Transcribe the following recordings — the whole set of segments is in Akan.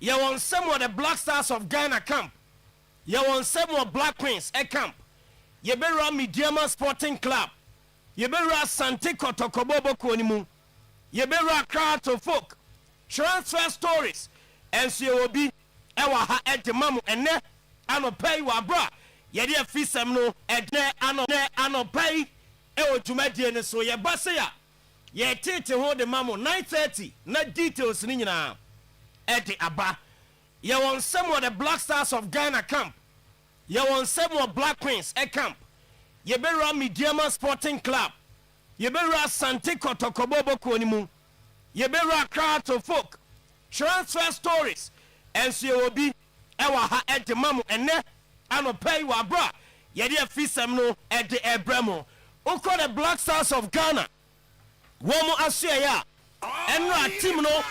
You want some of the Black Stars of Ghana camp. You want some of Black Queens camp. You better Mediama Sporting Club. You better Sante Kotokobobo Konimu. You better crowd to folk. Transfer stories. And so you will be ewa at the mamu and ne ano pay wa bra. You dear fisem no and ne ano pay ewo tumedi and so ye basaya. Ye tete hold the mamu 9:30. Not details nina. At the Abba. You want some of the Black Stars of Ghana camp. You want some of Black Queens camp. You better Mediama Sporting Club. You better Sante Kotokobobo Konimu. You better crowd to folk. Transfer stories. And so you will be ewa at the mamu and ne ano pay wa bra. You dear fisem no at the Ebremo. Uko the Black Stars of Ghana. Womo Asia. And no team no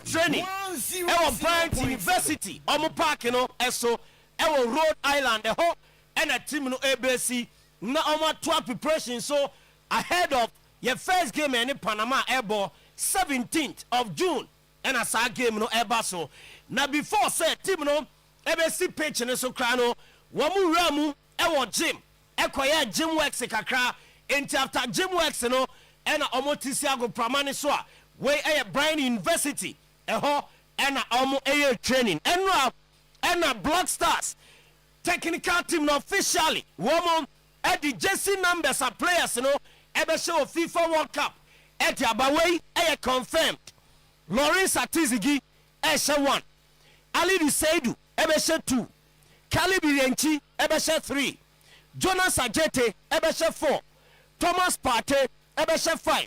training. Ewa Bryant University. Omo Park no eso. Ewa Rhode Island. The whole and a team no ABC. Na omo 12 preparation. So ahead of your first game in Panama Airball 17th of June. And as our game no eba so. Now before say team no ABC page no so kra no. Wamu ramu ewa gym. Ekoye gym works kakra. Enti after gym works no. Ena omo tisiago pramani so a we Bryant University eho ena omo training ena Black Stars technical team no officially woman at the jersey numbers of players no ebe show FIFA World Cup at the abaway confirmed. Lawrence Atizigi eshe 1, Ali Seidu ebe she 2, Kalibi Renchi ebe she 3, Jonas Ajete ebe she 4, Thomas Partey ebe she 5,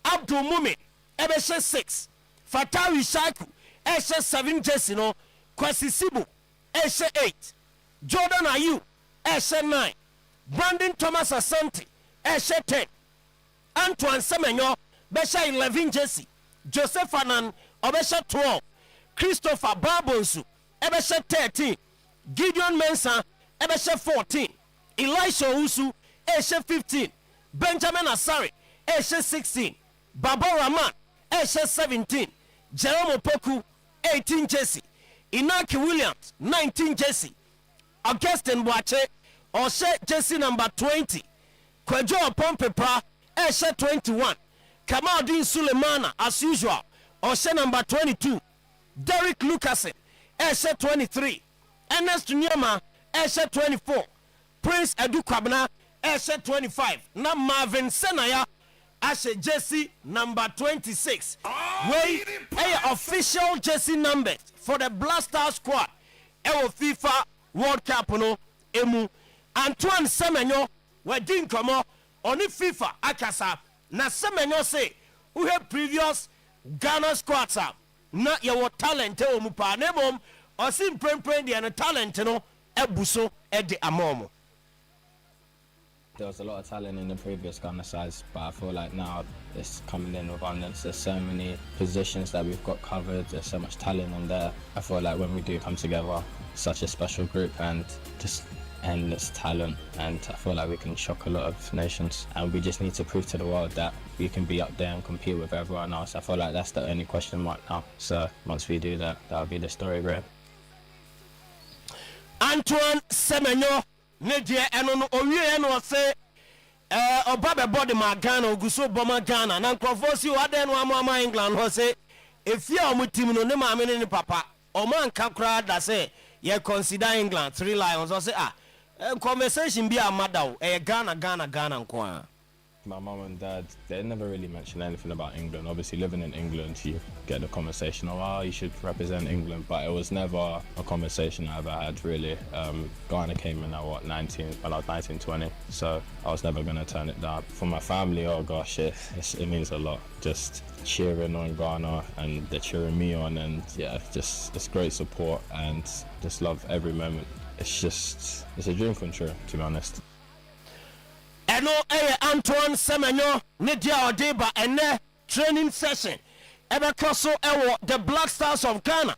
Abdul Mumin ebe she 6, Fatawi Shaku eshe 7 jersey no, Kwesi Sibu eshe 8, Jordan Ayew eshe 9, Brandon Thomas Asante eshe 10, Antoine Semenyo beshe 11 jersey, Joseph Anan obeshe 12, Christopher Babonsu ebeshe 13, Gideon Mensah ebeshe 14, Elisha Usu eshe 15, Benjamin Asare eshe 16, Baba Rahman eshe 17, Jerome Opoku 18 jersey, Inaki Williams 19 jersey, Augustine Boache oshe jersey number 20, Kwejo Pompepra eshe 21, Kamaldeen Sulemana as usual oshe number 22, Derek Lucasen eshe 23, Ernest Nyama eshe 24, Prince Edu Kwabena eshe 25, na Marvin Senaya ashe jersey number 26. Wey official jersey numbers for the Black Star squad ewo FIFA World Cup no emu. Antoine Semenyo wedi nkomo oni FIFA akasa na Semenyo say who have previous Ghana squads na your talent o mu pa na bom osim prempren de na talent no ebuso e de amomo. There was a lot of talent in the previous Ghana sides, but I feel like now it's coming in with abundance. There's so many positions that we've got covered. There's so much talent on there. I feel like when we do come together, such a special group and just endless talent, and I feel like we can shock a lot of nations, and we just need to prove to the world that we can be up there and compete with everyone else. I feel like that's the only question mark now. So once we do that, that'll be the story, right? Antoine Semenyo Nedia eno owie eno se obabe body ma Ghana oguso boma Ghana na nkrofo si o ade no ama England ho se efia o team no ne ma me ne papa o man kakra da se ye consider England 3 Lions o se conversation be amada o Ghana nko. My mum and dad, they never really mentioned anything about England. Obviously, living in England, you get the conversation of, oh, you should represent England, but it was never a conversation I ever had, really. Ghana came in at, when I was 19, 20, so I was never going to turn it down. For my family, oh gosh, it means a lot. Just cheering on Ghana, and they're cheering me on, and yeah, it's great support, and just love every moment. It's a dream come true, to be honest. Eno Antoine Semenyo ne dia odeba ene training session ebe koso ewo the Black Stars of Ghana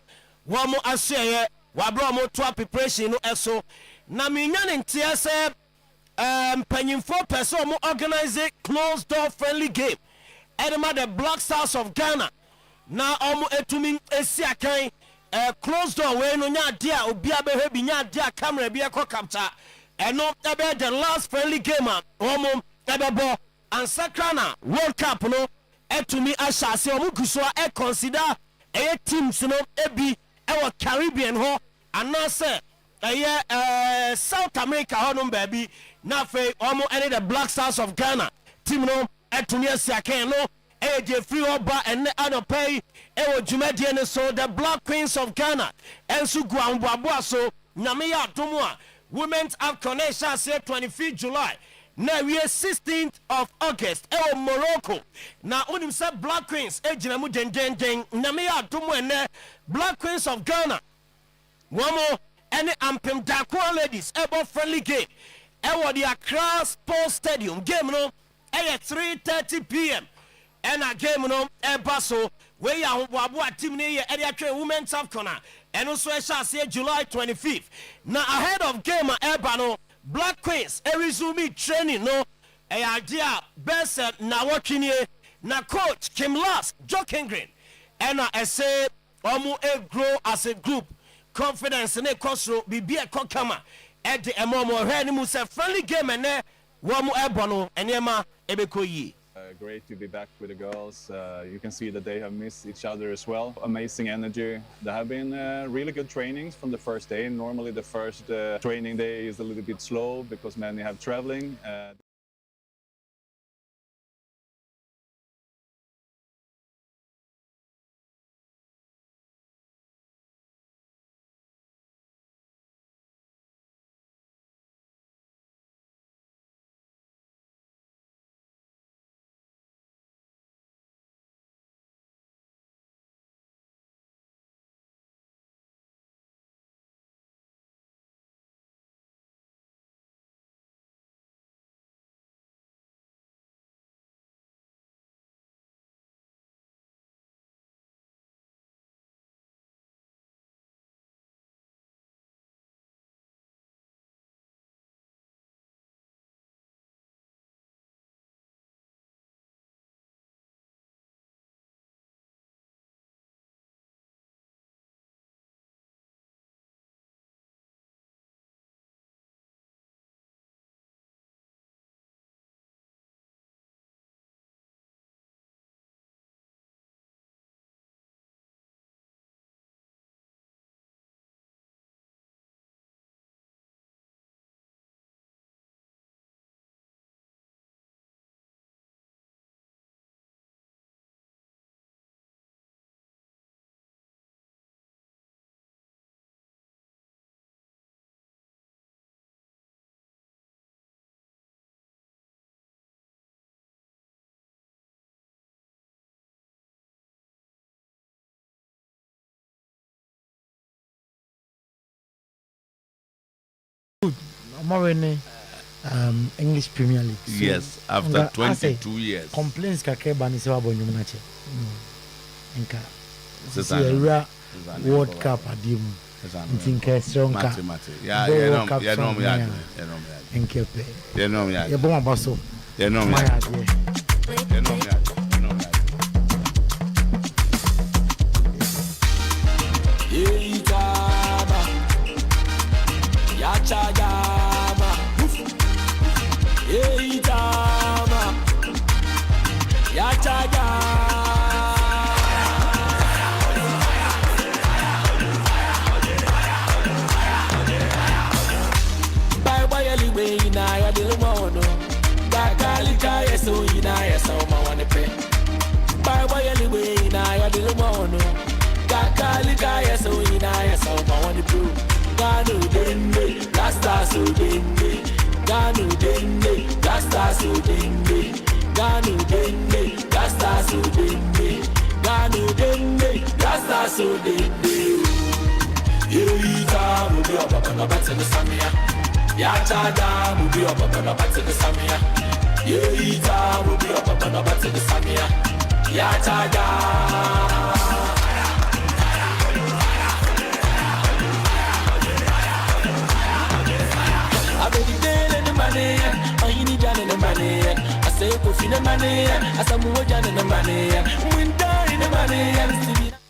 wamo aseye wabro mo to preparation no eso na minya ne ntia se panyimfo person mo organize closed door friendly game edema the Black Stars of Ghana na omo etumi esiakan closed door we no nya dia obi abehwe bi nya dia camera bi ekọ capture eno ebe the last friendly game omo ebebo and Sakrana World Cup no etumi ashase omo guso e consider teams no ebi ewo Caribbean ho anase South America ho no baby na fe omo any the Black Stars of Ghana team no etumi asiaken no Free Oba and Anopay ewo dwumadie ne so the Black Queens of Ghana ensu guamboaboa so Nameya Domua Women's AFCON say 25th July na we 16th of August ewo Morocco na onim say Black Queens ejina mu den Nameya Domua ne Black Queens of Ghana womo any ampem dakwa ladies ebo friendly game ewo the Accra Sports Stadium game no 3:30 p.m. and a game no ebaso we ya hoboabo team ne ye ade atwe Women's AFCON and also say July 25th now ahead of game eba no Black Queens resume training no idea best na watching na coach Kim Last Joking Green and I say omo grow as a group confidence ne kosro bibi e kokama e de emomo he ni mu say friendly game ne wo mo ebo no enema ebekoyi. Great to be back with the girls. You can see that they have missed each other as well. Amazing energy. There have been really good trainings from the first day. Normally the first training day is a little bit slow because many have traveling. English Premier League. So yes, after 22 years. Complaints kakeba ni sewa bonyo mnache. Nka. Sisi World Cup adimu. Ntinke stronka. Yeah, you know me. Nkepe. You know me. You bon baso. You know me. You know me.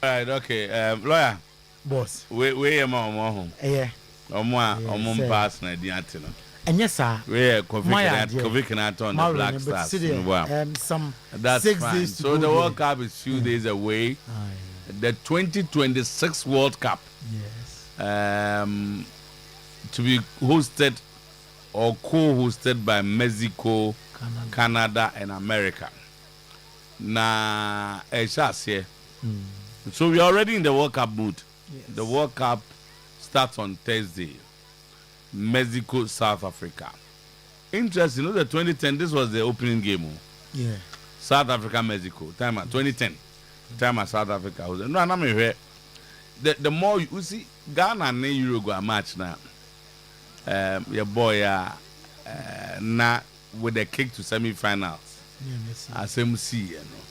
All right, okay. Lawyer, boss. We am on Yeah. Omo pass na di atino. And yes, sir. We Kovic on the Black Stars. Some that's 6 fine. days to so go the there. World Cup is few days away. The 2026 World Cup. Yes. To be hosted or co-hosted by Mexico, Canada and America. Na here. So we are already in the World Cup mood. Yes. The World Cup starts on Thursday. Mexico, South Africa. Interesting, the 2010, this was the opening game. Yeah. South Africa, Mexico. Time at 2010. Time at South Africa. No, I'm here. The more you see, Ghana and Uruguay match now. Your boy, now with the kick to semi-finals. Yeah, as MC, you know.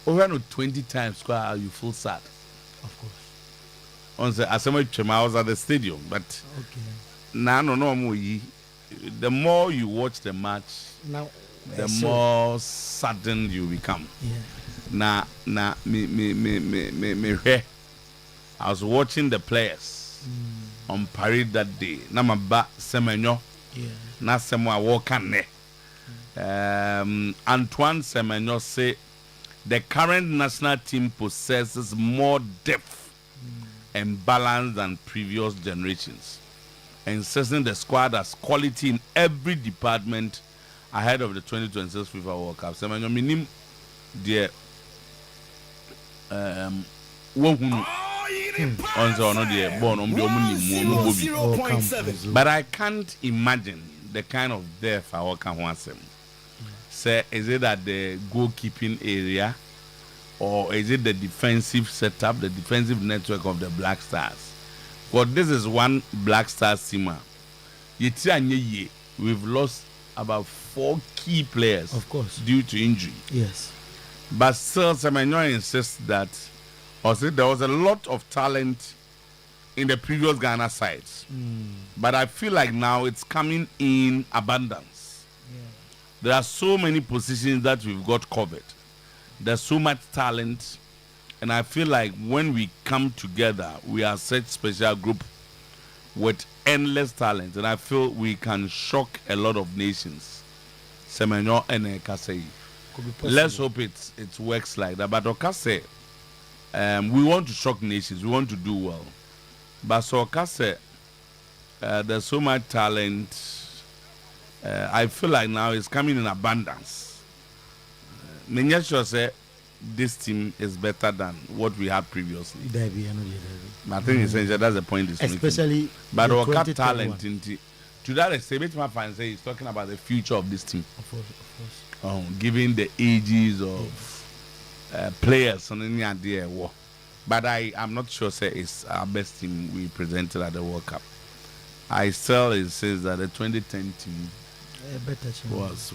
Over 20 times square, you feel sad. Of course. On the I was at the stadium, but the more you watch the match, now the more saddened you become. Yeah. Me. I was watching the players on parade that day. Na maba Semenyo. Yeah. Na semwa walkane. Antoine Semenyo say the current national team possesses more depth and balance than previous generations, insisting the squad has quality in every department ahead of the 2026 FIFA World Cup. Semenyo minim the but I can't imagine the kind of depth I can want them. Say, is it at the goalkeeping area, or is it the defensive setup, the defensive network of the Black Stars? Well, this is one Black Stars team. We've lost about 4 key players, of course, due to injury. Yes. But still, Semenyo insists that also there was a lot of talent in the previous Ghana sides. But I feel like now it's coming in abundance. Yeah. There are so many positions that we've got covered. There's so much talent. And I feel like when we come together, we are such special group with endless talent. And I feel we can shock a lot of nations. Semenyo and Kasei. Let's hope it works like that. But Okase, we want to shock nations. We want to do well. But so Okase, there's so much talent. I feel like now it's coming in abundance. Sure say this team is better than what we had previously. I think essentially that's the point. Especially, but our talent to that extent, my fans say he's talking about the future of this team. Of course. Given the ages of players on any idea. But I'm not sure say it's our best team we presented at the World Cup. I still insist that the 2010 team was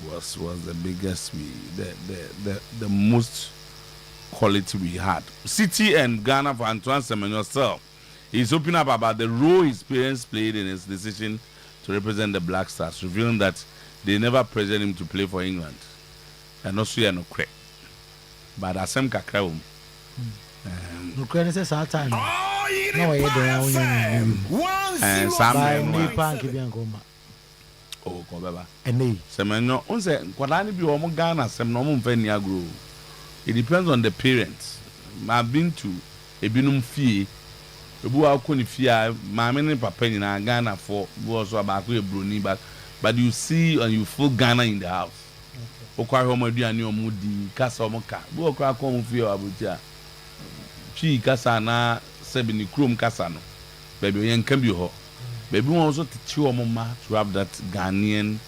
the biggest, the most quality we had. City and Ghana for Antoine Semenyo still, he's opening up about the role his parents played in his decision to represent the Black Stars, revealing that they never pressured him to play for England. And also no credit. But Asem Kakrawum. No credit says our time. No, I and Sam. Oh, Kobeba. And they Semenyo, unse Kwadani bi omo Ghana sem no mo mfa ni agro. It depends on the parents. I've been to ebinum fie. Ebu akoni fie a maame ne papa ni na Ghana for also about Bruni, but you see and you feel Ghana in the house. Okwa ho maduane omudi kasa omoka. Bu okwa akon fie abutia. Chi kasa na sebini krom kasa no. Baby yen kan bi ho. Baby won also teach omoma to have that Ghanaian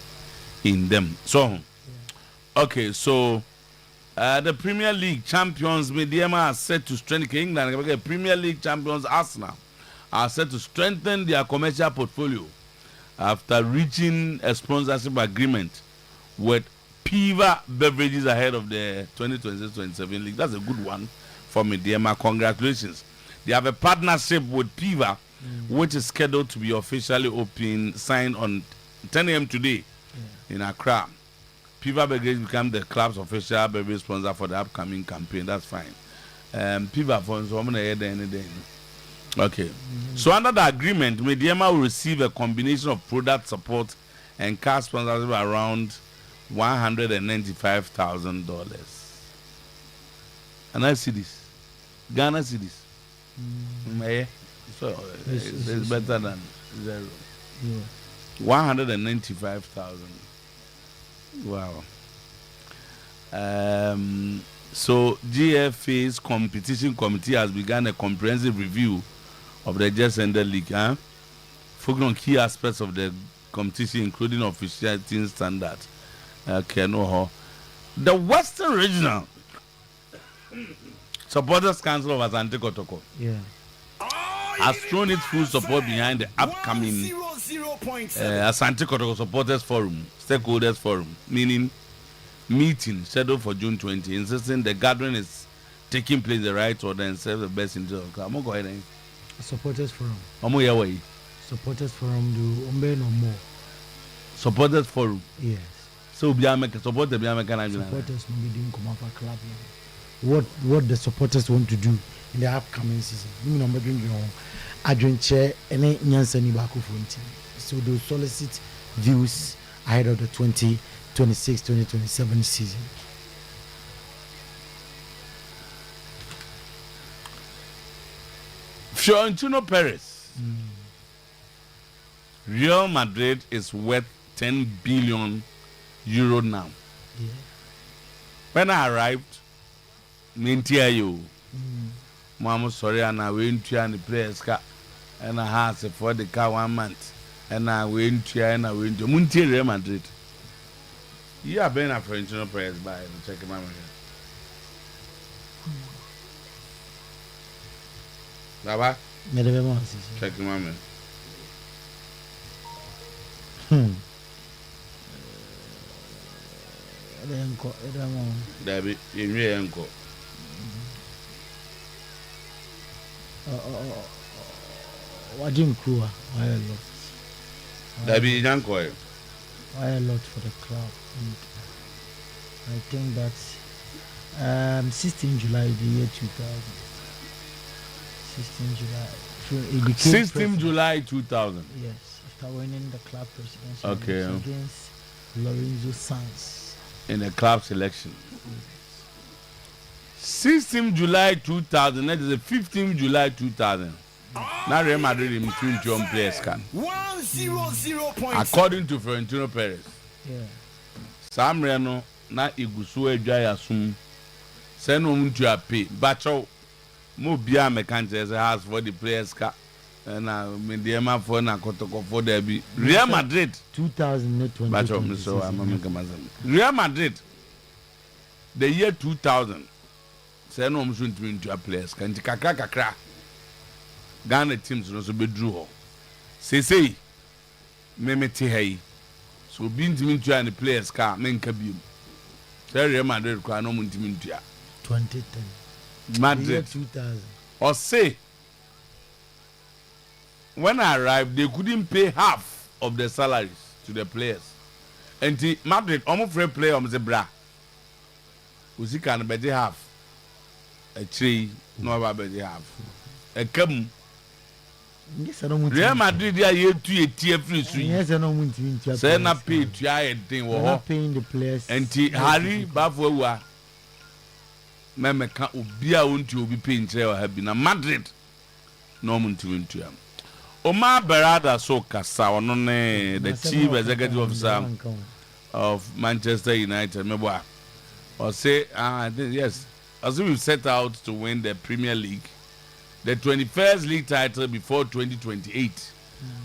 in them. So okay, so the Premier League champions Mediema are set to strengthen England. Premier League champions Arsenal are set to strengthen their commercial portfolio after reaching a sponsorship agreement with Piva Beverages ahead of the 2026-27 league. That's a good one for Mediema. Congratulations. They have a partnership with Piva, which is scheduled to be officially signed on 10 a.m. today in Accra. Piva Beverages become the club's official beverage sponsor for the upcoming campaign. That's fine. Piva for Okay. So under the agreement, Mediema will receive a combination of product support and car sponsorship around $195,000. And I see this. Ghana see this. So it's better than zero. Yeah. 195,000. Wow. So GFA's competition committee has begun a comprehensive review of the just ended league, focusing on key aspects of the competition, including officiating standards. Okay, no. The Western Regional Supporters Council of Asante Kotoko has thrown its full support behind the upcoming Asante Kotoko Supporters Forum, Stakeholders Forum, meaning meeting scheduled for June 20, insisting the gathering is taking place the right order and serve the best interest of the club. Go ahead. Supporters Forum. Supporters Forum do umbe no more. Supporters Forum. Yes. So we are making supporters no be doing come up club. What the supporters want to do in the upcoming season. You know, making your adjoint chair and nyansani back for team. So they solicit views ahead of the 2026-2027 season. Florentino Perez. Real Madrid is worth 10 billion euro now. Yeah. When I arrived, Mintia Mama sorry, and I went to the players car and I had for the car 1 month. And I went to Muntia Real Madrid. You have been a Florentino Perez by checking my money. Baba? Check your mama. David, in your uncle. What didn't crew? Why a lot? David, in uncle. Why a lot for the club? And I think that's 16 July the year 2000. 16 July. 16 July 2000. Yes, after winning the club presidency against Lorenzo Sanz in the club selection. 16 July 2000. That is the 15 July 2000. Now Real Madrid in between John players can. 100 according to Florentino Perez. Yeah. Sam Reno na igusu edwa sum. Say no muntu ape. Bacho mo bia mechanics has for the players car. Na Mediema for na Kotoko for there be Real Madrid 2020. Bacho so I'm Real Madrid the year 2000. Say no muntu into players kan kakra. Ghana teams no so bedru ho. Say memete hay. So being to and the players car men kabium. Real Madrid kwa no muntu 2010. Madrid 2000. Or say when I arrived they couldn't pay half of the salaries to the players. And the Madrid almost free player the bra. Uzi can be half. A tree no about be half. A come Real Madrid ya year 2 year free swing. Yes, I know say na pay to ya thing not paying the players. And Harry Bafwa Memeka Ubia won't you be paying trail have been a Madrid no muntu into him. Omar Berada Sokasa on the chief executive officer of Manchester United. Or say yes, as we set out to win the Premier League, the 21st league title before 2028.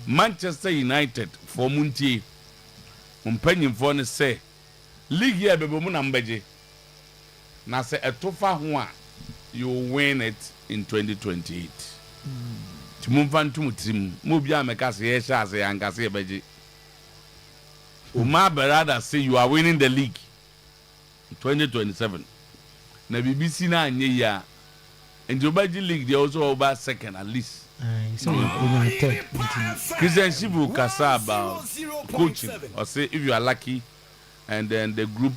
Manchester United for Munti Mpenyin for ne say league year bebo mu nambeje na say etofa ho a you win it in 2028. Timumfantu mutim mu bia meka say ye sha say ankase ye beje. Uma Berada say you are winning the league in 2027. Na BBC na anye ya. And the Obaji League, they also over second at least. So third. Christian Shibu Kasa about coaching, or say if you are lucky, and then the group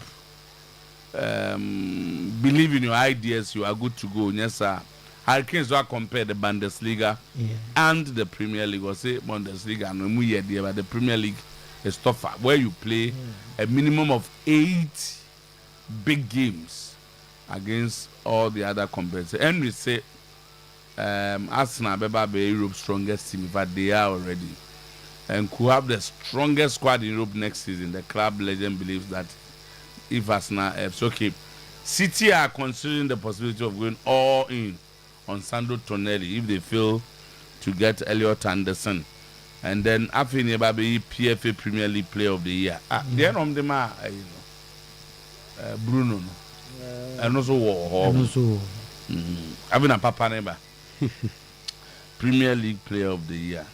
believe in your ideas, you are good to go. Yes, sir. Hurricanes will compare the Bundesliga and the Premier League. Or say Bundesliga, no more yet, but the Premier League is tougher, where you play a minimum of 8 big games against all the other competitors. And we say Arsenal be Europe's strongest team, but they are already, and could have the strongest squad in Europe next season. The club legend believes that if Arsenal F's okay, City are considering the possibility of going all in on Sandro Tonelli if they fail to get Elliot Anderson. And then after Baby PFA Premier League Player of the Year. The end of them are Bruno. And also having a papa neighbor. Premier League Player of the Year.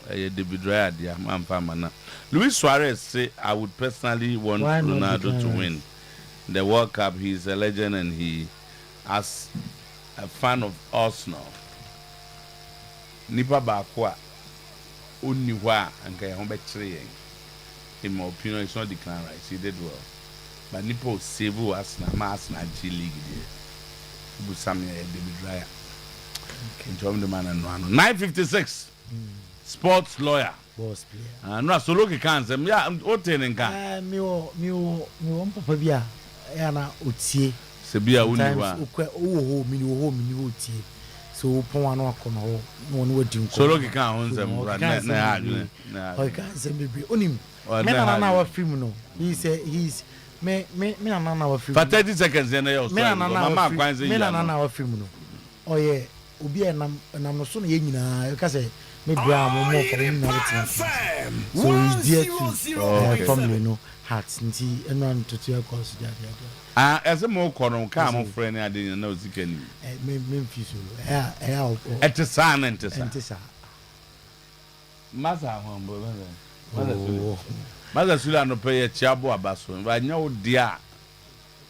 David Raya, dear man, Famana. Luis Suarez say I would personally want Ronaldo to win the World Cup. He's a legend, and he, as a fan of Arsenal, Nipa Bakwa, Uniwa, and Kayombe. In my opinion, it's not declined right. He did well. But Nipo save Arsenal, Arsenal G League. Busami David Raya. The man and 9:56. Sports lawyer. Boss player. No, so look at cancer. Yeah, I'm opening can. Me papa bia. Na otie. Se bia uniwa. Mini otie. So pon anu akono ho. No wadi nko. So look at can on them na adwene. O kan se bebre. Onim. Me na wa film no. He's me na wa film. For 30 seconds then you. Me na wa film no. Oye obi enam no so na ye nyina. You can say me bra mo for him na wetin. So he's dear to family no hearts nti eno antoto course dia. As a more corner ka mo friend na dey na ozikani. Me mfiso. Etesa. Maza hombo Maza Sula no pay chiabo abaso. Ba nya odia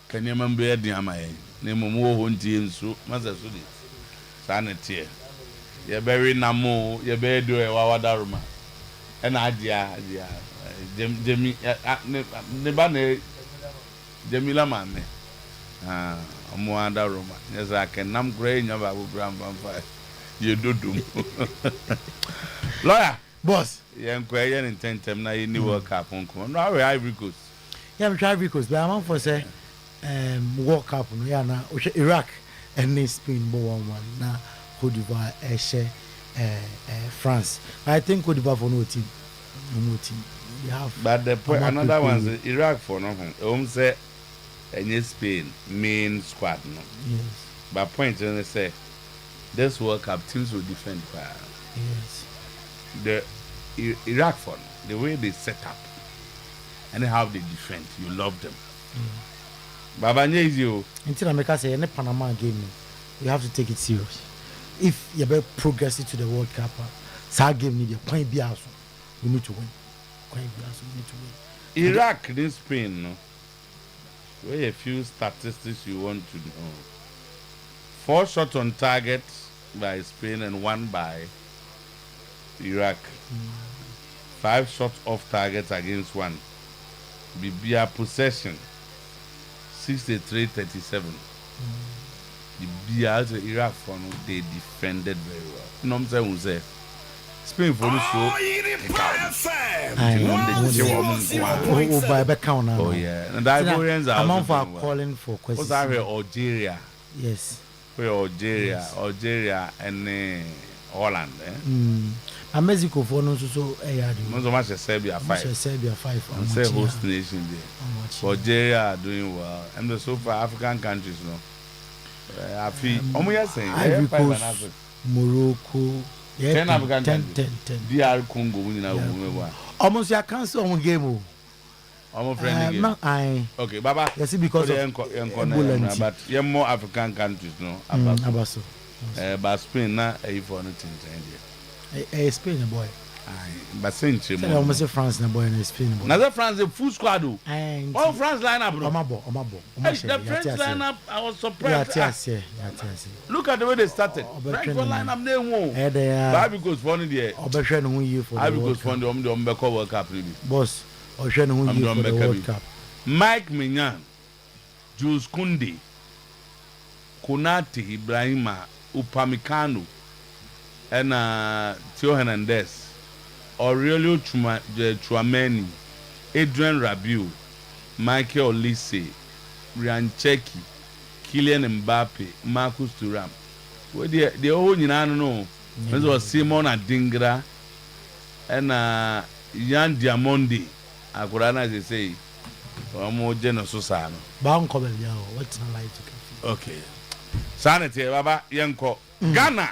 kanema mbe adi amaye. Na momo ho ntie nso Maza Sula. Sanity. You bury Namo, you bury do a Wadaruma. And idea, Jemmy, Nebane, Jamila man. Moanda Roma. Yes, I can. I'm great. Never will grandpa. You do. Lawyer, boss. Young Quayan in 10 time now in the World Cup. No, Ivory Coast. Yeah, I'm trying because but I'm for say, World Cup. Yeah, now Iraq and Spain, one now. Côte d'Ivoire, France. I think Côte d'Ivoire for no team. You have. But the point, another one is Iraq for nothing. Home say, and Spain main squad. No. Yes. But point when they say, this World Cup teams will defend. Yes. The Iraq for the way they set up and how they defend, you love them. Baba Nyezio. Until America say any Panama game, you have to take it serious. If you be progressing to the World Cup, so game need point be also. We need to win. We need to win. Iraq, this Spain, no. Where a few statistics you want to know. 4 shots on target by Spain and 1 by Iraq. 5 shots off target against 1. Bibia possession 63-37. The Bias Iraq for they defended very well. You know what I'm saying? Spain for the show. Oh yeah, and the Ivorians are calling for questions. What's Algeria? Yes. For Algeria and Holland. And Mexico for no so not so much Serbia 5. Serbia 5. And say host nation there. Algeria are doing well, and the so far African countries, no. I feel Ivory Coast, Morocco, 10 African 10. DR Congo winning a almost I cancel on game. I'm friendly game. Okay, Baba. Yes, because of but you more African countries, no. Abaso. But Spain na for nothing. Spain boy. But century. I almost say France na boy and Spain boy. Now France a full squad. Oh, France lineup, bro. The French lineup, I was surprised. Look at the way they started. French lineup they won. Ivory Coast funny there. Ivory Coast funny on the World Cup. Boss, for the World Cup. Mike Mignan, Jules Koundé, Konate, Ibrahima, Upamecano and Theo Hernandez, Aurelio Tchouameni, Adrian Rabiot, Michael Olise, Ryan Cherki, Kylian Mbappe, Marcus Thuram. Well, the whole no. This was Simon Adingra and Yan Diamondi. Akurana they say, more generous Susano. Bound comment, yeah. What's the light? Okay. Sanity, Baba Yanko. Ghana.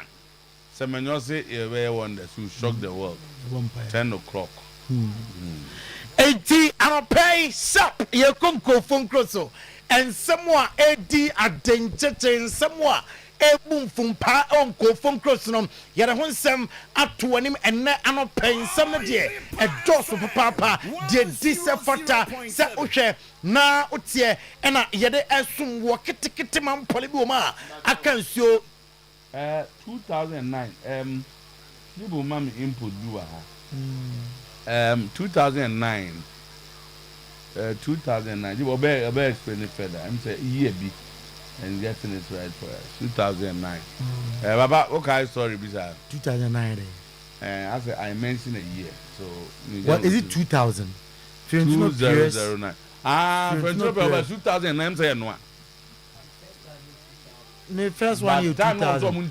Semenose, a wonders who shocked the world. 10 o'clock. 80 and pay sap. You come go from Crosso. And somewhere 80 at danger and somewhere. Boom from pa uncle from Crossum. Yet a wholesome up to him and net and not paying some dear. A dose of papa, dear disafata, set Ushe, na utie, and yet I soon walk it to man polyboma. I can show 2009. Nibu mami input do 2009. 2009. You will be explaining further. I'm saying year be. And getting it right for us. 2009. Baba, okay, sorry, bizarre. 2009. I said I mentioned a year. So what is it? 2000. 2009. Friendship over 2009. Say no. The first one you 2000.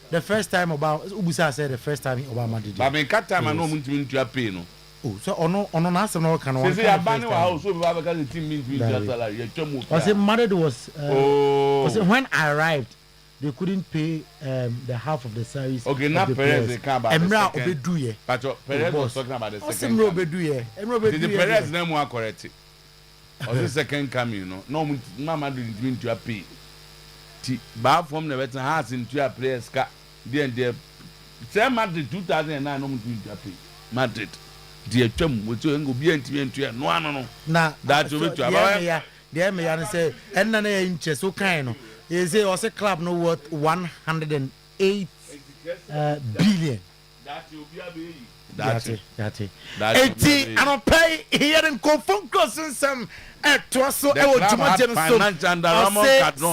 The first time about Ubusa said the first time Obama did it. But me cut time I know munti pay no. Oh, so ono na say no can one. Say abani wa house so Baba because the team means we just salary. You twem. Was it married was when I arrived they couldn't pay the half of the salaries. Okay, now Perez they come about. Emra obedu ye. But Perez was talking about the second. Emra obedu ye. The Perez name was correct. Or the second coming, you know. No mama didn't mean to pay. Ba from the better house into your players car. Then say Madrid 2009 no mean to pay. Madrid. Dear Chum, which you go be into no. Now that you to about. The me say, and none inches so kind. You say, was a club no worth 108 billion. That you be a baby. That's it. 80 and pay here in Confunk some to us so I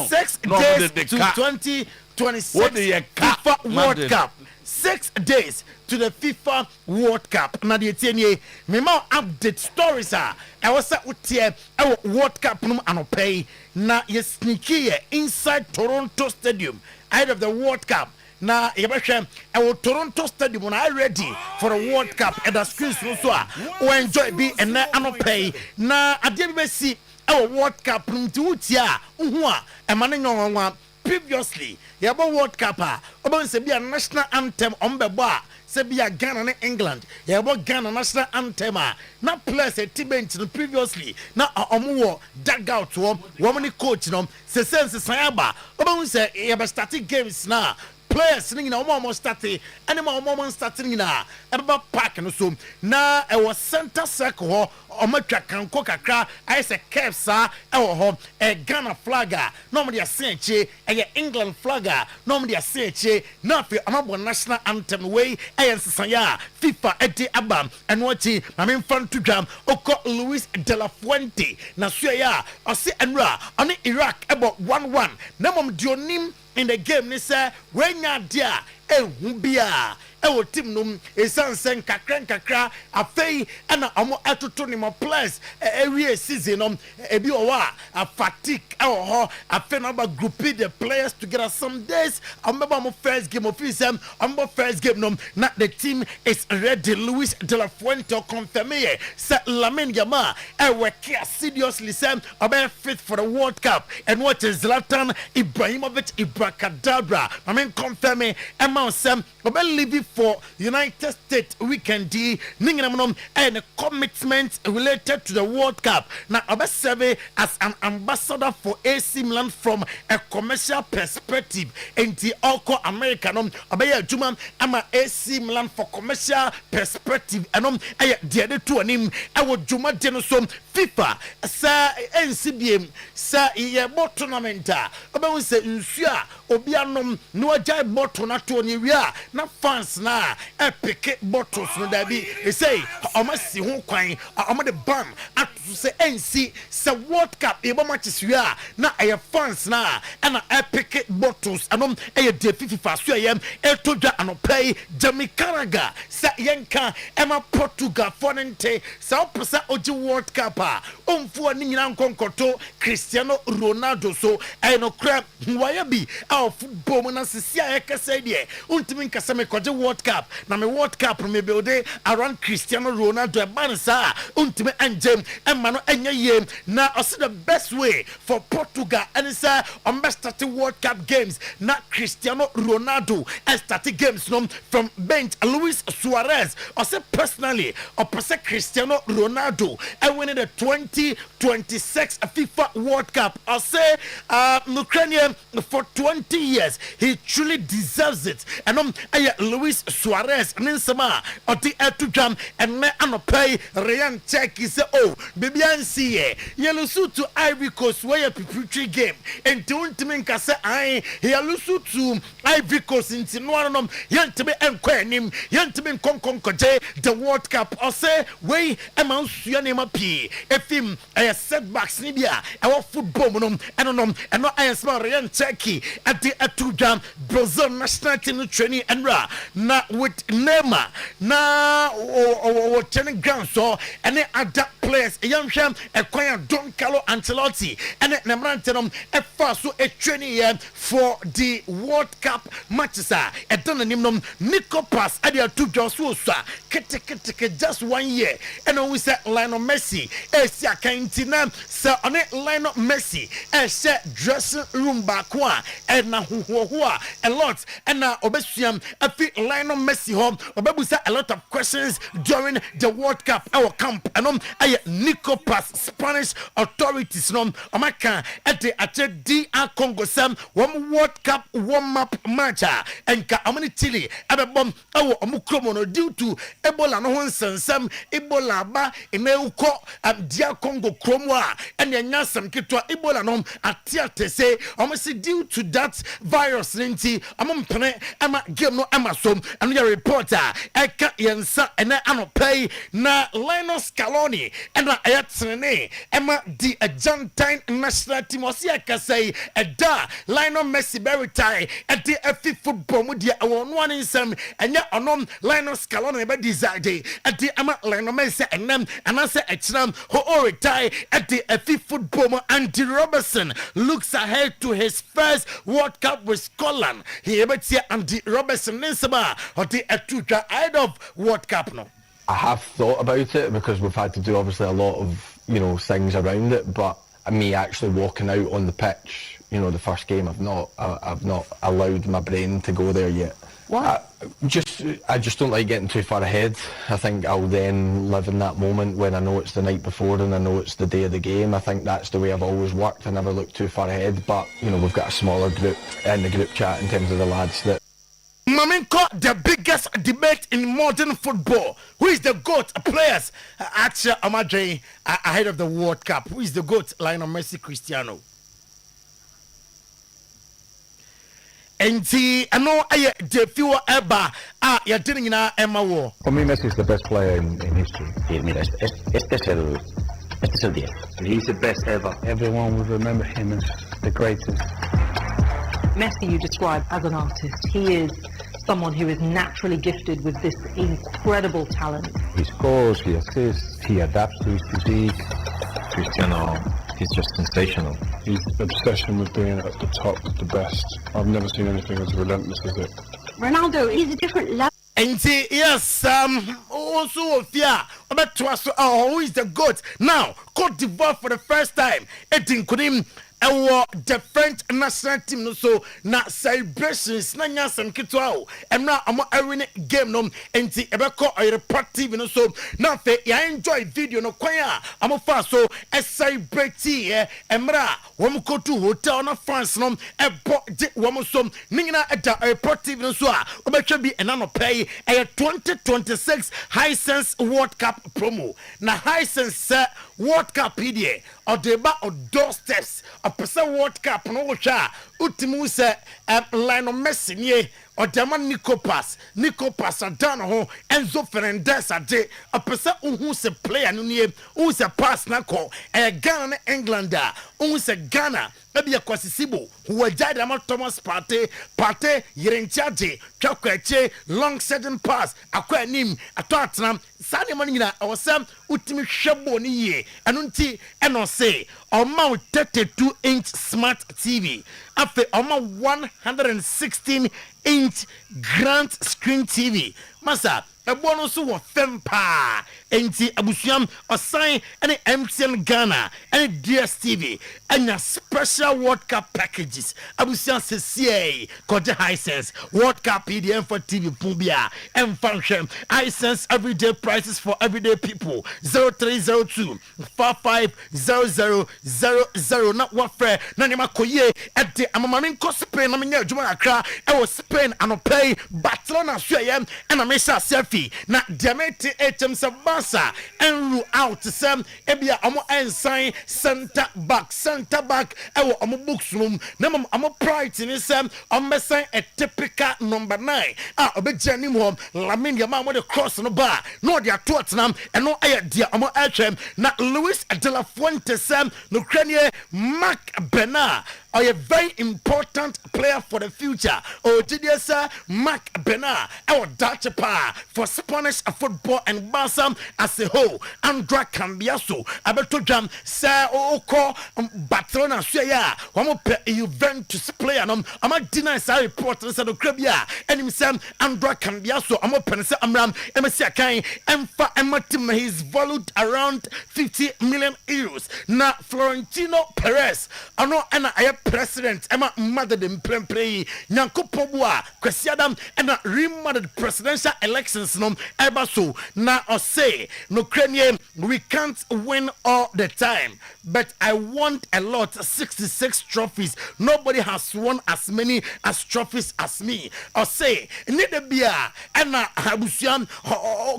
6 days to 2026 FIFA World Cup. 6 days to the FIFA World Cup. Now the tenye me ma update stories I was utie our World Cup num anopay na ye sneaky inside Toronto Stadium ahead of the World Cup. Na yebahwe our Toronto Stadium na ready for the World Cup and the screens so we enjoy be and na anopay na ade be si our World Cup num ti utia uhu a e mane nwanwa. Previously, yaba World Cup oban se bia national anthem ombebo a se bia Ghana and England yaba Ghana national anthem na players a tibent previously na omo dugout wo ni coach no se sense sayaba oban se yaba starting games na players singing na omo starting and omo starting na eba park no so na e was center circle ho omo twa kanko kakra I say kepsa e wo ho e Ghana flagger no mo dia senche e England flagger no mo dia senche na fe amabo national anthem way e nsanya FIFA edi abam eno chi ma me fan to dwam oko Luis de la Fuente na so ya o se enra on Iraq about 1-1 na mom dionim in the game ni say when ya dia ehu bia ewo team num esansen kakra afei ana omo atoto ni mo players every season ebi owa a fatigue ewo ho afei na ba grouping the players together some days omeba mo first game of them first game num na the team is ready. Luis de la Fuente confirm here say Lamine Yamal work seriously say obe fit for the World Cup and what is Zlatan Ibrahimovic Ibrakadabra I mean confirm me Sam obe leave for United States weekend ninginam and commitment related to the World Cup now obe serve as an ambassador for AC Milan from a commercial perspective enti oko America no obe ya juma ama AC Milan for commercial perspective enom aye de to anim ewo juma de no so FIFA sa NCBM sa ye tournament obe won se nsu a obi anom no agya bottle na to ni wia na fans na epic bottles no da bi say o ma si ho kwan o ma de bam at say NC sa World Cup e ba matches we a na aye fans na na epic bottles anom aye de FIFA so aye etodwa anopai Jamaica sa yenka ema Portugal fonente sa opesa oji World Cup a omfu ani nyina nkonkoto Cristiano Ronaldo so aye no crap why be our football mo na sisi aye kasa de untimi nkasa me koje World Cup na me World Cup me build around Cristiano Ronaldo e ban sa untimi anjem emma no enya ye na also the best way for Portugal and say on best start World Cup games na Cristiano Ronaldo and started games from bench Luis Suarez or say personally or say Cristiano Ronaldo and winning the 2026 FIFA World Cup or say Ukrainian for 20 years he truly deserves it and Luis Suarez ninsama or the etujam and me anopay Ryan check is oh baby ansie yellow suit to Ivory Coast where a preparatory game and don't mean kase I yellow suit to Ivory Coast in Tinuanum yantime enkwanim yantime konkonkoje the World Cup or say way amount suyanema p efim a setbacks nibia our football monum and no I small Ryan checky at the etujam Brazil national team training and ra na with Neymar na or training ground so and other players a young sham a quiet Don Carlo Ancelotti and Namrantenum a fast so a training for the World Cup matches a done nimnum Nico pass at the two Joshua just 1 year and we said Lionel Messi Esia Kaintina so on it Lionel Messi a set dressing room back one and now a lot and now obesium I feel Lionel Messi home obebusa a lot of questions during the World Cup our camp and I Nico pass Spanish authorities omaka at the DR Congo Sam one World Cup warm-up match and ka amani Chile abebom awo omukromo due to Ebola no honsensam Ebola ba emeuko DR Congo kromwa and nyasam kitwa Ebola no atiate say almost due to that virus ninti amompene ama game no amasom and your reporter eka yensa and anopay na Linus Scaloni and ayatsene ema the Argentine national team osiaka say da Lionel Messi beritai at the FI football mudia awon one in some and ya onom Linus Scaloni be decide at the ama Lionel Messi and them and I say etram ho retire at the FI football Andy Robertson looks ahead to his first World Cup with Scotland he ebetia Andy Robertson ninsaba or the etuja ahead of World Cup no. I have thought about it because we've had to do obviously a lot of things around it, but me actually walking out on the pitch, the first game, I've not allowed my brain to go there yet. Why? I just don't like getting too far ahead. I think I'll then live in that moment when I know it's the night before and I know it's the day of the game. I think that's the way I've always worked. I never look too far ahead, but we've got a smaller group in the group chat in terms of the lads that. Maminko, the biggest debate in modern football. Who is the GOAT? Players actually Amadre ahead of the World Cup. Who is the GOAT? Lionel Messi, Cristiano. And see, I know the fewer ever you're doing now Emma War. For me, Messi is the best player in history. Mira, este es el 10. He's the best ever. Everyone will remember him as the greatest. Messi you describe as an artist. He is someone who is naturally gifted with this incredible talent. He scores, he assists, he adapts to his physique. Cristiano, he's just sensational. His obsession with being at the top, the best. I've never seen anything as relentless as it. Ronaldo is a different level. And see, yes, also fear about to us. Who is the GOAT? Now, Cote d'Ivoire for the first time. Etin Kunim. The French national team no so na celebrations na nyasam kitwa and now I'm a game no enti ebeko Oyerepa TV no so na fe ya enjoy video no kwan a I'm fa so e celebrate emra wom ko to hotel na France no e bo de wom so ningina e da Oyerepa TV no so a obetwa bi ena no pay e 2026 Hisense World Cup promo na Hisense World Cup idea or the ba or doorsteps a person World Cup no cha ultimu se Lionel Messi nie Odema Nico Pass Adana ho Enzo Fernandez ade a person who se player no nie who se pass na call a Ghana Englander who se Ghana maybe a Kwasisibo who were died about Thomas Partey Yerenchaje Chakweche long setting pass akwa nim atotnam sane man nyina awosam utimi hwebo ni ye enunti eno say oma 32-inch smart TV afe oma 116-inch grand screen TV masa ebo no so wo fempa enti abusuam osan ene MTN Ghana ene DSTV enya special World Cup packages abusuam sesie koje Hisense World Cup PDM for TV pumbia and function Hisense everyday prices for everyday people 0302 550000 not what fair na nema koye ede amamamin ko Spain na menya adwuma akra e wo Spain anopay Barcelona so yem and amesha selfie na diamete HM Sabasa and out some ebia amo ensign center back e wo amo books room na amo pride in some amo sign a typical number 9 obeja nim hom Lamine Yamal mo the cross no bar no dia Tottenham and no aye dia amo HM na Luis de la Fuente Sam no Ukraine Mark Bernard a very important player for the future. Sir Mark Bernard, our Dutch power for Spanish football and Barca as a whole. Andra Cambiaso, Alberto Jam, Sir Oko, Barcelona, Suya, one Juventus player. I'm a deny Sir reporter, Sir Crabia, and himself, Andra Cambiaso, I'm a Pensa Amram, MSC Kai, and for Emma he's valued around 50 million euros. Now, Florentino Perez, I know, and I have president Emma mother dem play Nyankopobua kwesiadam and remodeled presidential elections no eba so na o say no Ukraine we can't win all the time but I want a lot 66 trophies nobody has won as many as trophies as me o say need the bia and abusuam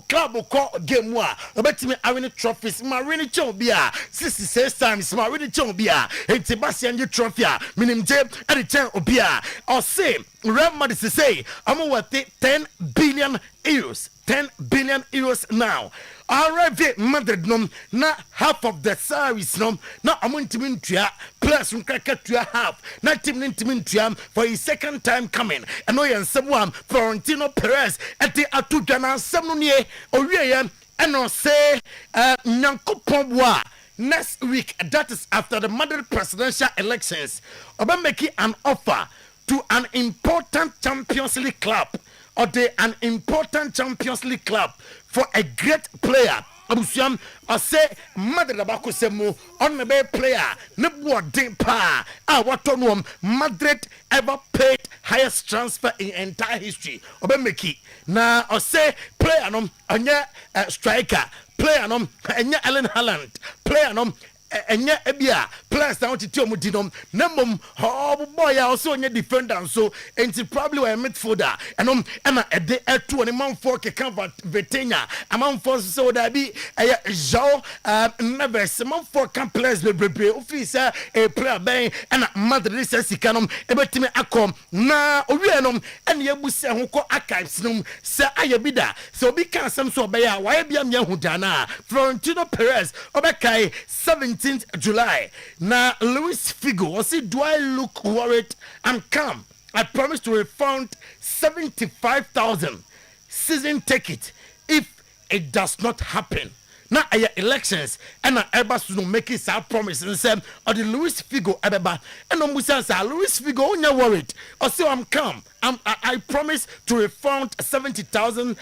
club ko game wa obetimi awin trophies ma win bia 66 times ma win bia etibasian trophy minim tape at the time obia or say Real Madrid say I'm worth 10 billion euros 10 billion euros now. Alright, Madrid nom na half of the service nom na amuntimin tria plus unkaka half na team nintimin tria for his second time coming and oyen someone Florentino Perez at the atujana semnunie owie and no say Nyankopon next week, that is after the Madrid presidential elections, Oba making an offer to an important Champions League club an important Champions League club for a great player. Abusiam, I say, Madrid abako semu on the player. Nebuwa pa. What on Madrid ever paid highest transfer in entire history. Oba meki na I say player nom anya striker. Player nom enya Ellen Haaland. Player nom enya ebia players down to mu dinom nemom boy also enya defender so enti probably a midfielder enom ena ede etu oni man for ke kan Vetenya amman for so da bi João Neves man for kan players bebrebe officer a player ben ena Madrid sika nom ebetimi akom na owie nom ena yebusi ho ko archives nom se ayebida so bi kan sam so be ya why bia me hu dana Florentino Perez obekai 17th July. Now, Luis Figo, was it, do I look worried and calm? I promise to refund 75,000 season ticket if it does not happen. Now, elections and Airbus will make it our promise and say, or the Luis Figo Abeba and Musa Luis Figo, you're worried. Also, I'm calm. I promise to refund 75,000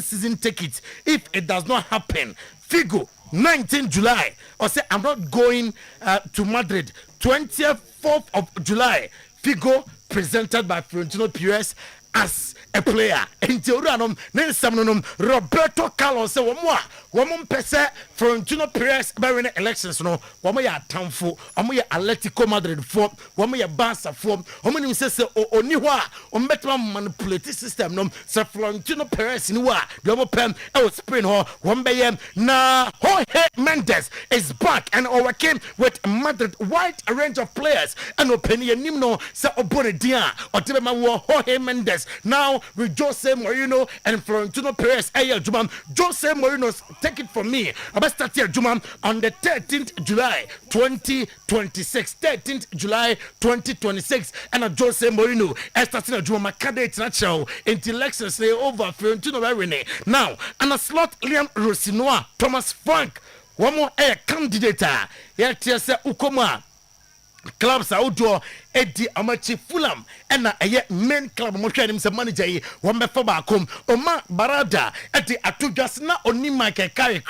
season tickets if it does not happen. Figo. 19th July, or say I'm not going to Madrid. 24th of July, Figo presented by Florentino Perez as a player. enti owuranom ne nsam no Roberto Carlos se womo mpese Florentino Perez be win elections no womo ya atamfo womo ya Atletico Madrid fo womo ya Barca fo womo nim se oni ho a ombetma manipulate system no se Florentino Perez ni wa de womo pem e wo Spain ho wombe yem na Jorge Mendes is back and overcame with Madrid wide range of players and opinion nimno se obone dia otebema wo Jorge Mendes now with Jose Mourinho and Florentino Perez Juma Jose Mourinho take it from me about start here Juma on the 13th July 2026 13th July 2026 and Jose Mourinho starting Juma candidate natural into elections over Florentino Perez now and a slot Liam Rosinoa Thomas Frank one more candidate here say ukoma clubs outdoor Eddie Amachi Fulham and a main club motion some manager one before bakom Oma Barada at the Atugas na oni Michael Carrick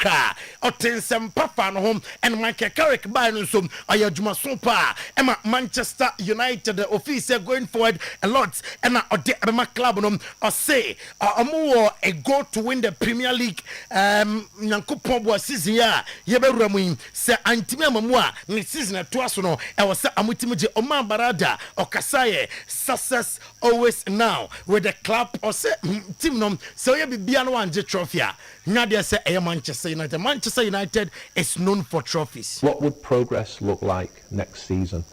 or ten some papa no home and Michael Carrick by no some Ayajuma Sopa Emma Manchester United officer going forward a lot and a club or say a goal to win the Premier League Nyankopon season ya Yeberamu say Antimia Mamua ni season twice no I was Amutimi Oma Barada Okasaye success always now with the club or say team nom so you be biano anje trophy Nadia say Manchester United is known for trophies. What would progress look like next season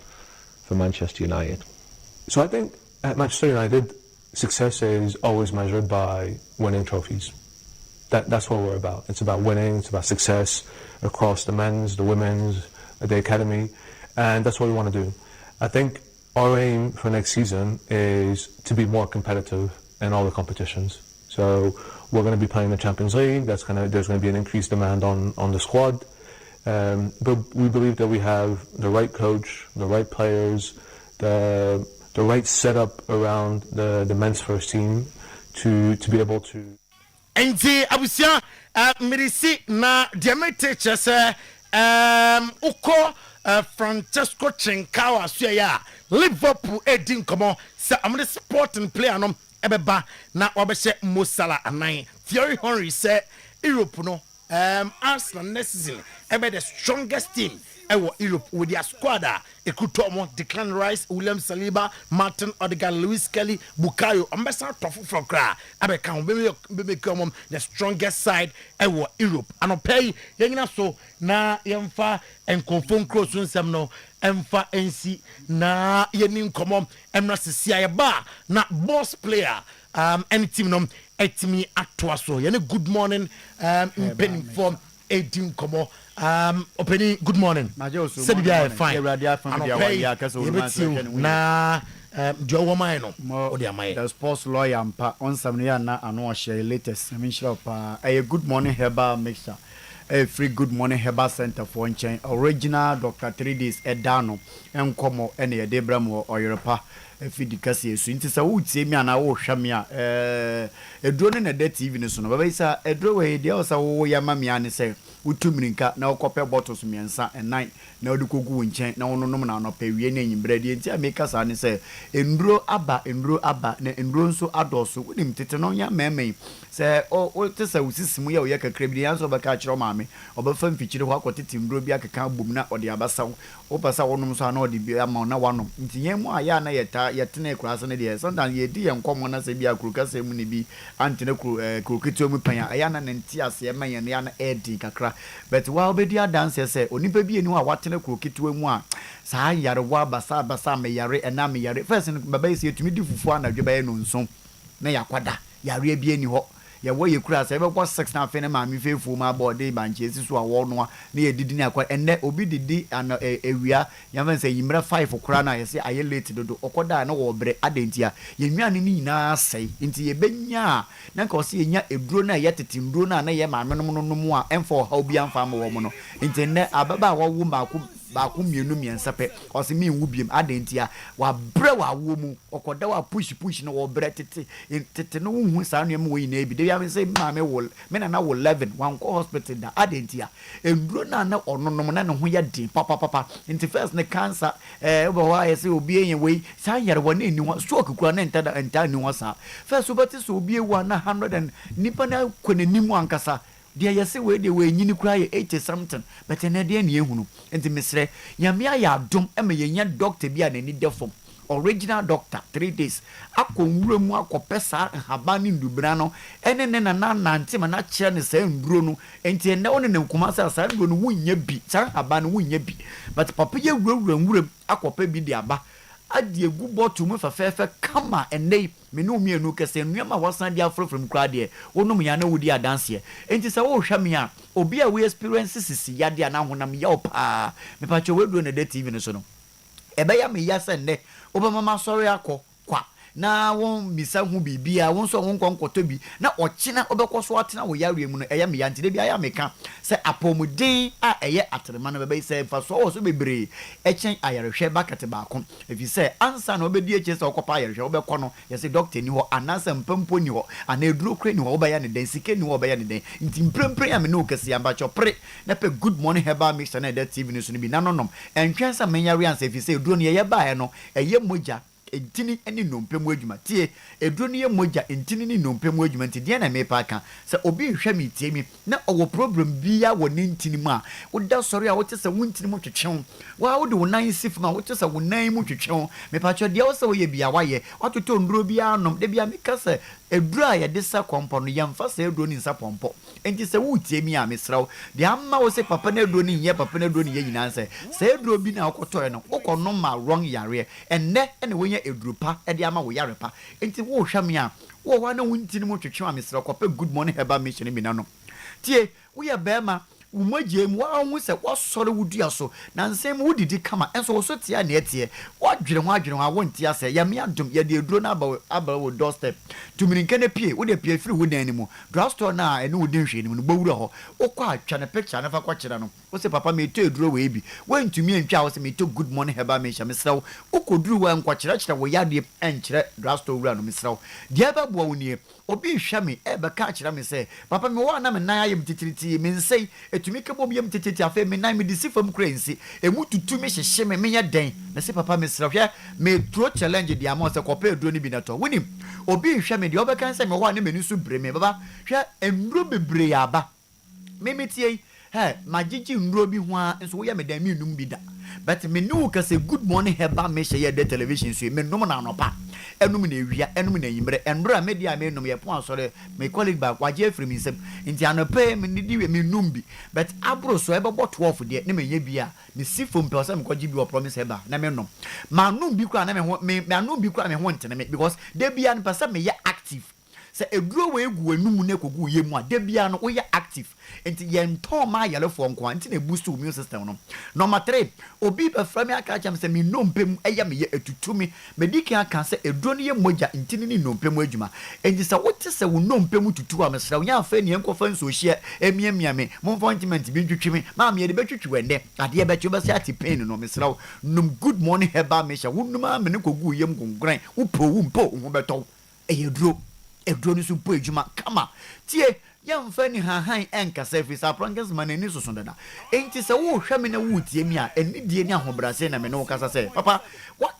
for Manchester United? So I think at Manchester United success is always measured by winning trophies. That's what we're about. It's about winning, it's about success across the men's, the women's, the academy, and that's what we want to do. I think our aim for next season is to be more competitive in all the competitions. So we're going to be playing the Champions League. There's going to be an increased demand on the squad. But we believe that we have the right coach, the right players, the right setup around the men's first team to be able to. Enti abusia mirisi na diamete chese uko Francesco Chinkawa suya Liverpool edin komo se amde sporting player no ebeba na obehye Mosala anan Thierry Henry say Europe no Arsenal next season ebe the strongest team Europe with their squad Ekutomo, Declan Rice, William Saliba, Martin Odegaard, Lewis Kelly, Bukayo, Ambassador Tofu from Kra, Abekam, become the strongest side Europe. And I'll pay Yangina so na Yamfa and confirm close to some no Emfa NC na Yenim Common Emra Cia Bar, na boss player, any team nom etimi atwaso. Yene good morning, penny form 18 Como. Opening good morning. Said we are fine. Na Joe Mino. The sports lawyer and on some year na ano share latest. I mean shop a good morning herbal mixture. A free good morning herbal center for chain original Dr. 3 days Edano and Como any a Debram or Oyerepa. Fidi kasi so nti sa wo tie mi ana wo hwa mi a edro ne na da TV ne so no baba isa edro we dia o sa wo ya ma mi ane se utumirinka na okope bottles miensa and 9 na odikogu nchen na wono nom na no pa wie na nyimbre de nti ameka sa ne se endro aba na endro nso adoso wonim tete no nya meme se o te sa usisimu ya o ya kakra bi yanso baka kire maame obafa mfikyire ho akotete endro bi akaka bom na ode abasa o pasa wonom so ana ode bi ama na wanom nti yemu aya na yeta yetene kurasa ne de sometimes ye di enkomo na se bi akurukasa mu ne bi antene kurukito mu pan aya na nti ase ma ye na edi kakra but while be dia dance say onipa bi eni ho a watene kurukito mu a saa yare wa basa me yare ena me yare first baba isi etumi di fufu anadwe ba ye no nso na yakwada yare bi eni ho ya wo ye kura say be kwa 6 na fe na ma mi fefu ma body banche esi so a wo no na ye didi na kwa enne obi didi ana ewia ya fan say yimra 5 kura na ye say aye late dodo okoda na wo bre adentia ye nnuane ni nyina sei nti ye benya na ka o se nya eduro na ye tetimduro na ye ma menom no mo a emfo ha obi amfa ma wo mo no nti ne ababa wo wu ma ko ba ko mienu miensa pe o se me nwu biem adentia wa bre wa wo mu okoda wa push no wo bre tete no hu sa no mo yi na bi de ya me say ma me wo me na 11 wan ko hospital da adentia enduro na ononom na ne ho ya din papa into first ne cancer obo wa ye say obi eyen we sa yare wona ni ho stroke kura na enta ni ho sa first obati so obi ewa na 100 and nipa na kwananimu ankasa dia yesi we de we nyini kura ye 80 something but na de na ehunu enti mesre nyame ya adom e me yenya doctor bi a na ni defom original doctor 3 days akonwura mu akopesa haba ni ndubra no ene ne na nante ma na kire ne sa nduro no enti ene one ne nkoma sa nduro no wunya bi sa haba no wunya bi but papa ye wurawura akopa bi de aba adi egu bottle mu fafefe kama ene me no mienu kese nnuama wasan dia from crowd here wonum ya na wudi adanse enti se wo hwa me a obi a we experience sisi ya dia na honam ya opa me pa che we do na de TV no so no ebe ya me ya se nne obama sorry akọ kwa na won misa hu bibia won so won konkoto bi na ochina obekoso atena wo yare mu no eya me yante de bia ya meka se apomuden a eye atrema no bebe se fa so so bebre echen ayarehwe bakate ba ko efi se ansa na obedi eche se okopa ayarehwe obekọ no ye se doctor ni ho anasa mpampo ni ho ana eduro kre ni ho obeya ne den sike ni ho obeya ne den nti mprempre ya me no kese ya ba chopre na pe good morning heba mix na that TV news ni bi nanonom entwensa menyare ansa efi se eduro ni ye ba he no eye moja entini eni nompemu adwuma tie eduro ne moja entini ni nompemu adwuma nti de na mepa aka se obi hwɛ mi tie mi na owo problem bia wo ne ntini mu a woda sɔre a wote se wo ntini mu twetwew wa wo de wo nan sifuma wote se wo nan mu twetwew mepa cho de wo se wo ye bia waye watoto nduro bia nom de bia meka se eduro a ye de sa kompo no yamfa se eduro ni nsa pompo enti se wo tie mi a mesraw de amma wo se papa na eduro ni ye papa na eduro ni ye nyina se eduro bi na wokotoe no wokono ma wrong yare enne ene wo edrupa edi ama wo yarepa enti wo hwa me a wo wa na wuntini mu twetwe amesra kope good morning heba mission bi na no tie wo ye bema wo magye mu wa hu se wo sore wudua so na nsem wo didi kama enso wo so tia na etie wo adwere ho awonti ase ya me adom ye de eduro na aba wo doorstep tumirinka na pie wo de pie firi wo dan ni mu drugstore na ene wo den hwe ni mu no bawura ho wo kwa atwa na picture na fa kwa kira no wo se papa me to eduro we bi wo ntumi antwa wo se me to good morning heba mission mesra wo koduru wa nkwa kira wo yade enkire drugstore wura no mesra de aba bo wo nie obi hwa me ebe ka kira me se papa me wa na me nan ayem titiriti me nsei etumi ke bom yem titiriti afa me nan me disi fam krensi emu tutu me hyehye me nya den na se papa me sra hwe me draw challenge de amo se kopa eduro ni bi na to woni obi hwa me de obeka se me wa na me nusu bre me baba hwe enro bebre ya ba me metie majiji nduro bi ho a nso wo ya me dan mi num bi da but me nu ka say good morning heba me share the television so me num na anopa enum na ewia enum na yimre enro a media me num ye pon sore me colleague back waje free me nsem nti anopa me nidi we me num bi but abro so ebe bot 12 de ne me nya bi a me sifo mpe so me kwaji bi o promise heba na me num ma num bi kwa na me ho me num bi kwa me ho ntene me because de bia no pesa me ye active se eduro we egu enum na kogu ye mu a de bia no wo ye active enti ye nton ma yale fo nko enti na boost immune system no number 3 obi be fra me aka cham se me nompem eya me ye etutumi mediki aka se eduro ne ye moja enti ni nompem adwuma enti se wote se wo nompem tutu a mesra wo nya fa ni enko fa nso hie emiamia me mo appointment bi ntwetwe ma me ye de betwetwe wende ade be twe be se ati pain no mesra wo num good morning heba me sha wo num a me ne kogu ye mgungran wo po wo mpo wo beto eduro ni so po adwuma kama tie yamfa ni hahan enka service aprangas manani so sondada enti se wo hwa me na wo tie mi a eni die ni ahobrase na me no kasa se papa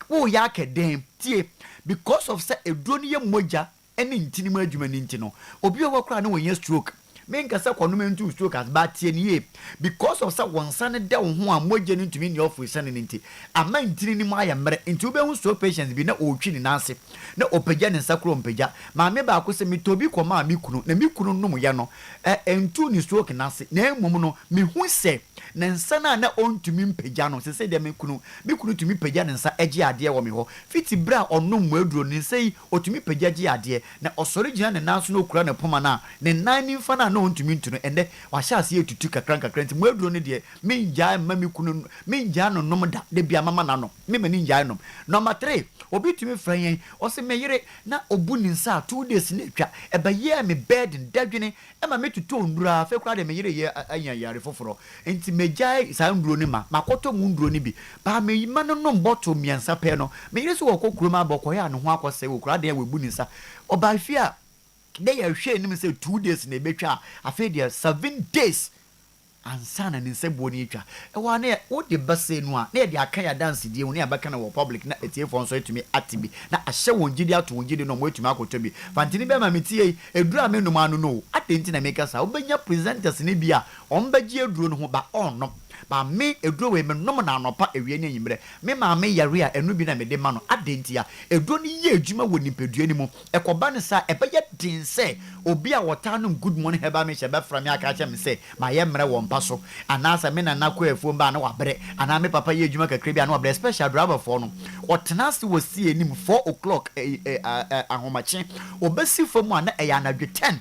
wo ya kedem tie because of say eduro ni ye moja eni ntini mu adwuma ni ntino obi o kra na wo nya stroke menka se kwanu mentu stroke as ba tie ni because of say wonsa ne da wo ho a moja ni ntumi ni office ne nti ama ntini ni mu ayamre nti obe hu stroke patients bi na otwi ni nanse na opagya ne sakro mpagya ma me ba ko se mitobi koma mi kunu na mi kunu num ya no entu ni stroke nanse na emum no mi hu se na nsa na ontumi mpagya no se de mi kunu tumi pagya ne nsa agi ade wo mi ho fiti bra onum mu aduro ni sei otumi pagya gi ade na osori gina ne nanso no kura ne poma na ne nan ni mfa na no ntumi ntu no ende wa sha ase etutu kakran nti mo aduro no de me njaa mami kunu me njaa no nom da de bia mama na no me mani njaa nom. Number 3 obi tumi franye o se me yere na obu ni nsa 2 days na twa e ba ye me bed ndadwene e ma metutu ondura fe kura de me yere ye anya yare foforo enti mejai sa nduro ni makoto mu nduro ni bi ba me yima no no bottle miensa pe no me yere so wokokuru ma bokọ ya no ho akose wo kura de we bu ni nsa oba fia de ya hwe ni me say 2 days na betwa afi de 7 days ansana ni nsebo ni twa e wa na wo de base no a na de aka ya dance die woni abaka na wo public na etie fon so etumi atibi na ahye wongidi ato wongidi no mo etumi akoto bi fantini be ma metie edura me no ma no atenti na make sa obenya presenters ni bia ombagi eduro no ho ba onno ba me eduro we me nom na anopa ewie ni anyimre me ma me yare a enu bi na me de ma no adenti a eduro ni ye adwuma woni pedua ni mu ekoba ne sa ebeye din se obi a wota no good morning heba me sheba fra me aka cha me se ma ye mre wo mpa so anasa me na nakọ afuom ba na wabre ana me papa ye adwuma kakra bi ana wabre special driver for no otenase wo si enim 4 o'clock ahomache obesi fam ana eya na 10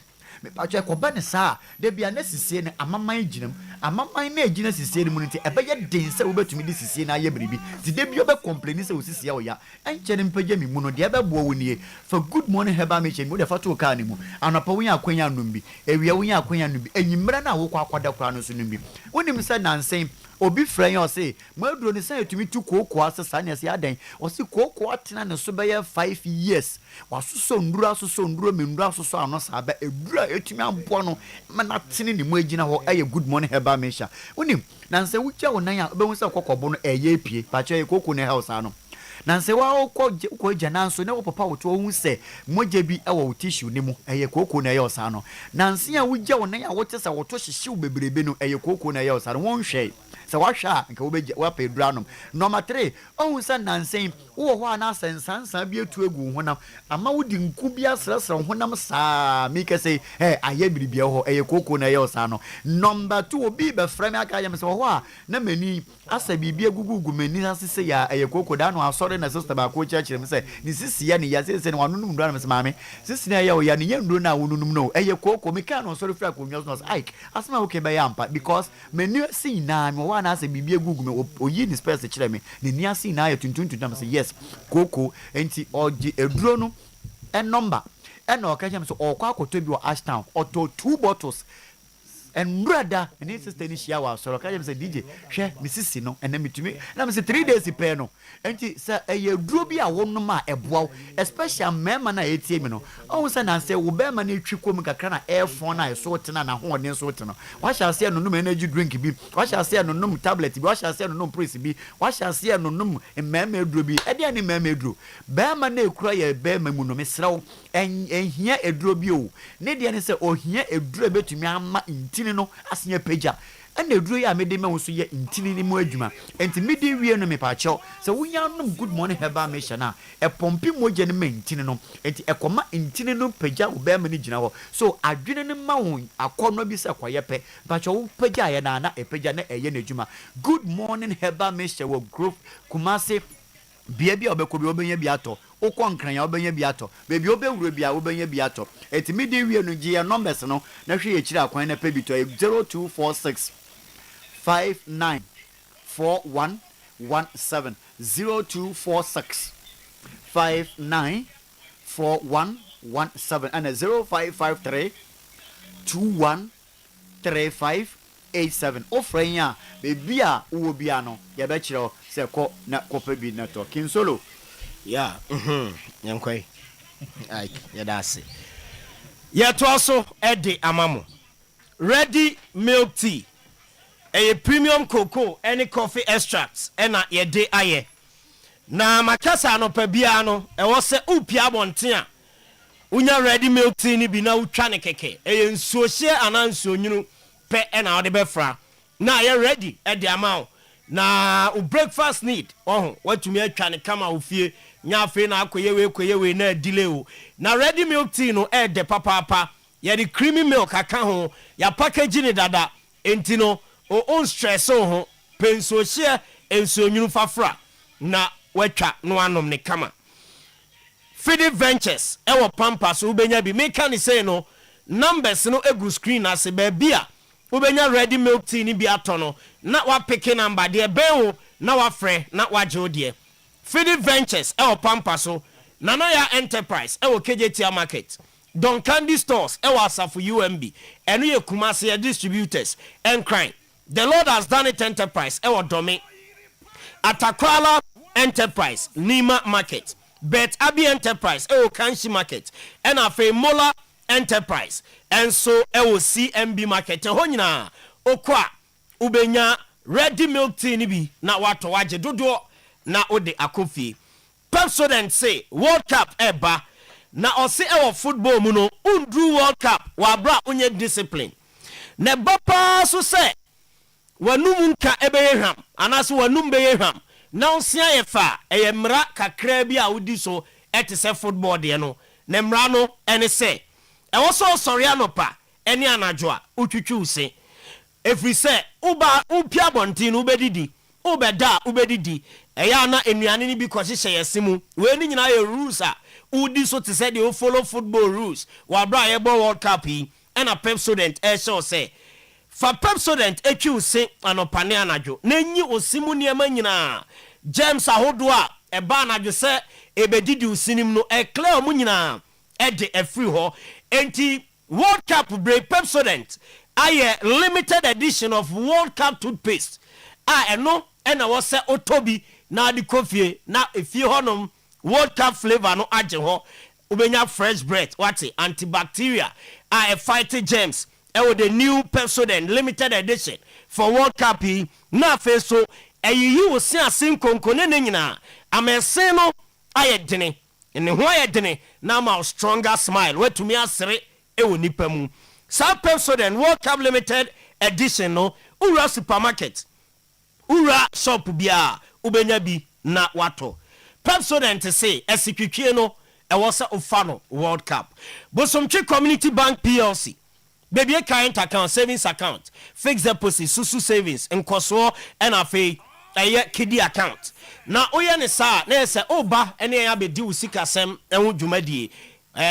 me pacho ekoba ne sa de bia na sisie ne amaman ginam amaman na agina sisie ne mu nti ebeye den se wo betumi di sisie na aye bribi ti de bia be complain se wo sisie wo ya enche ne mpaje mi mu no de be bo wo nie for good morning heba me che mi de fato ka ne mu anapa wo ya akwanya numbi ewia wo ya akwanya numbi enyimra na wo kwa akwada kra no so numbi wonim se nansen obi franya o se maduro ne san etumi tu kokko asesa ne se adan o se kokko atena ne so be 5 years wasuso nduro mendura soso ano sa ba edura etumi ampo no na tene ne mu agina ho eye good morning heba mesha wonim nanse wucha wonan a be hu se kokko no eye pie pa che kokko ne house ano nanse wa ko jana nso ne wo papa wo to hu se moje bi ewo tissue ne mu eye kokko na eye osa no nanse a wuja wonan a wo te se wo to hyehye bebrebe no eye kokko na eye osa no won hwe se washa nka wo pa edura no. Number 3 ohun se nanse wo ho ana sensansan bi etu egu honam ama wodi nku bi asrasra honam saa mi ka say aye biribia ho eye kokko na eye osa no. Number 2 obi be frame aka yam se ho a na mani asa bibia gugugu mani asese ya eye kokko da no asore na sister ba ko church me say ni sisi ya ni ya se ne wanunum ndo na me se maame sisi na ya o ya ni yandro na wonunum no eye kokko me ka no sore fra ko nyo no ike asma okay be yampa because mani si na me wa na asa bibia gugu me oyi ni space kire me ni ni asi na ya tuntuntu na me say yes kokko enti oji eduro no en number en o ka jam so o kwa akoto bi o Ashtown auto 2 bottles and brother and his sister ni shia wa so ka jam say DJ hwe misisi no en mitumi na me say 3 days pe no enti say eduro bi a wonnom a eboa especially mema na etie mi no o say na say wo be ma na etwi kom kakra na airphone na so tena na ho ne so tena wa sha say no num energy drink bi wa sha say no num tablet bi wa sha say no num price bi wa sha say no num mema eduro bi e de ani mema eduro be ma na ekura ye be ma mu no me sraw enhia eduro bi o ne de ani say ohia eduro betumi ama intini no asenya pagya ene eduro ya me de ma wo so ye intini ni mu adwuma enti me de wie no me pa chew se wunya nom good morning heba me shana e pompi moje ne ma intini no enti ekoma intini no pagya wo be ma ni gina ho so adwene ne ma wo akono bi se kwaye pe pa chew wo pagya ye na e pagya na eye na adwuma good morning heba me shewo group Kumasi bia bia obekobi obenya bi ato okon ya obenya bi ato bebi obewuro bi a obenya bi ato etimi de wie no gie numbers no na hwe ye kire akwan na pebito 0246 594117 0246 594117 and 0553 213587 ofrenya bebi a wo bia no ye be kire se ko na kopa bi na to kin solo yeah yankoi ai ya dase ya to aso ede amamo ready milk tea a premium cocoa any coffee extracts ena ye de aye na makasa no pa bia no e wo se upia bonten a unya ready milk tea ni bi na utwa ne keke e nsuohye ananso nyunu pe ena ode befra na ye ready ede amao na u breakfast need watumi atwa ne kama ofie nyafe na akoyewe na delay o na ready milk tea no de papa ya the creamy milk aka ho ya package ni dada enti no o on stress ho penso hye enso nyunu fafra na watwa no anom ne kama Feeding Ventures ewo pampas ubenya bi make can say no numbers no egu screen ase baabi a wobenya ready milk tea ni bi atono na wa pick number de benwo na wa frɛ na wa gye odie Feeding Ventures pampa so Nanaya Enterprise KJT Market Don Candy Stores Asafo UMB eno ye Kumasi distributors and crime the Lord has done it Enterprise Dome Atakwala Enterprise Nima Market Bet Abi Enterprise Kanshi Market and Afe Mola Enterprise and so CMB Market honyina okwa ubenya ready milk tea ni bi na wato waje dodo na ode akofie Pepsodent say World Cup eba na ose football mu no undru World Cup wa bra onye discipline ne bapa so say wanum nka ebeyeham anaso wanum beyeham na onsia ye fa eyemra kakra bi a wodi so etese football de no ne mra no ene say so sorry anopa ene anajo a utwitwu se every say uba upia bontin ubedidi ubeda ubedidi eya na enuane ni bi kwahye yesimu we ni nyina ye rules a udi so te say they follow football rules wa bra ye ball World Cup yi na Pepsodent show say fa Pepsodent etwi se anopa ne anajo na nyi osimu niema nyina James ahodo a eba anajo se ebedidi usinim no clear mu nyina de free ho enti World Cup break Pepsodent aye limited edition of World Cup toothpaste eno ena wo se otobi na di kofie na efie honom World Cup flavor no age ho ubenya fresh breath what antibacteria fight germs with the new Pepsodent limited edition for World Cup na fe so eyiyi wo se asin konkone ne nyina amese no aye dene ene ho aye dene na ma stronger smile wetumi asere ewo nipa mu sa Pepsodent World Cup limited edition no ura supermarket ura shop bia ubenya bi na wato Pepsodent say esikwikie no ewose ofano World Cup Bosomtwe Community Bank PLC baby current account savings account fixed deposit susu savings nkoso and afi eye kidi account na oye ne sa na ese oba ene ya be di usikasem enwo dwumadie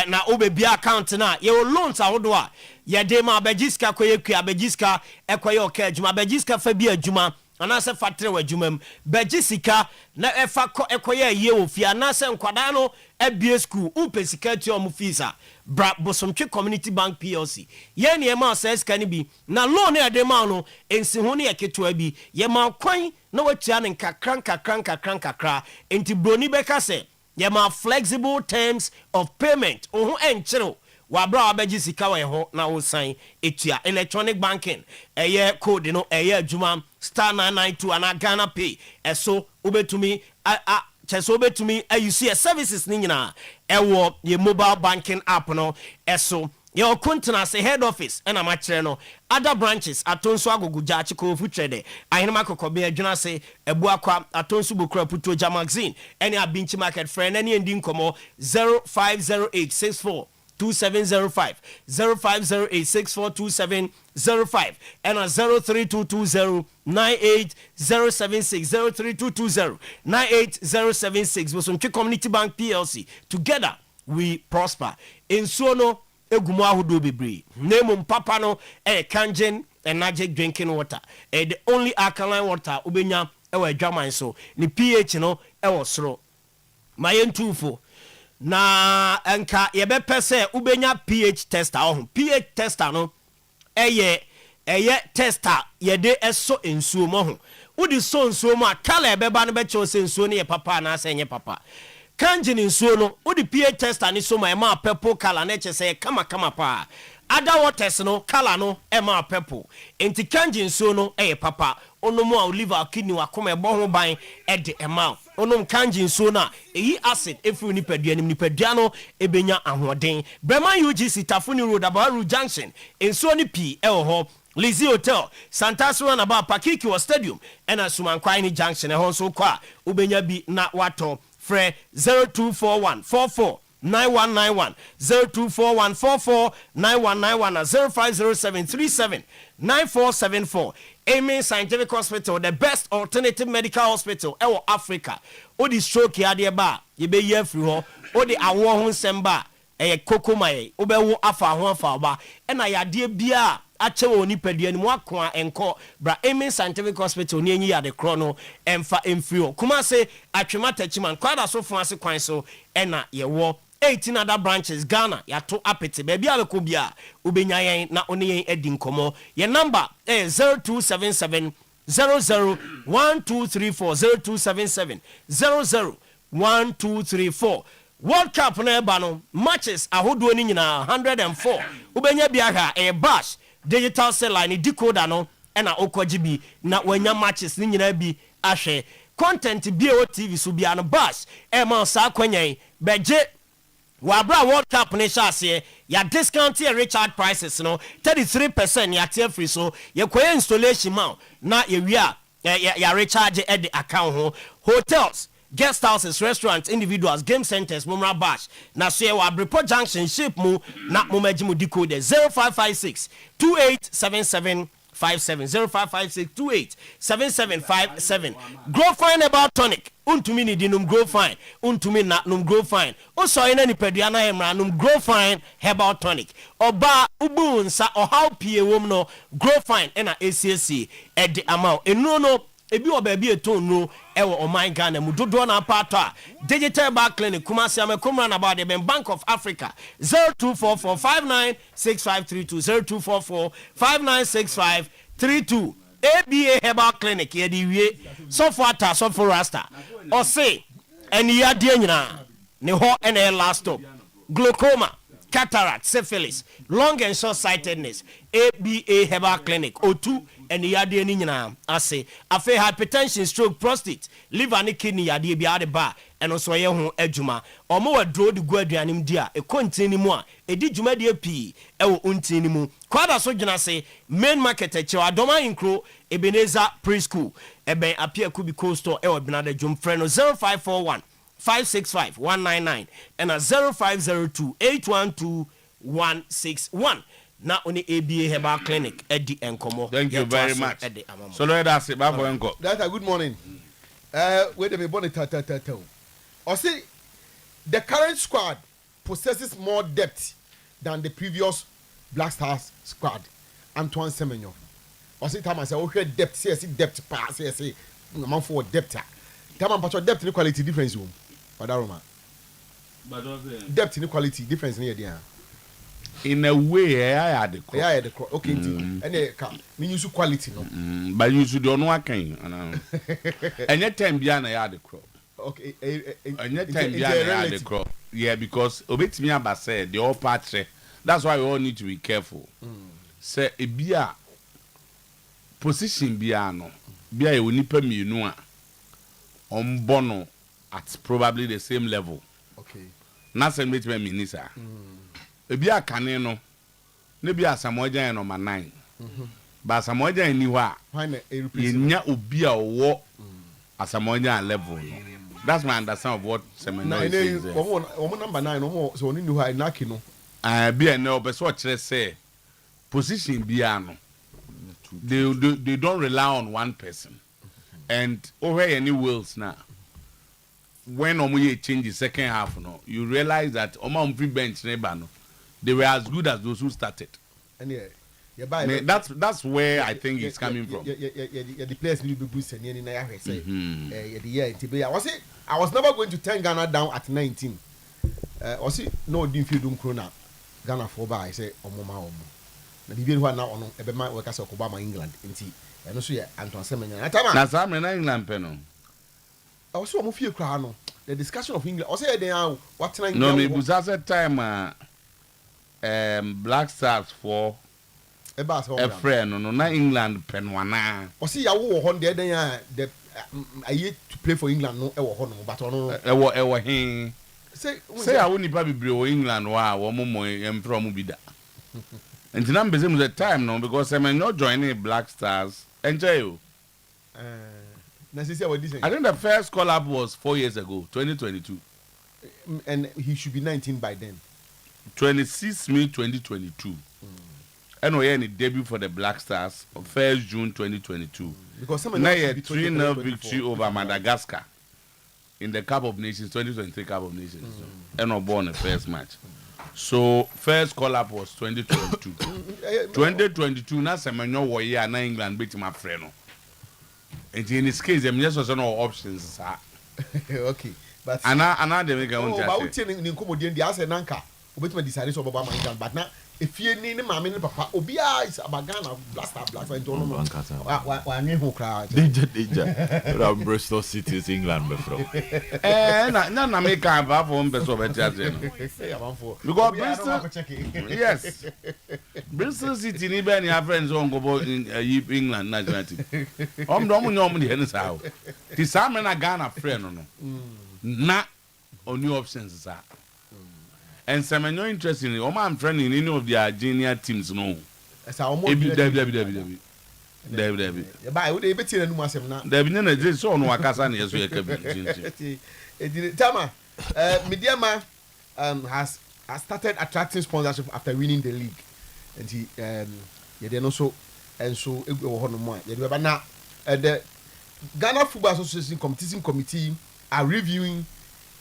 na obebi account na ye loans ahodo a ye de ma abagiska koye kua abagiska ekoye oka adwuma abagiska fa bi adwuma anase fatre wa adwumam bagisika na efa ekoye ye ofia anase nkwada no ebie school upesika ti omu feesa bra Bosomtwe Community Bank PLC ye ne ma assess kan bi na loan e de ma no ensi ho ne yeketo bi ye ma kwan na watua ne kakran enti broni beka se ye ma flexible terms of payment oho enchero wa bra abagisika wa ho na wo san etua electronic banking eye code no eye adwuma *992 ana Ghana Pay eso obetumi cheso obetumi ayusi services ni nyina ewo ye mobile banking app no eso your continence head office and amachere no other branches atonso agoguja achiko futrede ahinema kokobe adwuna se ebuakwa atonso bokura puto ja magazine any abinchi market friend any ending komo 050864 2705 0508642705 and 03220 98076 03220 98076 Bosomtwe Community Bank PLC together we prosper in sono egumu ahodo bebre name papa no kangen energy drinking water the only alkaline water ubenya adwaman so ni pH no soro mayentufo na enka yebepe se ubenya pH tester pH tester no eye tester yede eso ensuo mo ho udi so ensuo mo akala ebeba no be che se ensuo ne ye papa na asenye papa kanjin ensuo no udi pH tester ni so ma purple color na che se kama pa other waters no color no ma purple enti kanjin ensuo no papa onomo a liver kidney wakoma ebo ho ban de ema onom kanjin so na eyi acid efuru nipadua no ebenya ahoden Breman UGC Tafuni Road Abaru Junction enso ni pi ho Lizzie Hotel Santasro na ba Pakiki wa Stadium ena Sumankwai ni Junction ho so kwa ubenya bi na wato fre 0241 44 9191 0241 44 9191 050737 9474 Amen Scientific Hospital, the best alternative medical hospital in Africa. Odi stroke ya de ba, ye be ye free ho. Odi awo ho semba, koko mai obewo afa ho afa ba na yade bia ache wo nipadua ni mu akoa enko bra Amen Scientific Hospital ni enyi yade kro no emfa emfrio kuma se atwema tachiman kwada so fo ase kwan so na yewo 18 other branches Ghana yato apete baby aleko bia ubenya yen na one yen edi nkomo ye number 0277 001234 0277 World Cup na eba no matches ahodo ni nyina 104 ubenya bia ha bash digital cell line decoder no na okogibi na wanya matches ni nyina bi ahwe content bio TV so bia no bash ma sa kwanyen beje wabra World Cup ne shase ya discount ya Richard prices no 33% ya tier free so ye koye installation ma na ye wia ya recharge at the account ho hotels guest houses restaurants individuals game centers mumra bash na so ye wabripo junction ship mu na mumaji mu decode 0556 2877 0556287757 grow fine about tonic untumi ni dinum grow fine untumi na num grow fine o so ina ni pedua na emra num grow fine herbal tonic oba ubu nsa o how pie wom no grow fine na ACC edi amount enu no ebi oba bi eton no ewo o my Ghana mu dodo na apato a digital back clinic kuma se amekomra na about the Bank of Africa 0244596532 0244596532 ABA Herbal Clinic ye di wie so fata so for rasta o say eni ya die nyina ne ho na last stop glaucoma cataract syphilis long and short sightedness ABA Herbal Clinic O2 eni ya die ni nyina ase afa hypertension stroke prostate liver and kidney ya die bia de ba eno so ye ho adwuma omo wadro de gu aduanem di a e kontini mu a edi dwuma de pi e wo untini mu kwada so dwuna se main market e chewa doma inkro Ebenezer preschool eben apia kubi cold store e wo benada dwum frɛ no 0541 565 199 and a 0502 812 161 na oni ABA Herbal Clinic Eddie Enkomo. Thank you very much. So that's it. That's a good morning. Wait a minute, bonnet. I say the current squad possesses more depth than the previous Black Stars squad. Antoine Semenyo. I say time I say okay depth. See depth pass. See man for depth. Time I depth and quality difference room. Depth and quality difference in here. In a way, I had the crop. Yeah, the crop. Okay, and they mean use quality, no. But you should don't know what kind. And yet, time beyond I had the crop. Okay, and yet, time beyond I had the crop. Yeah, because obey me about said the all patch. That's why we all need to be careful. Say a beer position biano. Beer you need per me no on bono at probably the same level. Okay. Nothing makes me minister. Ebi akane no ne bi asamoja number 9 ba asamoja ni wa yenya obi a wo asamoja level no. That's my understanding of what Semenyo is saying. Omo number 9 so oni ni ha inaki no bi ene obeso kire say position bia no they don't rely on one person and over any wills now when omo change the second half no you realize that omo free bench neighbor no they were as good as those who started. And that's where I think it's coming from. The players need to be boosted. I was never going to turn Ghana down at 19. I see no didn't Krona Ghana for by I say Omoma. The people who are now on a man workers of Obama England in tea. And also Anton Semenyo. That's I'm in England penal. I was so few crown. The discussion of England. I say they are what time? No, me was at that time. Black Stars for a friend no na England penwana. O see ya wo ho de den the aye to play for England no e wo ho no but no e wo hin say ya wo nipa bibre wo England wa wo momo empro mu bida. And na mbeze mu the time no because I'm not joining Black Stars. Enjoy you. Na say what this. I think the first call up was 4 years ago, 2022. And he should be 19 by then. 26 May 2022. And we had a debut for the Black Stars on 1st June 2022. Because now a 3-0 victory over Madagascar in the Cup of Nations, 2023 Cup of Nations. And we born the first match. So first call up was 2022. 2022 na semenyo wo ye na England beat my friend no. And in this case them just no options sir. Okay. But ana dem ga won just. Oh, ba uti ni nkomodien dia say nanka obetuma decide so baba man but na if you need mama ni papa obia is abagana blaster into no wa nwe ho kra danger Bristol City is England be from na make am ba for mbeso be tiaze no because Bristol yes Bristol City ni be ni friends on go England national team do nyom ni hen sa ti sam na Ghana friend no na only options sir. And some are no interesting. I'm friend in any of their junior teams, no. David. But I would be better than myself now. David, there's so no Wakasan, yes, we can. Tama, Mediama has started attracting sponsorship after winning the league. And he, then also, and so it will hold more. But now, the Ghana Football Association Competition Committee are reviewing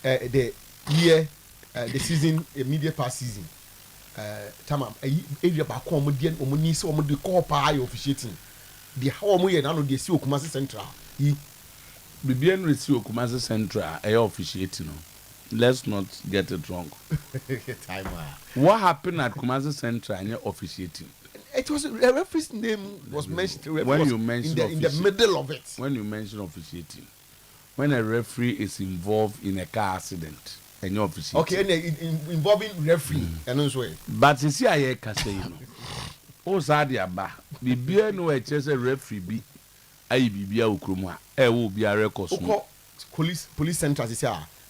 the year. The season, immediate past season. Tama, area back home, the omni so the call pie officiating. The how we now the see Kumasi Central. He Bibian receive Kumasi Central, officiating. Let's not get it wrong. What happened at Kumasi Central and officiating? It was a referee's name was mentioned when you mentioned in the middle of it. When you mention officiating, when a referee is involved in a car accident. And your office. Okay, and involving referee and also. But you see, I can say, you know, oh, Sadia Ba, be beer no a referee be, I be beer Ukruma, will be a record. Police centers,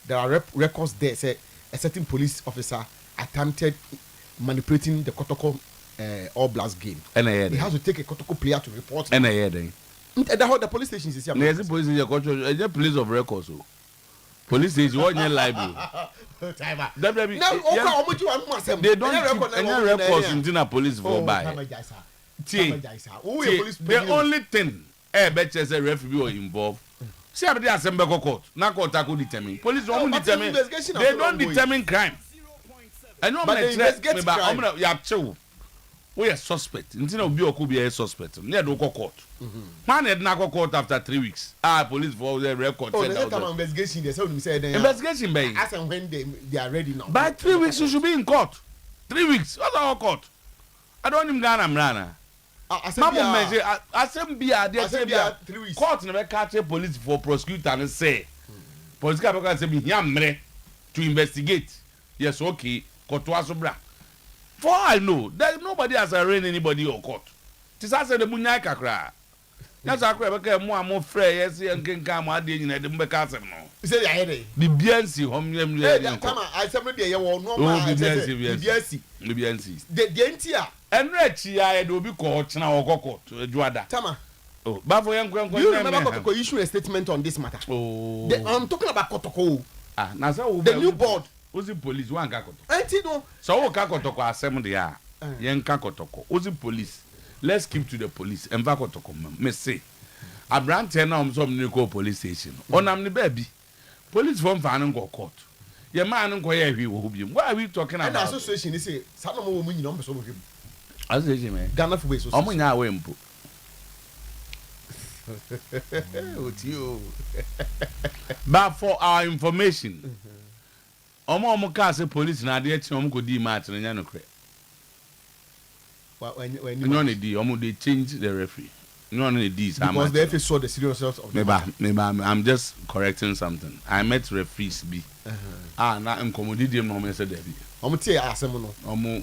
there are records there. Say a certain police officer attempted manipulating the Kotoko All Blacks game. And he has to take a Kotoko player to report. And I heard the police station is here. There's a police station, a police of records. Police is one year library. They don't keep any records in the police for buy. The only thing betches a referee involved. See how they assemble court. Now court could determine. Police don't determine. They don't determine crime. I know my investigation. Yeah, we are suspect. Until we could be a suspect. Near the court. Man had not court after 3 weeks. Police for the record. Oh, the time investigation. They said investigation, baby. As and when they are ready now. By 3 weeks, you should be in court. 3 weeks. What's our court? I don't even Ghana Mrana. I said, be a 3 weeks. Court never catch a police for prosecutor and say, police can say, Yamre to investigate. Yes, okay. Court was bra. For all I know, nobody has arraigned anybody or court. This has the Munyai Kakra. That's a crap. Okay, more free. Yes, and can come out in the Mbekasem. You say, I the BNC home. I said, you will know my BNC. The NTR. And Rechi, I do be court now or court. Juada. Tama. Oh, but for young Grandpa, you remember Kotoko issue a statement on this matter. Oh, I'm talking about Kotoko. Now the new board. Who's the police? One Kakoto. Antino. So, Kakotoko assembly. Young Kakotoko. Who's the police? Let's keep to the police. And Vakotoko, me say. A brand 10 on some new police station. On am the baby. Police from Fanning go court. Your man and Koya, we will be. Why are we talking about? The association is a some woman in numbers of him. As they say, Ghana for ways. I'm in our wimpo. But for our information, Omo Casa police na dey chim go di match na nya no kre. When they change the referee. Because the FA saw the seriousness of the matter. I'm just correcting something. I met referees B. Na incommodity them no me say David. Omo tie asem no. Omo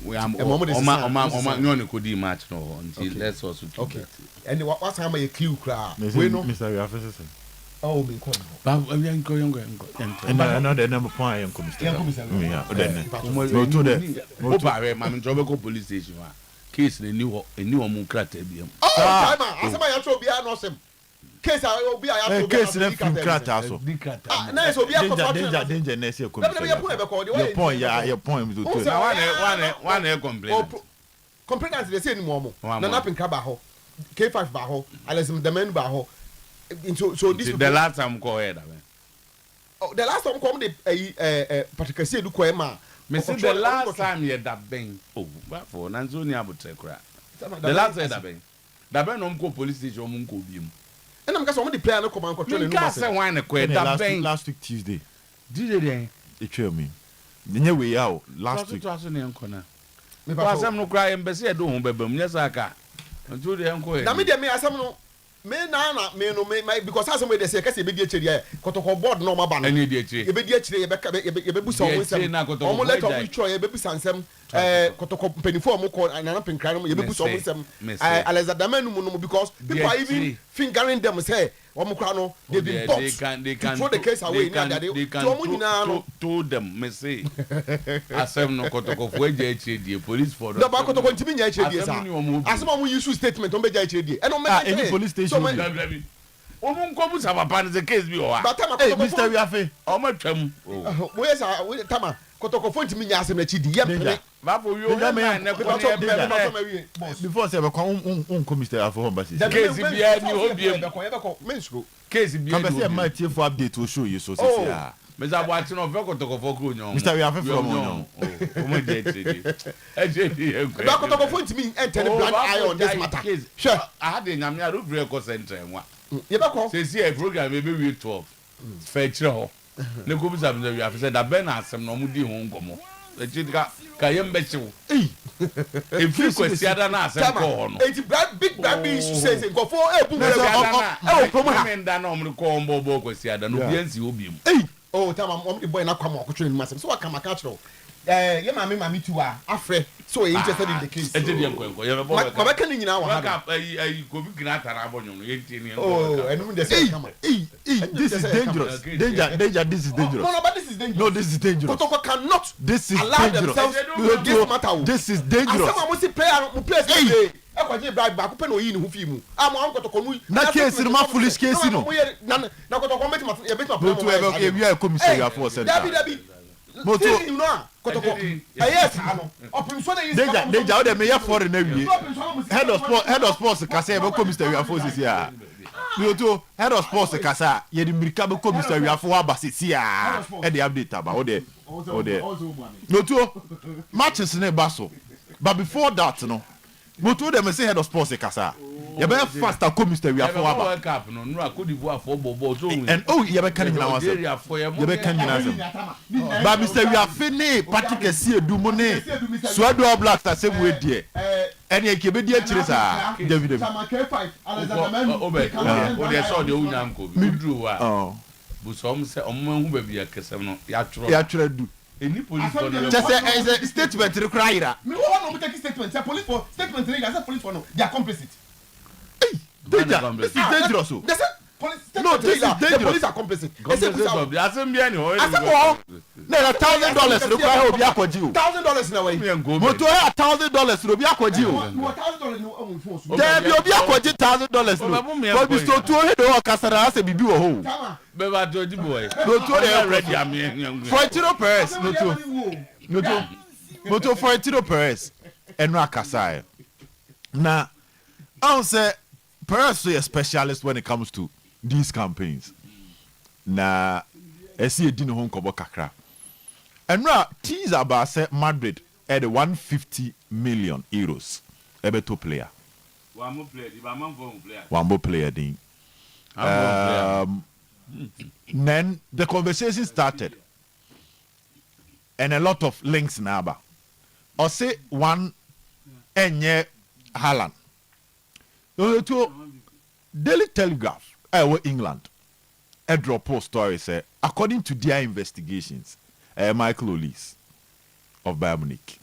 no ko di match no until let's also keep okay. And what time you clue cra? We know Mr. We have to oh, me come. But we ain't going. And another number point am come Mr. Yeah, then. To the Opa man Jobeko police station. Case the new omo krata bi am. Oh, time asema ya tro bia no sem. Case obi ya tro case na from krata so. Na so obi ya danger na say come. Your point to one complain. Complainants they say ni mo mo. Na napin kraba ho. K5 ba ho. Alexim the men ba ho. So this the last time go ahead. Oh, the last time come the particular say do ko ma Me say the last time you that bang. Oh, what for? Nanzo ni abutre kura. The last time that bang. That bang no mko police station mko bi mu. And I'm going to play no command control. You say why na kwe that bang last week Tuesday. Did it then? It trail me. Nye we out last week. Trust ne enko na. Me pa asem no kura embese e do ho bebam nya saka. Ntu de enko e. Na me de me asem no me na me no me because asem we dey say kase be di achiri e kotoko board no maba no. Ani di achiri. E be di achiri e be busa omo nsem. Omo let omo tro e be busa nsem kotoko penifo omo ko na penkran no e be busa omo nsem. Alexander Manu no because people are even fingering them say omo kra no they been boxed. They can throw the case away na they can told them me say asem no kotoko fo eje achiri di police for no ba kotoko ntimi nya achiri di sa asem omo issue statement omo be achiri di e no me any police station omo nkobu sa papa ne case bi o wa hey Mr. Wiafe omo twam we say we tama kotoko fo ntimi nya asem na chi di yem babo yo na ne ko before say be kwa unko Mr. Wiafe ho basi case bi ani obiem mensugo case bi ani obiem my TF update will show you so say ah Mr. Boachi no fe kotoko fo kro nyon Mr. Wiafe from nyon omo je tedi ba kotoko fo ntimi enter the blind eye on this matter sure I had nyame a rubere ko center nwa ye be ko say see a program e be we 12 fe kire ho ne ko bisa Mr. Wiafe say da be na asem no mu di ho ngomo e chidika ka yembe chiwo e free question ada na asem ko ho no e big big says go for e bu promo ha menda na omri ko ombo question ada no biansi obi mu oh tama the boy na kwam okotwe ni masem so aka maka chiro ye mami tu a afre so he interested in the case e dey enko ye be ma ka ni nyina wa ha ai ko bi gina tara abonyo no ye tie ni oh enu dey say come this is dangerous danger this is dangerous no but this is dangerous no this is dangerous Kotoko cannot this is allow dangerous themselves this matter this is dangerous asama mo si player say e kwa je bribe ba ko pe no yi ni hu fi mu amo an Kotoko nu na case no ma foolish case no na Kotoko met ma e bet ma plan e wi a commissioner ya for center Dabi moto you know Kotoko yes ano opim so na danger o de me ya for na wie head of sports kasa e be commissioner ya for sisi a moto head of sports kasa ye di mirika be commissioner ya for abasisi a e dey update aba o de moto matches na ba so but before that no moto dem say head of sports kasa you be faster come Mr. Wiafe aba World Cup no no akodi bu afo bobo so and you be kan nyina wase you be kan nyina wase ba Mr. Wiafe ne Patrick Esi edumu ne Suado Blacks asem we die ene ke be die chire sa David o de so de unya nko bi duru wa bu so se omma hu ba bi akesem no ya tworo du any police for no just say is a statement require me who no take statement say police for statement say police for no they are complicit danger this is dangerous they say police no this is dangerous the police are complicit they say asem bia ni ho na $1,000 require obi akwaji o $1,000 na way moto $1,000 obi akwaji o $1,000 no omo phone there be obi akwaji $1,000 no but we so to he do kasara ase bibi wo ho be ba to boy no to dey ready am for Tino Perez no to for Tino Perez enu akasa na I say Perez is a specialist when it comes to these campaigns. Na esi edi no nkobo kakra. Enra tease about say Madrid at 150 million euros. Ebeto player. One more player. One more player din. Then the conversation started. And a lot of links naba. Or say one enye Haaland. To Daily Telegraph, England, a drop post story say, according to their investigations, Michael Olise of Bayern Munich.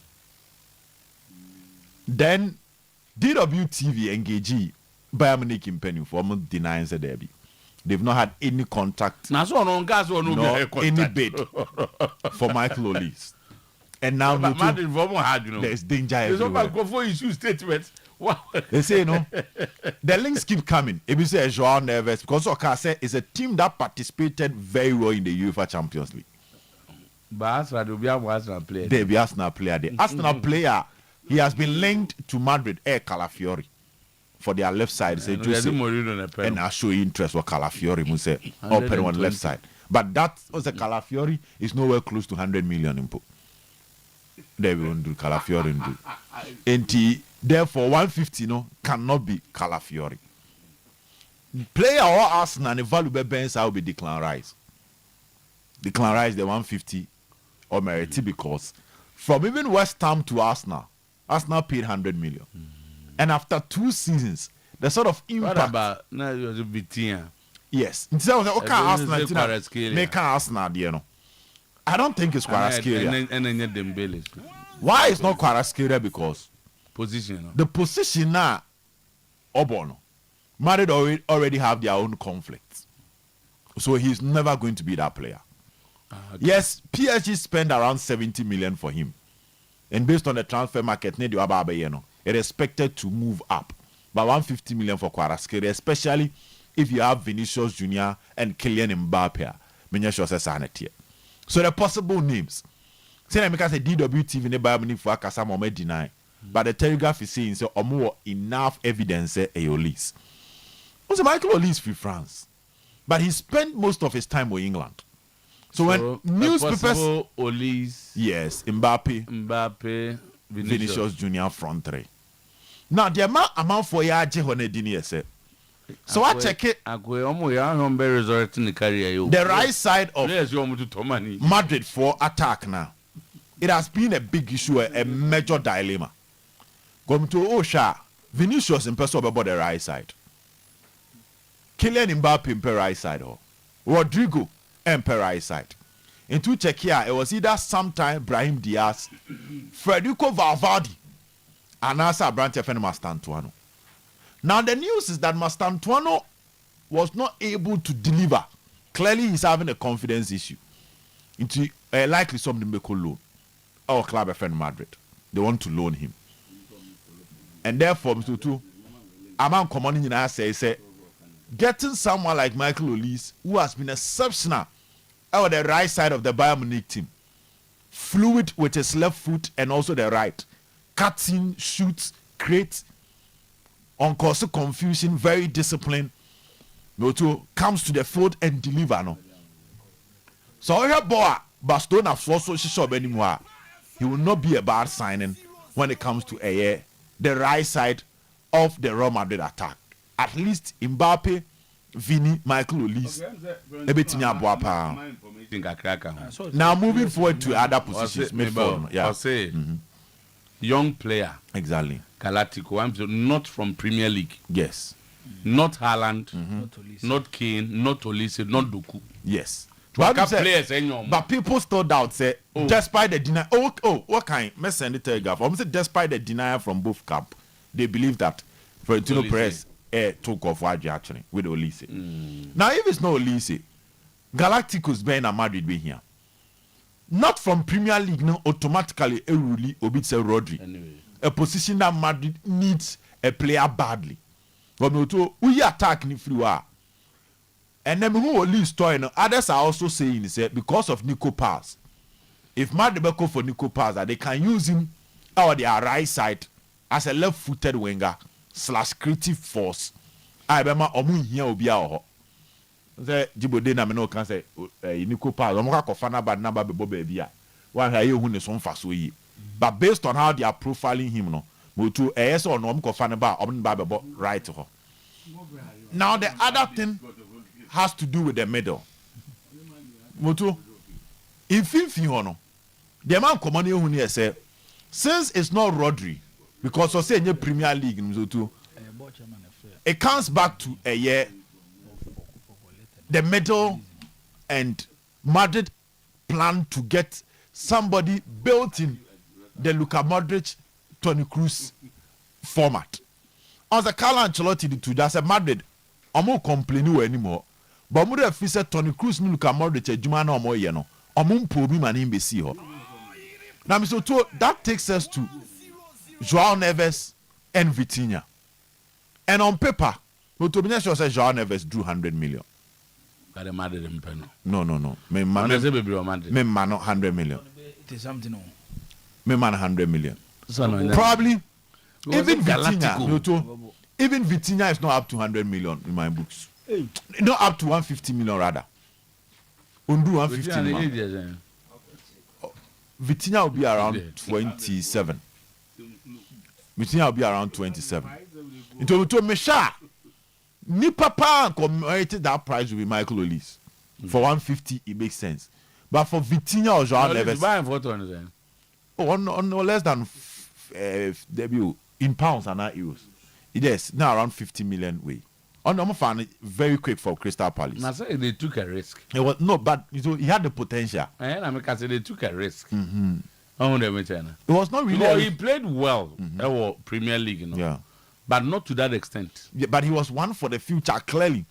Then DWTV engage Bayern Munich in Penny for denying the derby. They've not had any contact, any bid for Michael Olise. And now there's danger everywhere. They say no. The links keep coming. If you say Joao Neves, because Okase is a team that participated very well in the UEFA Champions League. But Arsenal be Arsenal player. They be Arsenal player. The Arsenal player, he has been linked to Madrid Calafiori for their left side. Say Jose, and I show interest for Calafiori. We say open on left side, but that was a Calafiori is nowhere close to 100 million input. They won't do Calafiori do. And therefore 150 no cannot be Calafiori. Player or Arsenal, the value be Benz will be Declan Rice. Declan Rice the 150 or Meriti because from even West Ham to Arsenal paid 100 million. And after 2 seasons, the sort of impact. What about now? You was a Vitinha. Yes. Instead of okay, Arsenal, make Arsenal, you know. I don't think it's Kvaratskhelia. And then Dembele. Why it's not Kvaratskhelia? Because position. No? The position now, Obono, Madrid already have their own conflicts, so he's never going to be that player. Okay. Yes, PSG spent around 70 million for him, and based on the transfer market, it is expected to move up. But 150 million for Kvaratskhelia, especially if you have Vinicius Junior and Kylian Mbappe, so the possible names. Say because a DWTV ne Bayern Munich for Akasa Mohamed deny, but the Telegraph is saying so more enough evidence a Olise. Also Michael Olise for France, but he spent most of his time with England. So when newspapers, Olise, yes, Mbappe, Vinicius Junior front three. Now the amount for ya Honedini say. So I check it. The right side of Madrid for attack now. It has been a big issue, a major dilemma. Come to Osha, Vinicius in person about the right side. Kylian Mbappe in right side. Rodrigo in right side. In two check here, it was either Sometymer Brahim Diaz, Federico Valverde, and Asa Brandt and Mastantuano. Now the news is that Mastantuano was not able to deliver. Clearly he's having a confidence issue. Into likely something make a loan. Our club friend Madrid. They want to loan him. And therefore, Mr. Tu, among commanding in our say, getting someone like Michael Olise, who has been exceptional on the right side of the Bayern Munich team, fluid with his left foot and also the right, cutting, shoots, creates, uncause confusion, very disciplined. Moto comes to the field and deliver. No, so here boy, Bastona also shop anymore. He will not be a bad signing when it comes to the right side of the Real Madrid attack. At least Mbappe, Vini, Michael Olise, now moving forward to other positions. Young player, exactly. Galactico, not from Premier League. Yes. Not Haaland, not Kane, not Olise, not Doku. Yes. But people still doubt say despite the denial. What kind? Me send it to you. I'm say despite the denial from both camp, they believe that Florentino Perez took off actually with Olise. Now if it's not Olise, Galacticos being a Madrid be here. Not from Premier League, no automatically a really obits a Rodri. Anyway. A position that Madrid needs a player badly. But we attack ni free. And then who only story others are also saying is because of Nico Paz. If Madrid go for Nico Paz, they can use him on their right side as a left-footed winger / creative force. I remember omu here obi a say Jibode na me no can say Nico Paz omo ka kofana bad number be baby a one ha ye hu ne so mfa so yi. But based on how they are profiling him no motu so no omo kofana ba omo ba be right ho. Now the other thing has to do with the middle. Moto, if no, the man command you here say, since it's not Rodri, because I say in your Premier League, it comes back to a year, the middle and Madrid plan to get somebody built in the Luka Modric, Toni Kroos format. As a Carlo Ancelotti to just say Madrid, I'm not complaining anymore. But more if say Toni Kroos no Luka Modric adwuma na omo ye no omo mpobi ma na mbesi ho. Now Mr. Otuo, that takes us to Joao Neves and Vitinha. And on paper, Otuo sure say Joao Neves drew 100 million. But Madrid mpeno. No. Me man not 100 million. It is something. Me man 100 million. Probably even Vitinha, even Vitinha is not up to 100 million in my books. Not up to 150 million rather. Undo 150 million. Vitinha will be around 27. Vitinha will be around 27. It will to Mesha. Ni papa commemorated that price will be Michael Olise. For 150, it makes sense. But for Vitinha or Joao Neves, no less than debut in pounds and not euros. Yes, now around 50 million way. On the fan, very quick for Crystal Palace. I say they took a risk. It was no, but he had the potential. And I say they took a risk. Mm-hmm. It was not really. He played well. Premier League, you know. Yeah. But not to that extent. Yeah, but he was one for the future, clearly.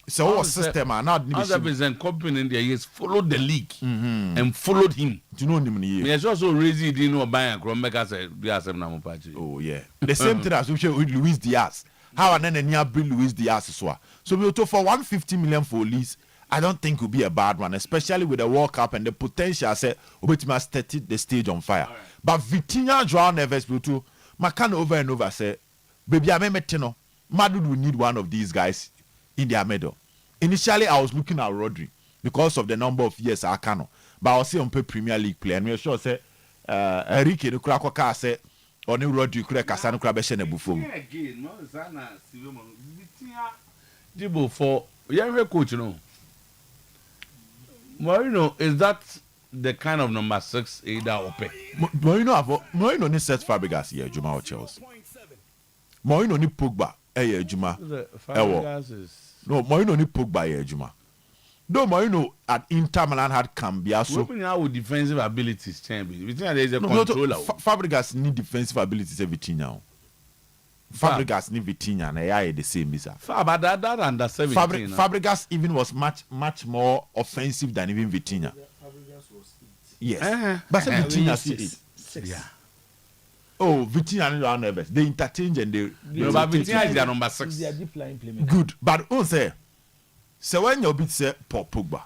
So what system and not 100% company in there, he has followed the league and followed him. Do you know him? He also raised it in Obama Kromeka. Oh yeah. The same thing as we show with Luis Diaz. How and then near bring Luis Diaz as well. So we for 150 million for Leeds, I don't think will be a bad one, especially with the World Cup and the potential. I said, we must set the stage on fire. Right. But Vitinha, Joao Neves, will too. Macan over and over say, baby, I remember Tino. Madrid will need one of these guys in their middle. Initially, I was looking at Rodri because of the number of years I can. But I was saying on Premier League player, and we sure say, Enrique the Krakoka say, on Rodri could Casano Crabeshen and Buffon. Again, Jibo for young coach, you know. Moreno, is that the kind of number 6 either open? Moreno ni set Fabregas here, Juma or Chelsea. Moreno ni Pogba, Juma. No, Moreno ni Pogba here, Juma. Though Moreno at Inter Milan had Cambiaso. Opening out with defensive abilities, there is a controller. Fabregas need defensive abilities every now. Fabregas ni Vitinha na ya the same bisa. But that under 17. Fabregas even was much more offensive than even Vitinha. Yes. But Vitinha 6. Yeah. Oh, Vitinha and Joao Neves, they interchange and they. No, but Vitinha is their number 6. They are deep line playmaker. Good, but say, so when you bit say Pogba,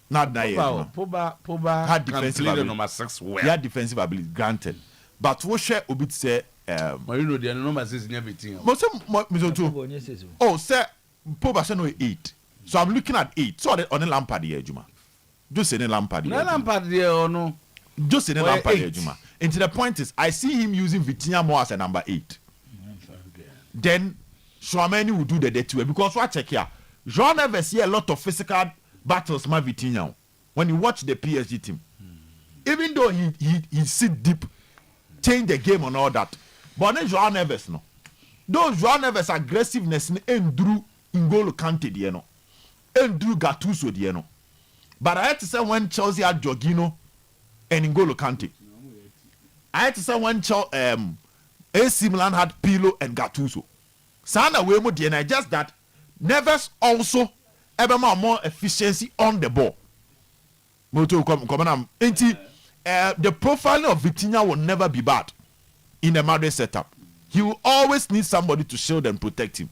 not that Pogba had defensive ability. Number 6 well. He had defensive ability, granted, but what share Obit say. Marino, the number 6 in everything. Oh, sir, Pogba said no 8. So I'm looking at 8. So on the Lampard here, Juma. Just in the Lampard here. No Lampard here or no? Just in the Lampard here, Juma. And to the point is, I see him using Vitinha more as a number 8. Then Chouameni will do the dirty way because what check here, Joao Neves see a lot of physical battles. My Vitinha when you watch the PSG team, even though he sit deep, change the game and all that. But then Joao Neves no. Those Joao Neves aggressiveness N'Golo Kante die no. N'Golo Gattuso die no. But I had to say when Chelsea had Jorginho and N'Golo Kante. I had to say when AC Milan had Pirlo and Gattuso. Sana we mo die na just that Neves also ever more efficiency on the ball. Moto come am. The profile of Vitinha will never be bad in the Madrid setup. He will always need somebody to shield and protect him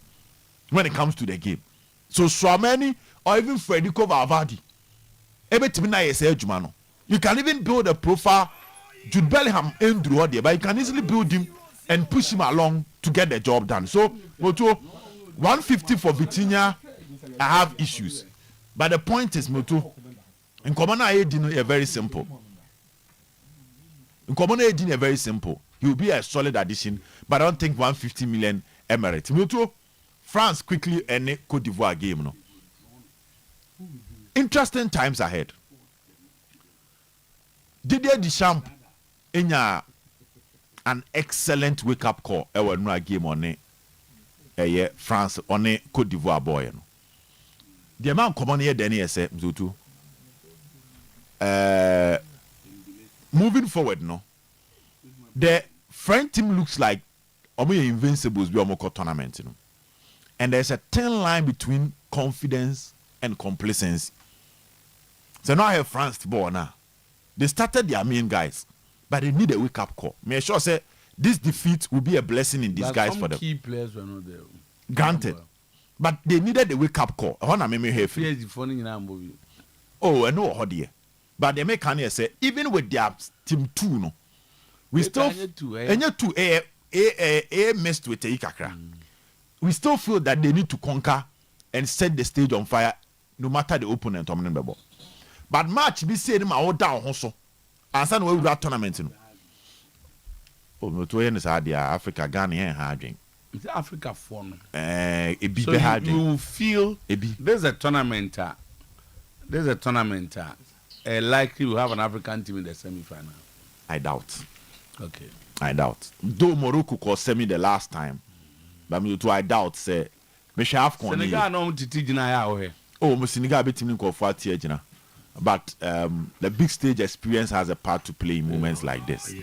when it comes to the game. So Chouameni or even Federico Valverde, you can even build a profile. Jude Bellingham Andrew there, but you can easily build him and push him along to get the job done. So 150 for Vitinha, I have issues. But the point is, Moto, in common idea, very simple. In common idea, very simple. He will be a solid addition, but I don't think 150 million Emirates. Moto, France quickly and Cote d'Ivoire game. No. Interesting times ahead. Didier Deschamps in an excellent wake-up call. Ewa no game on France on Cote d'Ivoire boy. No. The amount common here then he say Mzutu. Moving forward, no. The French team looks like invincibles be tournament, you know. And there's a thin line between confidence and complacency. So now I have France to ball now. They started their main guys, but they need a wake-up call. May I sure say this defeat will be a blessing in disguise for them. Key players were not there. Granted. But they needed a wake-up call. Oh, I know how they. But they make say even with their team 2, no, we still messed with the Ikakra. We still feel that they need to conquer and set the stage on fire, no matter the opponent. But match be saying my old down also. ansa na wawura tournament no Otuo yen is Africa Ghana yen ha adwen Africa for no ebi be ha adwen you will feel ebi there's a tournament likely we'll have an African team in the semi-final. I doubt. Okay. I doubt. Though Morocco called semi the last time, but me too I doubt say me shall have Senegal no titi jina ya here. Oh, me Senegal be team called 40 jina. But the big stage experience has a part to play in moments like this.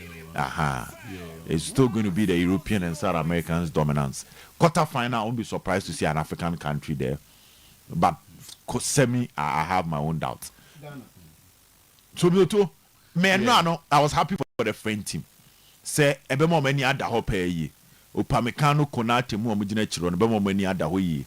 It's still going to be the European and South Americans' dominance. Quarter final, I won't be surprised to see an African country there. But semi, I have my own doubts. So I was happy for the French team. Say, ebe mo many other hope ye. Upamecano Konate mu omugina chiro, ebe mo many other hoye.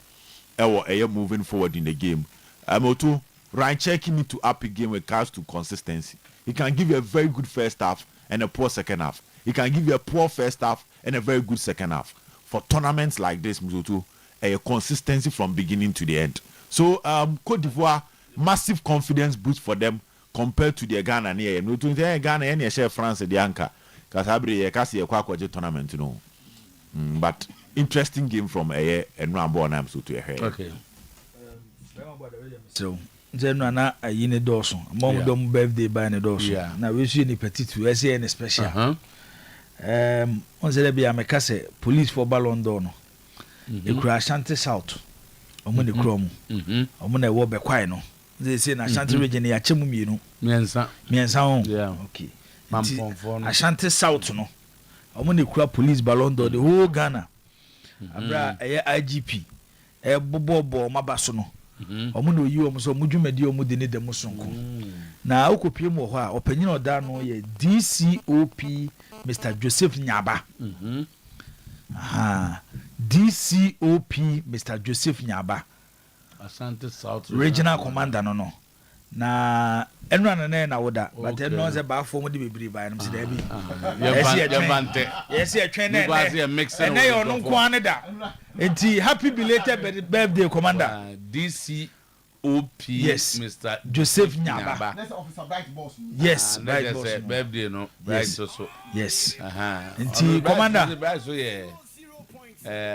Ewo moving forward in the game. Otu Ryan Cherky need to up a game with regards to consistency. He can give you a very good first half and a poor second half. He can give you a poor first half and a very good second half. For tournaments like this, Mututu, a consistency from beginning to the end. So Cote d'Ivoire, massive confidence boost for them compared to the Ghana near. Mututu Ghana any share France the anchor. Because Abri Kasi a Kwakwaje tournament, you know. But interesting game from a and Rambo and I'm so to a hair. Okay. So Jenna ayine doso. Mom dom birthday by ne doso. Na we see ni petit we say any special. On say be ameka say police for Ballon d'Or no. E kura Ashanti South. Omo ne kura mu. Omo na wo be kwai no. They say na Ashanti region ya chemu mienu. Miensa on. Yeah. Okay. Ashanti South no. Omo ne kura police Ballon d'Or the whole Ghana. Abra IGP. Bobo mabaso no. Omo no yi omo so mudwumadi omo de ne dem sonko na okopie mo ho a opanyin oda no ye DCOP Mr. Joseph Nyaba DCOP Mr. Joseph Nyaba Asante South regional commander no na enra na woda but no ze ba fo mo de bebiri ba no se da bi yes atwen na na yo no nko ane da enti happy belated birthday commander DCOP yes Mr. Joseph Nyaba That's Officer Bright Boss. Yes Bright Boss birthday no Bright so yes enti commander Bright so yeah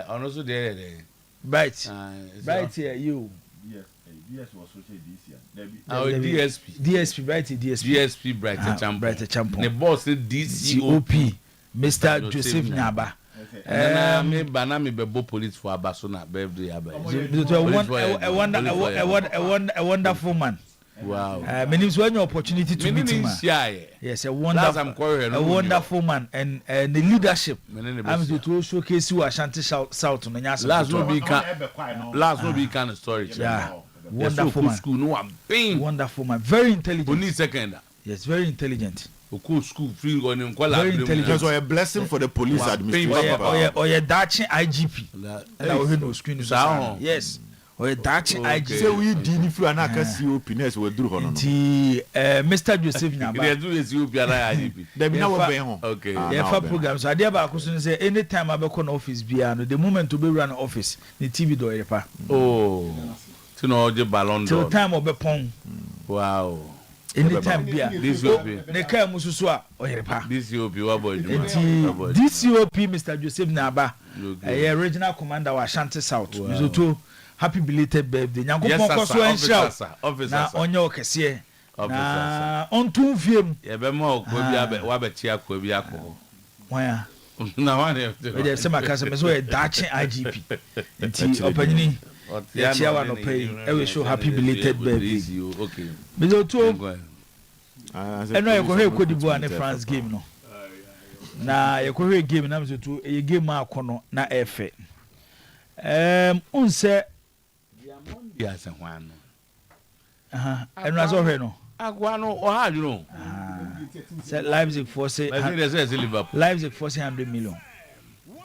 ono so there Bright here you DS was so say this year. DSP Bright DSP Bright Acheampong. The boss is DCOP Mr. Joseph Nyaba. Me banana be police for Abasona birthday a wonderful man. Wow. My name is one opportunity to meet him. Yes, a wonderful man and the leadership. I'm to showcase you Ashanti South on the last no be kind of story. Yeah. Wonderful man. School, no, I'm wonderful man. Very intelligent. Only second. Yes, very intelligent. School free going in very intelligent. So a blessing for the police administration. Or a Dutch IGP. No screen. Yes. Or a Dutch IGP. Say we did if you are not COP next we do hono. Mr. Joseph Nyaba. They do the COP and IGP. They be now be home. Okay. Yeah, program. So there ba question say anytime I be come office bia no the moment to be run office the TV do Oyerepa. Oh. To know the Ballon d'Or. Till time obepon. Wow. Anytime bia. This will be. Ne kai mususu a Oyerepa. This will be what boy. DCOP Mr. Joseph Nyaba. Regional commander wa Ashanti South. Mizoto happy belated birthday. Nyankopon koso enhia. Na onye okese. Na ontu fiem. Ye be mo ko bia wa be tia ko bia ko. Waya. Na wane. We say makasa me so e dachi IGP. Nti opanyini yeah, chairman no pay. I will show happy belated birthday. Okay. Mizoto. Eno ye ko he Cote d'Ivoire ne France game no. Na ye ko he game na mizoto e game akono na efe. Unse yes hwan. Eno aso he no. Agwa no o ha no. Say Leipzig for say Leipzig for 100 million.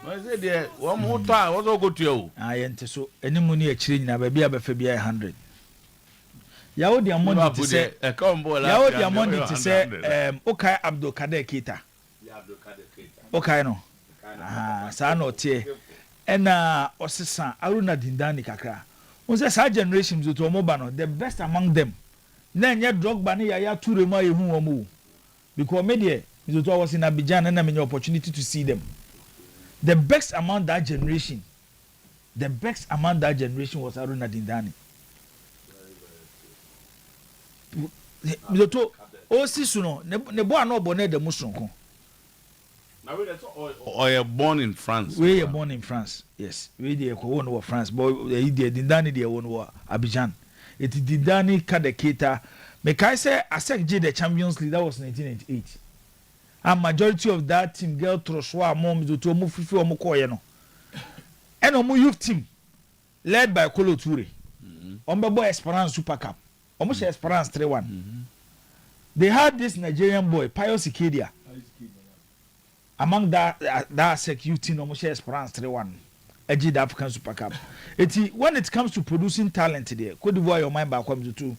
I said there one more time what go to you. Yente so enimu ni akire nyina ba bia ba fa bia 100. Ya wo dia money to say ya wo dia money to say okay Abdul Kader Keita. Ya Abdul Kader Keita. Okay no. Sa no tie. Ena osesa Aruna Dindani kakra. Won say sa generation to omo ba no the best among them. Na nya Drogba ne ya Toure ma yehu omo. because media I was in Abidjan and I had the opportunity to see them. The best among that generation was Aruna Dindani. Osi suno ne bo ano bo ne de musonko. Now we are born in France. We are born in France. Yes. We dey ko won wo France. But the Dindani dey won wo Abidjan. It Dindani Kadeketa. Me kai say Asek G the Champions League, that was 1998. And majority of that team girl Troswa mom to omo fifi omo koye no. And omo youth team led by Kolo Toure. Ombebo Esperance Super Cup. Omo she Esperance 3-1. They had this Nigerian boy, Pius Ikedia. Among that Asek youth team, omo she Esperance 3-1. Edge the African Super Cup. When it comes to producing talent there, Cote d'Ivoire your mind back comes to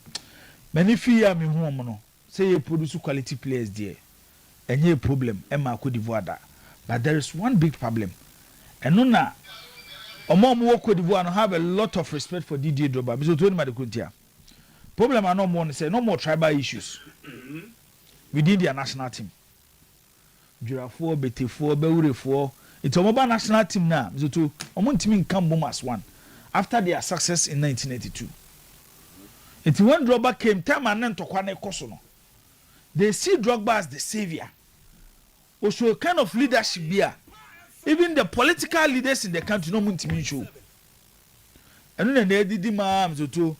many fear me home no. Say you produce quality players there. Any problem, Emma Cote d'Ivoire da. But there is one big problem. And no na Omo Cote d'Ivoire have a lot of respect for Didier Drogba. Because to anybody could hear. Problem are no more say no more tribal issues within their national team. Jurafo, Betefo, Beurefo. It's a mobile national team now. So to Omo team come boom as one after their success in 1982. It's when Drogba came, time and then to Kwane Kosono. They see Drogba as the savior. Also, a kind of leadership here. Even the political leaders in the country no want to show. And then they did him to.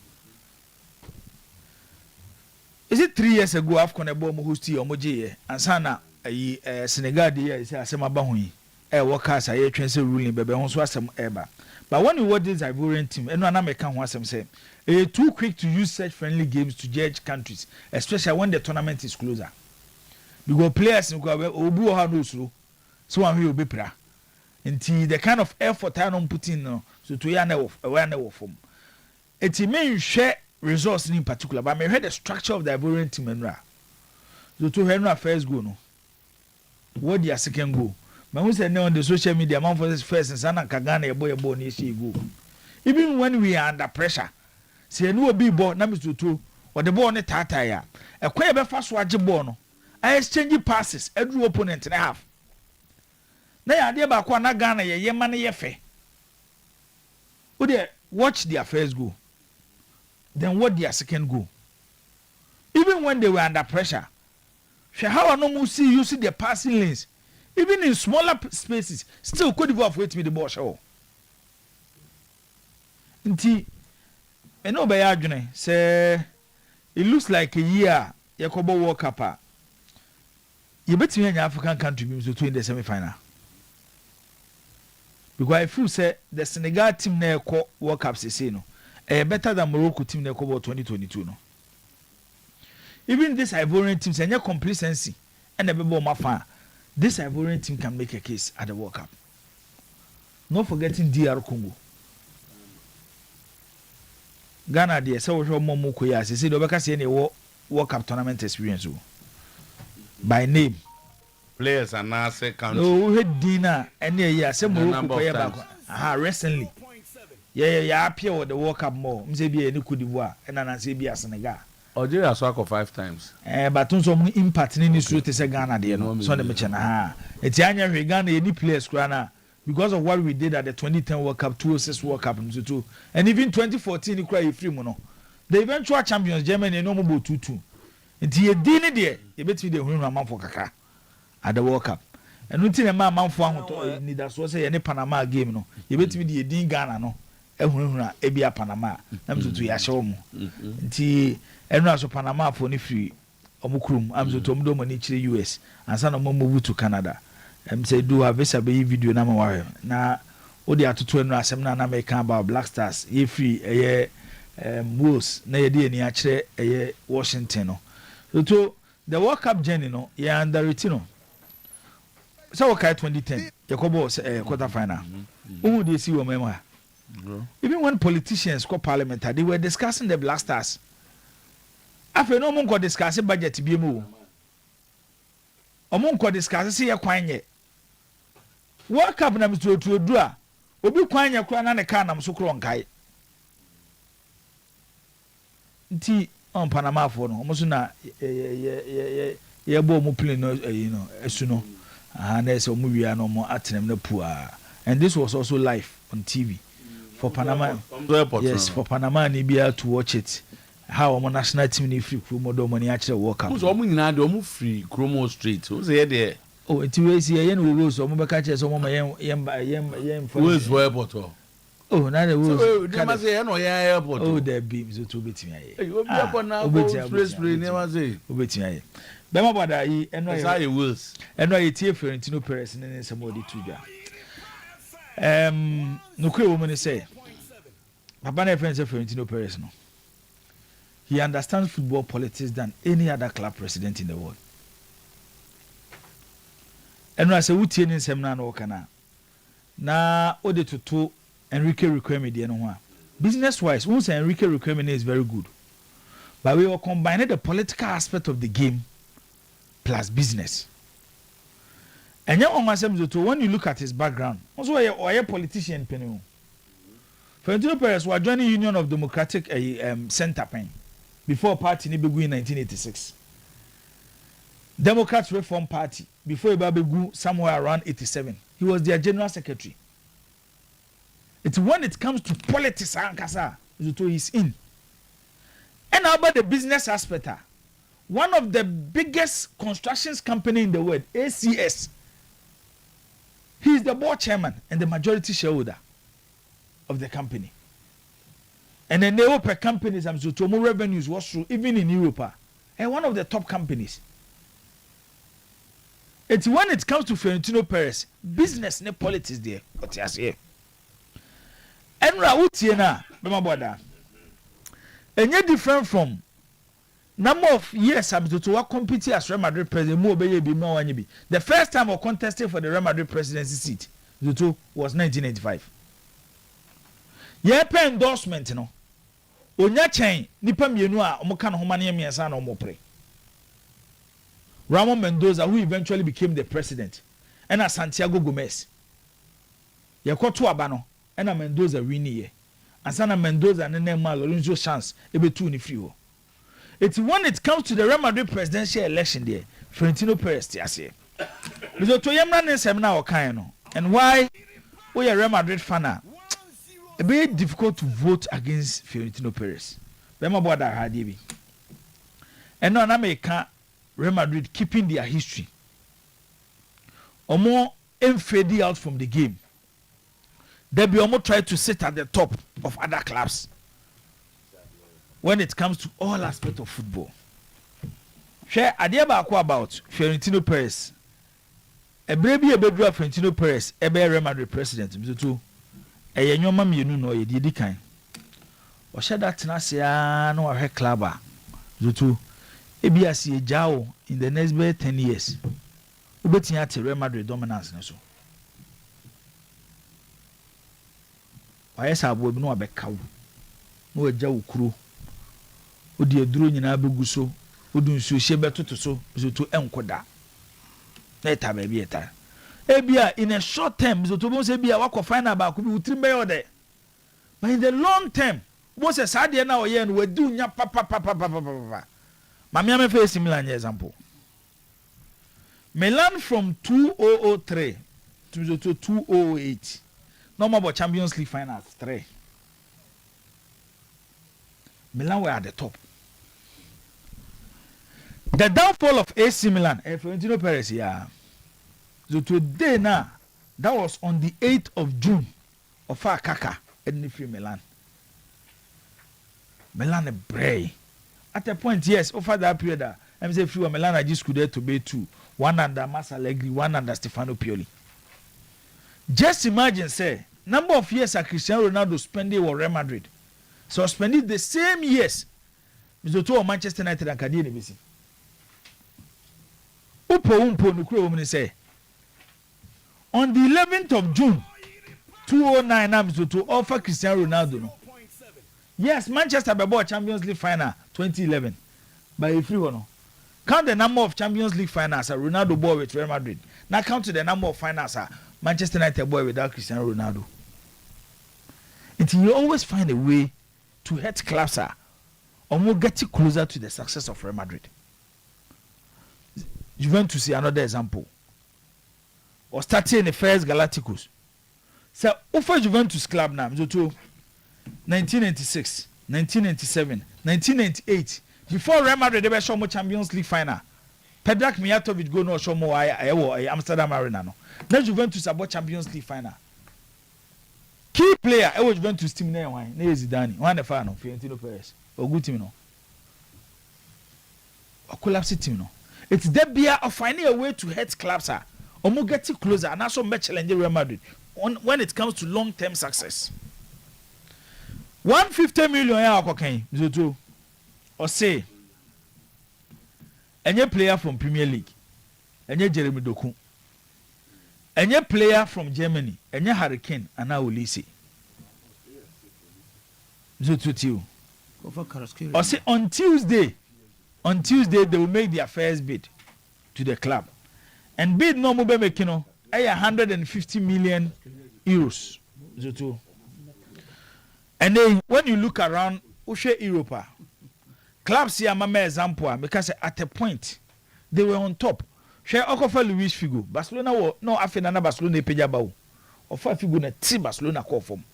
Is it 3 years ago Afcon ebo mo hosti omoje and sana Senegal dey say asema ba hu yi workers aye twense ruling bebe ho so asem eba. But when you watch this Ivorian team, eno na make ho asem say too quick to use such friendly games to judge countries, especially when the tournament is closer. Because players go obu ha no slow. So one we obi pra. Until the kind of effort I don't put in no, so to ya na form. It may share results in particular, but I heard the structure of the Ivorian team and ra. So to Henry first go no. What their second goal? But who said no on the social media, man for this first and Sana Kagana a boy born go. Even when we are under pressure, say no be ball numbers to 2 or the ball on the tataya. A quaver fast watch bono. I exchange passes, every opponent and a half. Now idea about Kwana Ghana ye money ye fe. Would they watch their first goal? Then what their second goal? Even when they were under pressure, how I no see you see the passing lanes. Even in smaller spaces, still Cote d'Ivoire wait with the ball show. Nti, eno be adwene say it looks like a year Yakobo World Cup. You bet me an African country to in the semi-final. Because I feel say the Senegal team na ko World Cup say no. Better than Morocco team na ko 2022 no. Even this Ivorian team say complacency and the bebo mafa. This Ivorian team can make a case at the World Cup. Not forgetting DR Congo. Ghana there so we more Mokoya say the Obeka say any World Cup tournament experience by name. Players are now second. No, we had dinner and yeah, say Morocco play back. Recently. Yeah, appear with the World Cup more. Mse be any Cote d'Ivoire and then say be Senegal. Algeria swako 5 times. But some impact in this to say Ghana there no. So the mention it's anya we Ghana any players krana because of what we did at the 2010 World Cup, 2006 World Cup and even 2014 you cry free mono. The eventual champions Germany no more 2-2. It's ye dini there. You bet me the win man for kaka at the World Cup. And until a man for need that so say any Panama game no. You bet me the din Ghana no. Ebia Panama. I'm to yashom. Nti enu aso Panama for ni free omukrum am so tomdo money chire US and sana move to Canada. Say do have a video na ma na odi atoto enu asem na na make about Black Stars ye free Wolves na ye de ani a kire Washington no. So the World Cup journey no ye under it no. So okay 2010 Yakobo quarter final. Who dey see wo mema? Even when politicians go parliament, they were discussing the Black Stars. After no one could discuss budget to be moved. Among could discuss see a quine. World Cup numbers to a draw. Obi quine a crown and a can am so clone kai. Tea on Panama for no, almost na ye bo mu plane no esu no and there's a movie no more atenem na pua, and this was also live on TV for Panama. Yes, for Panama and Ibia to watch it. How our national team ni free Chromo money actually work out. Who's almost na do free Chromo Street? Who's there? Oh, it was here we will so mo catch some yem who's airport? Oh, now the rules. They must say no airport. Oh, there beams to betimi aye. You be airport now go express plane never say. Betimi aye. Bema boda yi eno aye wills. Eno aye tie Florentino Perez ne somebody to dwa. No kwe wo me say. Papa na friend say Florentino Perez no. He understands football politics than any other club president in the world. Eno ase wutie ni nsem na kana. Na ode toto Enrique Riquelme de no ho. Business wise, we say Enrique Riquelme is very good. But we will combine the political aspect of the game plus business. And when you look at his background, also a politician penny. Florentino Perez was joining Union of Democratic Center Pen before party ni begu in 1986. Democrats Reform Party before he begu somewhere around 87. He was their general secretary. It's when it comes to politics, he's in. And how about the business aspect? One of the biggest constructions company in the world, ACS. He is the board chairman and the majority shareholder of the company. And then the Europe companies, more revenues was through even in Europe, and one of the top companies. It's when it comes to Florentino Perez, business and politics there. What you say? And Rautiena, Bemaboda. And yet different from number of years to compete as Real Madrid president. The first time I contested for the Real Madrid presidency seat was 1985. Yepe endorsement no. Onya chen nipa mienu a omoka no homa ne miensa na omopre. Ramon Mendoza, who eventually became the president, and Santiago Gomez. Yakoto abano. And Mendoza win here. And Sana Mendoza and then Lorenzo chance ebe two ni free. It's when it comes to the Real Madrid presidential election there, Florentino Perez tiase. Because to yamra ne semna okan no. And why we are Real Madrid fan? It be difficult to vote against Florentino Perez. Bema boda hadi bi. And no na make Real Madrid keeping their history. Or more fading out from the game. They be almost try to sit at the top of other clubs when it comes to all aspects of football. Share idea about Florentino Perez. A baby a bedroom Florentino Perez, a Real Madrid president. Mr. A young you know ye did kind. Or share that na no a clubber. Zutu ABS Jao in the next 10 years. Ubetin at Real Madrid dominance. So. Wayesa abo bi no abekawo no agya wukuro odi aduro nyina begu so odu nsuo hye betoto so to enkoda na eta ba bi eta ebia in a short term to bo se bia wakọ final ba ko bi utrim be yode but in the long term bo se sade na oye no wadu nya papa mami am face Milan example Milan from 2003 to 2008 no more about Champions League finals 3. Milan were at the top. The downfall of AC Milan, Florentino Perez, yeah. So today now, that was on the 8th of June of Kaka and free Milan. Milan a bray. At a point, yes, over that period, I'm saying free Milan I just could to be 2. One under Massa Allegri, one under Stefano Pioli. Just imagine, say, number of years that Cristiano Ronaldo spending with Real Madrid. So spending the same years with the two of Manchester United and Cadena BC. Upo say. On the 11th of June 2009, to offer Cristiano Ronaldo. No. Yes, Manchester bought Champions League final 2011 by a free one. Count the number of Champions League finals Ronaldo bought with Real Madrid. Now count the number of finals Manchester United boy without Cristiano Ronaldo. Until you always find a way to hurt clubs or more get closer to the success of Real Madrid. Juventus is another example. Or starting in the first Galacticos. So, over Juventus club now, 1996, 1997, 1998. Before Real Madrid, they were show more Champions League final. Predrag Mijatovic go no show more Amsterdam Arena no. Now Juventus about Champions League final. Key player, I was Juventus team there why? Ne Zidane, one the fan no Fiorentino Perez. Or good team no. A collapse team no. It's that beer of finding a way to hurt clubs or more getting closer and also match challenge Real Madrid when it comes to long-term success. 150 million cocaine, Zoto. Or say any player from Premier League, any Jeremy Doku, any player from Germany, any Hurricane, and now Ulysses. Zoto. Or say on Tuesday they will make their first bid to the club. And bid no more making 150 million euros. Zoto. And then when you look around Ushe Europa, clubs here mama example because at a point they were on top. Share Okofa Luis Figo. Barcelona no after na Barcelona peja bawo. Ofa Figo na ti Barcelona call form.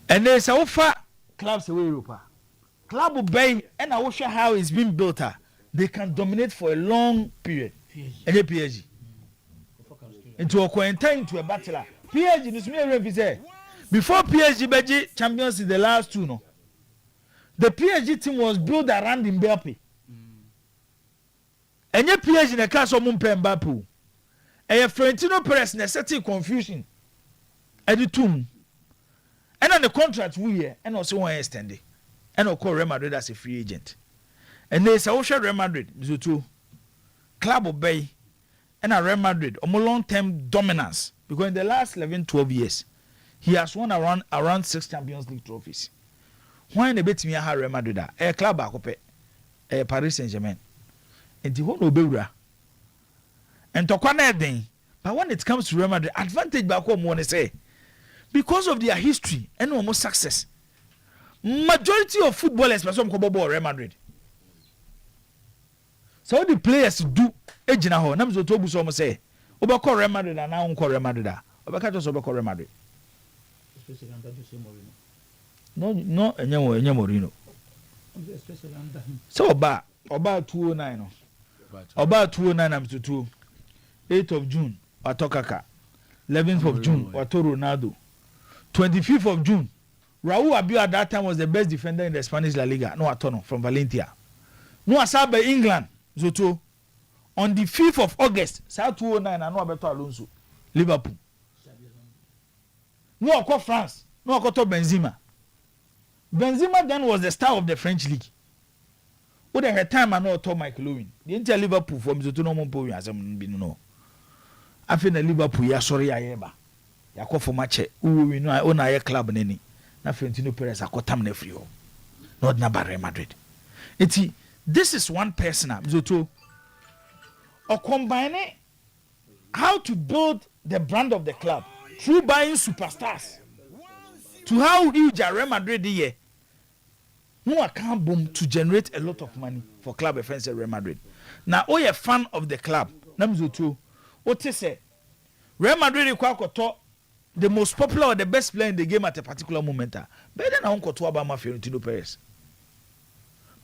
And then so far clubs away Europa. Club obey and I watch how it's been built. They can dominate for a long period. And PSG. Into a quarantine to a battler. PSG is me before PSG beji champions in the last two no. The PSG team was built around Mbappe. And your PSG in the case of Mbappe. And your Florentino Perez necessity confusion. At the tomb. And on the contract we here and also one extended. And of course Real Madrid as a free agent. And there's also Real Madrid, Zutu, club obey, and a Real Madrid, a more long-term dominance. Because in the last 11-12 years, he has won around 6 Champions League trophies. Why in the bet me a Real Madrid? A club akope, a Paris Saint-Germain. And the whole Obera. And to then, but when it comes to Real Madrid, advantage back home want to say, because of their history and almost success. Majority of footballers person come about Real Madrid. So the players do ejina ho na mzo to bu so mo say obekọ Real Madrid na unko Real Madrid obeka to so obekọ Real Madrid. Especially under Jose Mourinho. No enye Mourinho. Especially under him. So oba 209 no. Oba 209 am to 8th of June Watokaka. 11th of June Wato Ronaldo. 25th of June Raul Abiu at that time was the best defender in the Spanish La Liga. No Atono from Valencia. No Asabe England. Zoto. On the 5th of August, South 209 and no Alberto Alonso. Liverpool. No Oko France. No Oko Benzema. Benzema then was the star of the French league. What the time I know to Michael Owen. The entire Liverpool from Zoto no Mompo Yazam Bino. I feel the Liverpool ya sorry ayeba. Ya ko for match. We know I own a club neni. Na Florentino Perez akotam ne free ho. Not na Real Madrid. This is one person Zoto. Or combining how to build the brand of the club through buying superstars to how huge a Real Madrid is. No account boom to generate a lot of money for club offense at Real Madrid. Now, oh, you're a fan of the club. Namzoto, what you say? Real Madrid is the most popular or the best player in the game at a particular moment. Better than Uncle Tuabama Fiorentino Perez.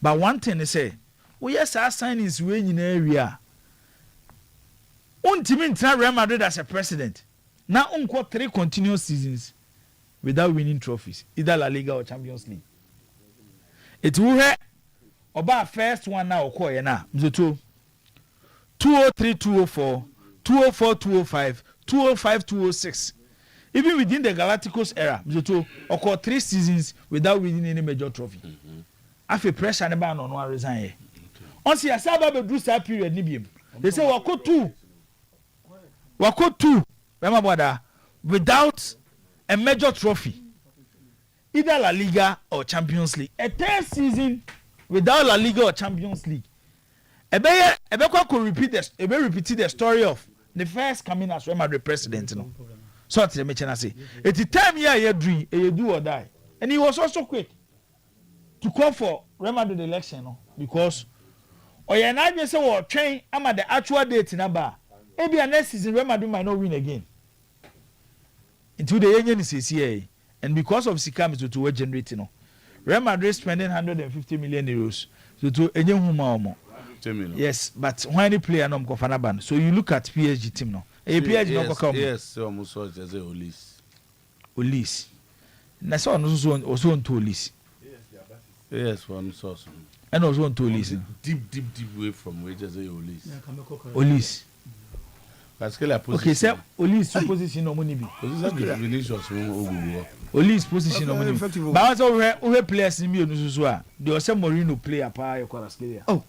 But one thing they say, oh yes, our sign is way in area. Team Real Madrid as a president. Now Uncle 3 continuous seasons without winning trophies, either La Liga or Champions League. It will have about first one now occur now. 203, 204, 204, 205, 205, 206. Even within the Galacticos era, occur 3 seasons without winning any major trophy. After pressure never on one resign. Once you have a Bruce period, Nibium. They say Wako 2. Remember without a major trophy, either La Liga or Champions League. A 10th season without La Liga or Champions League. Ebe could repeat the story of the first coming as Real Madrid president. No? So at the mention say, at the time you dream, you do or die, and he was also quick to call for Real Madrid election, no? Because Oye na adwe say wo twen ama the actual date number. Maybe next season Real Madrid might not win again. Into the union is and because of Sikam to generate no. Real Madrid spending 150 million euros to enye huma omo. Yes, but when the player no go fanaban. So you look at PSG team no. PSG no go come. Yes, almost so just Olis. Na so no so on to Olis. Yes, one source. And also on to Olis. Deep way from where just Olis. Olis. Okay, sir. Olis position no money be. Olis position no money. But also we players ni mi onu so a. The Jose Mourinho player pa e Kwaraskelia. Oh.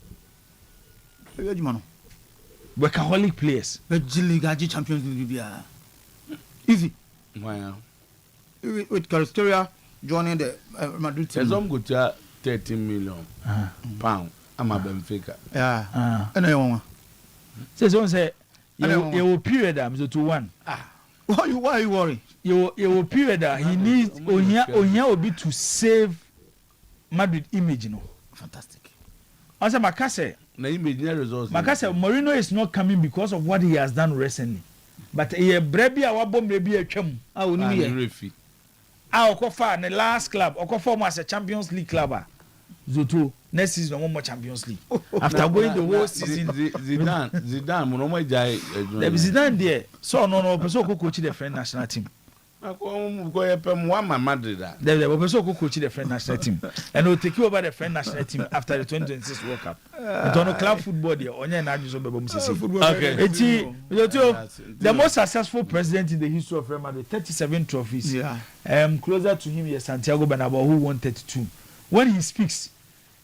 Workaholic players. But League Champions League be easy. Wow. With Kwaraskelia joining the Madrid team. Some go to 13 million pound. I'm a Benfica. Yeah. And I want. Say you period am so to one. Why you worry? You period he needs Onya obi to save Madrid image no. Fantastic. Asa Makase na image na results. Makase Mourinho is not coming because of what he has done recently. But he brebi a wabom brebi atwam. Refi. Okofa the last club Okofa as a Champions League club. Zoto next season one more Champions League. After going the whole season Zidane mo no mo jai Zidane there so no person coach the French national team. Go yepem one Madrid that. The person coach the French national team and will take over the French national team after the 2026 World Cup. It on club football there onye na adwo bebo msisi. Okay. The most successful president in the history of Real Madrid, 37 trophies. Yeah. Closer to him is Santiago Bernabeu who won 32. When he speaks,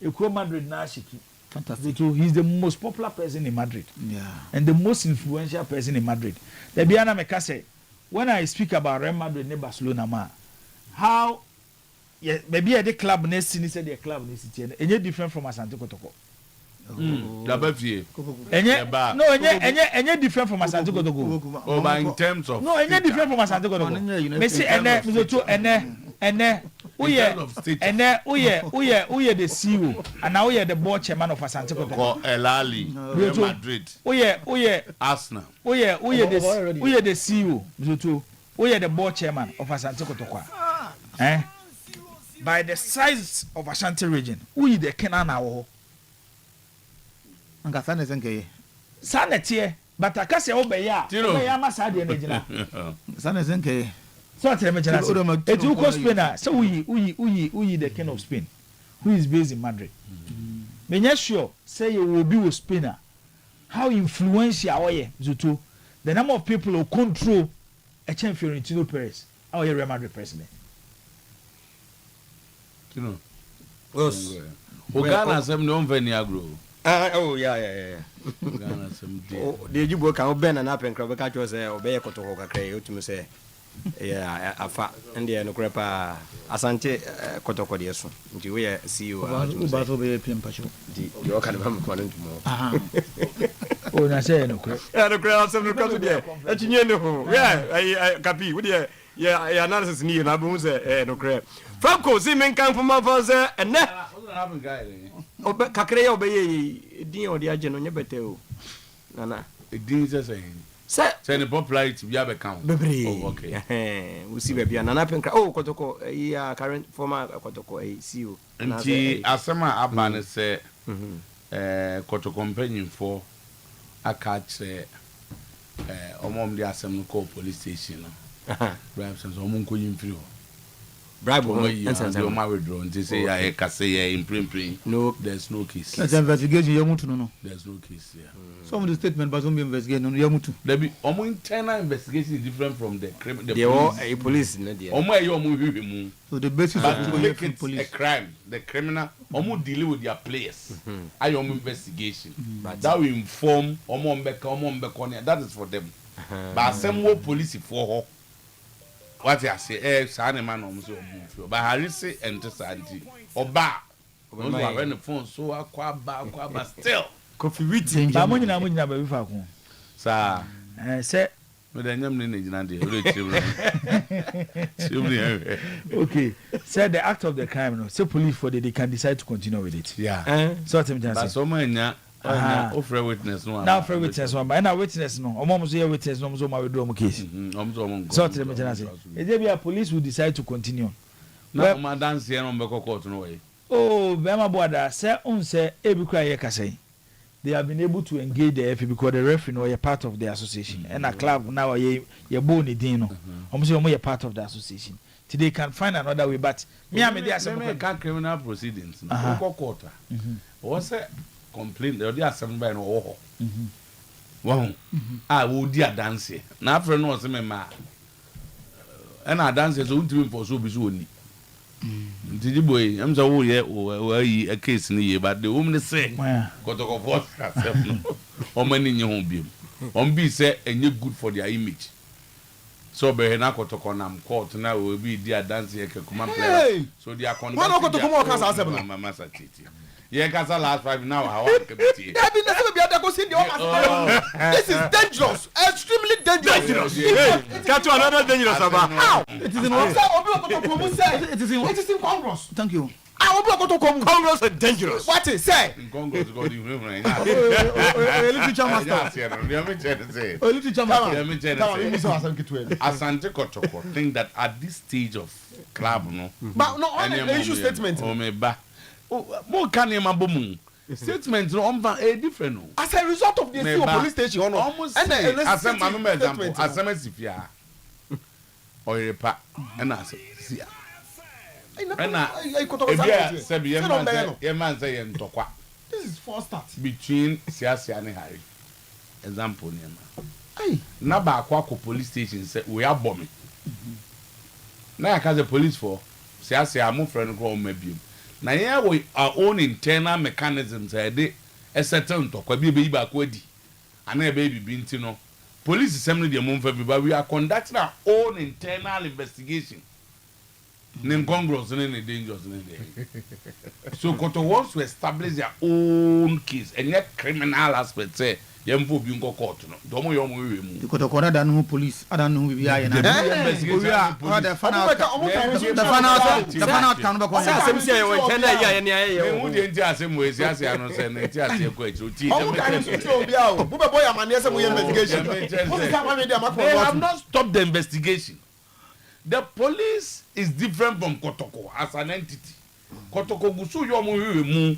Madrid na shiki. Fantastic. He's the most popular person in Madrid. Yeah. And the most influential person in Madrid. The Biana Mekase, when I speak about Real Madrid and Barcelona, how maybe at the club next city said the club next city, and you're different from Asante Kotoko. Any different from Asante Kotoko. Oh, in terms of any different from Asante Kotoko. Messi Uye the CEO and now uye the board chairman of Asante Kotoko. El Ali, Real Madrid. Uye Arsenal. Uye the CEO. Uye the board chairman of Asante Kotoko. By the size of Ashanti region, uye the Kenan Awo. Anka sana zenke. Sana tie, but akase obeya. Obeya masade na gina. Sana zenke. So tell me just. It's who call Spain. So we the king of Spain, who is based in Madrid. Me sure say you will be with Spain. How influential are you? Zuto. The number of people who control a champion Fiorentino Perez. How you Real Madrid president? You know. Yes. Ogana sem no veni agro. Oh yeah. Ogana sem dey. The Jibo can ben and happen crab catch was obey Kotoko kakre ultimate say. Yeah, afa and no crepa Asante Kotoko de so. Nti we CEO Ubato be PM pacho. Di you can come tomorrow. Oh na say no crap. No crap some no crap there. Etinye no. Yeah, I capi. We there. Yeah, analysis ni na bu say no crap. Franco see men kan from avance and na. Obe kakre ya obeye din o de age no nye bete o. Nana. Din say say the popularity we have account. Oh, okay. We see baby Nana Penkra. Oh, Kotoko, current former Kotoko, CEO. Nti asema abane say Kotoko company for a catch omom de asem ko police station no. Bribes and omon ko yimfiri ho. Bribe and my withdraw and say I can say in no, there's no case. That's investigation Yamutu no. There's no case, yeah. Some of the statement but some investigation no Yamutu. There be internal investigation is different from the crime. They all a police in there. So the basis but to make it police. A crime, the criminal deal with their players. I investigation. But that will inform that is for them. But some more police for what I say, Sani man almost but Harris and Santi Oba when the phone so aqua still coffee with money na baby faku. Sir, say with the name okay, said the act of the crime, no, so police for they can decide to continue with it. Yeah, so but so many offer witness no. Now for witness one, but now witness no. Almost here witness no. So my we do my case. So tell me say, if there police will decide to continue. Now my dance here on Beko court no way. Oh, Bema Boada, say say every cry say. They have been able to engage the FA because the referee know you're part of the association. And a club now you're born dino. Almost you're part of the association. Today can find another way, but me I mean there are some criminal proceedings. No court. What's a complaint? There are some by no. Wow. I would dear dance. Now for no some man. And I dance as own for so be so. Did you boy? I'm so a case in the year, but the woman say, got of what? How many in your home beam? On be said, and you're good for their image. So, Behenako to Conam court now will be dear dancing a command player. So, they are conducting to come on, Massa Titi. Yeah, Casa last 5 now. How this is dangerous, extremely dangerous. Catch another dangerous about how it is in Congress. Thank you. I will go to Congress is dangerous. What is say? Congress got you. Asante Kotoko think that at this stage of club, no, but no, on the issue statement. Oh, me ba. More can you mabomu? Statements no different. As a result of the police station, almost and as a example, as a Sifia, Oyerepa, and as Sia. This is first start between Siasia and Harry. Example, na ba kwa police station say we are bombing. Na ya kaze police for Siasia mo friend ko mabiem. Na here we our own internal mechanisms dey a certain to kwa bi ba ko di. Ana be bi nti no. Police assembly dey mo fa bi ba we are conducting our own internal investigation. Name Congress and any dangers in there. So Koto wants to establish their own case and yet criminal aspect say Yempo Bingo Court. Domo Yomu. You could have called no police. I don't know who we are in the final count. They have not stopped the investigation. The police is different from Kotoko as an entity. Kotoko gusu yomu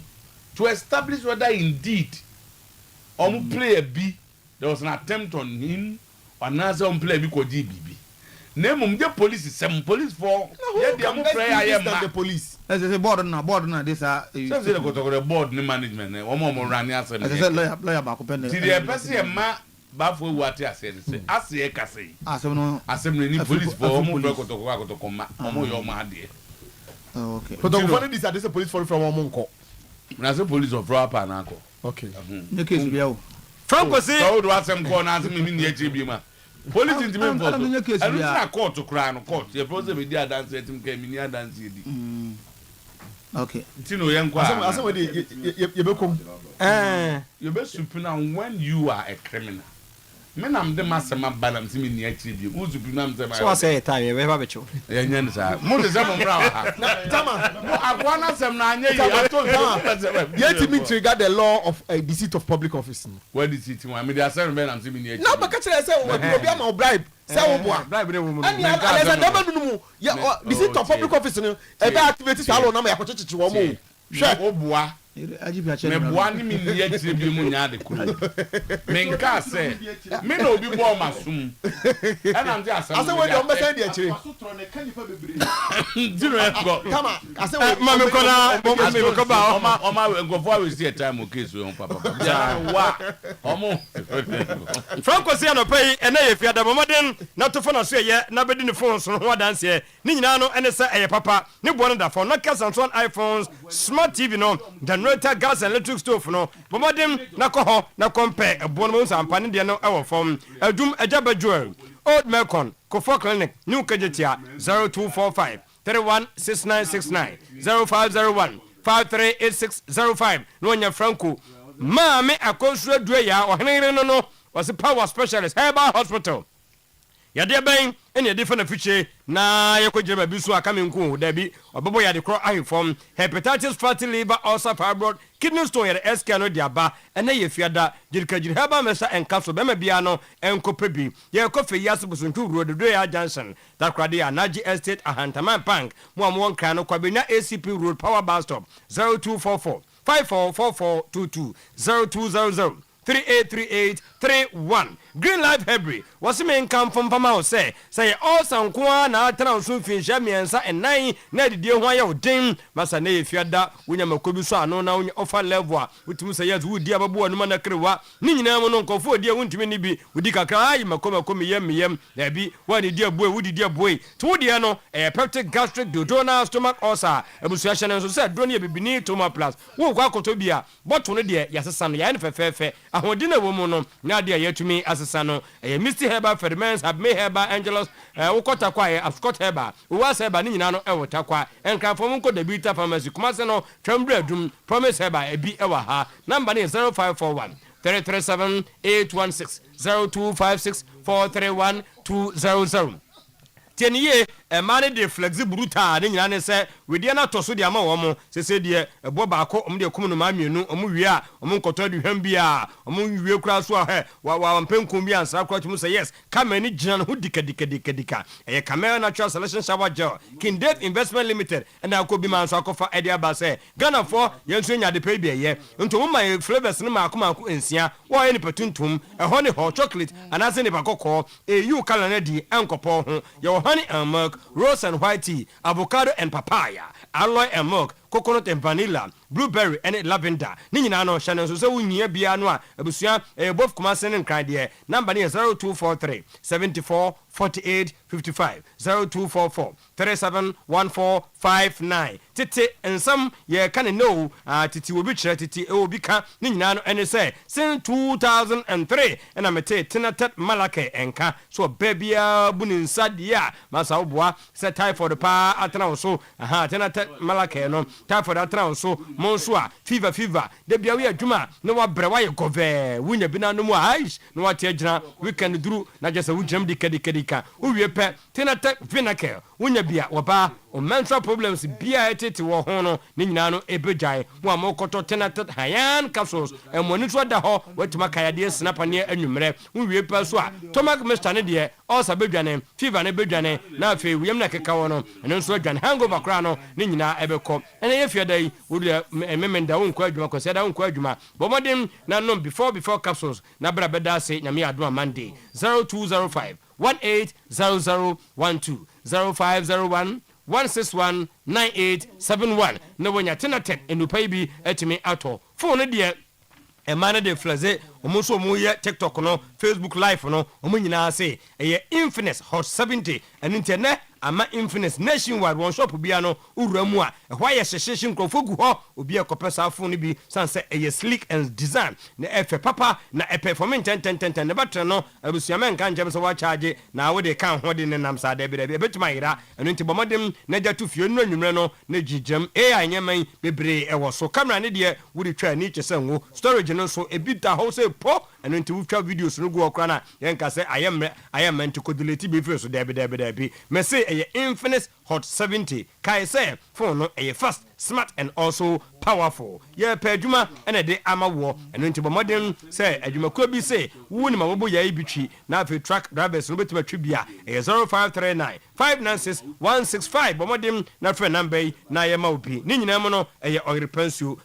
to establish whether indeed play a B. There was an attempt on him, or another play B ko DBB. Name the police is some police for. Yeah, they are the police. As a board now. This are the board management. One more running as a lawyer back open. The person Bafo what I said, say, assembly police for to come. Okay. But the funny is that this is a police for from Monko. When I say police of proper anako. Okay. The case be out. Franco say, how do I some corners in the HBM? Police in the case. I don't court to cry on court. Your process with their dance at him came in your dance. Okay. Tino Yankwa. You best supina when you are a criminal. Men am the master balance me near tribute. Who's the so I say time you have a show. Yensa. More than some Tama. I want some nine years. Yet me trigger the law of deceit of public office. Where did it? I mean, there are certain men I'm seeing near. No, but I say, what will be a bribe? Bribe the woman. And deceit of public office. Every activity salon, I'm a coach to one. Sure. Me boani mi ni yetire bi mu nya de kuro me nka se me na obi bo masum e na nje asem we dey mbesa de akire dino e go kama ase we ma me ko na bo me ko ba o ma go for we see time o case we on papa ja wa omo Franco say no pay e na ye fiada momoden na to phone so ye na bedi ne phone so ho dance ye ni nyina no ene se e papa ne bo no da phone na Samsung iPhones smart TV no generator gas and electric stove no bomodem na ko ho na compare ebo no sampane de no e wo form adum ajaba jewel old Melcon Kofo Clinic New Kajetia 0245 316969 0501 538605 no nya Franco ma me akonsu adue ya ohenere no was a power specialist herbal hospital yade ben ene de fa na fiche na yekogyere ba bi so aka me nku da bi obobo yade kro ahifom hepatitis, fatty liver, ulcer, fibroid, kidney stone yade SK no dia ba ene ye fiada jirikajiri heba mesa enkaso be ma bia no enkope bi ye kofe yas busuntu road do ya junction that krade ya Naji Estate Sometymer Bank mo amwon kan no kwabenya ACP road power bus stop 0244 544422 0200 383831 Green Life Hebrew was me come from Pama say all some kwa na atana so finsha miensa enan na didie ho aye odin masa na efiada wonya makobi so ano na wonya offer level a wutum say yes wudi ababo anu na krewa ni nyina mo no nkofo odi wuntimi ni bi wudi kakra ayi makomi yem da bi wani di abo wudi di abo to wudi no peptic gastric duodenal stomach ulcer ebusu ahye so say do ne bibini toma plus wo kwa koto bia bottle no de yasesa no ya ne fefefe ahodina wo mu no na de yatumi asesa no Misty Herba Ferments have made Herba Angelos ukota kwa Scott Herba uwa Herba ni nyina no ewota kwa enka fom ko debita pharmacy kuma se no twambre dum promise Herba ebi ewa ha number ni 0541 337 816 0256 431 200 tieniye mane de flexible brutal ne nyina ne se we na to so de ama wo mo sese de ebo ba ko om de kum no ma mienu om wie a om nkoto de hwam bia om wie kura so a wa mpenkum bia ansa kura tmu say yes kama ni gina no dika Camera Natural Selection Shower Gel Kindate Investment Limited and akobi man so akofa ede aba se Ghana for yenso nya de pay bia ye nto mo ma flavors no ma akoma ensia wo ye ni patuntum ho ne hot chocolate anase ne bakoko you kala na di enkopo ho ye honey and milk, rose and white tea, avocado and papaya, alloy and milk, coconut and vanilla, blueberry and lavender. Ni nyina no hye so se wunyia bia no a abusua both Kumasi and Krade number ni 0243 74 48 55 0244 371459 tete ensam ye kan no tete obi kire tete obi ka ni nyina no ene se since 2003 ena mete tenatet malake enka so babia bunin sadia masa oboa se typhoid pa atena so tenatet malake no typhoid atena so monso a fever de bia we adwuma no wa bre wa ye gove wunya bina no mu aish no wa tie gina weekend duru na jesa wujam dikadika uwie pe tenatet vinegar wunya bia waba o menstrual problems bia etete wo ho no ni nyina no ebejai mo amokoto tenatet hayan capsules emonitor da ho watima kayade snapane anwumre uwie pe so a stomach mixture ne de osa bedwane fever ne bedwane na afi wiem na keka wo no eno so adwane hangover kra no ni nyina ebekọ ene ye fiadai wode memenda wo nkwa adwuma ko se da wo nkwa adwuma bomodin na no before capsules na bra beda se nyame adoma Monday 0205 180012 0501 161 9871 na wonya tenatet enupai bi etimi ato phone de emane de flaze omuso mu ye TikTok no Facebook live no omunyina se eye Infinite Hot 70 and internet ama Infinite nationwide one shop bia no uramu a why ye sheshin krofogu ho obi ekopesa phone bi sanse eye sleek and design na efe papa na performance 10 ne batre no abusuama nka njem so wa charge na wo de kan ho de ne nam sa de be betuma ira eno nti bomodem na jatu fie no anwumre no na gijem AI nyeman bebre ewo so camera ne de wo de twa ni kyese ngo storage no so ebita ho se po eno nti wo twa videos no go okra na yenka se ayem nti koduleti be fe so de be me say Infinite Hot 70 kai say phone no fast, smart and also powerful. Yeah, pejuma and de amawo and into modern say adwuma ko bi say woni ma wobo ya ibitwi na afi truck drivers no betima twibia 0539 596 165 bomodem na frɛ number na ye ma obi ni nyina mo no Oyerepa nsuo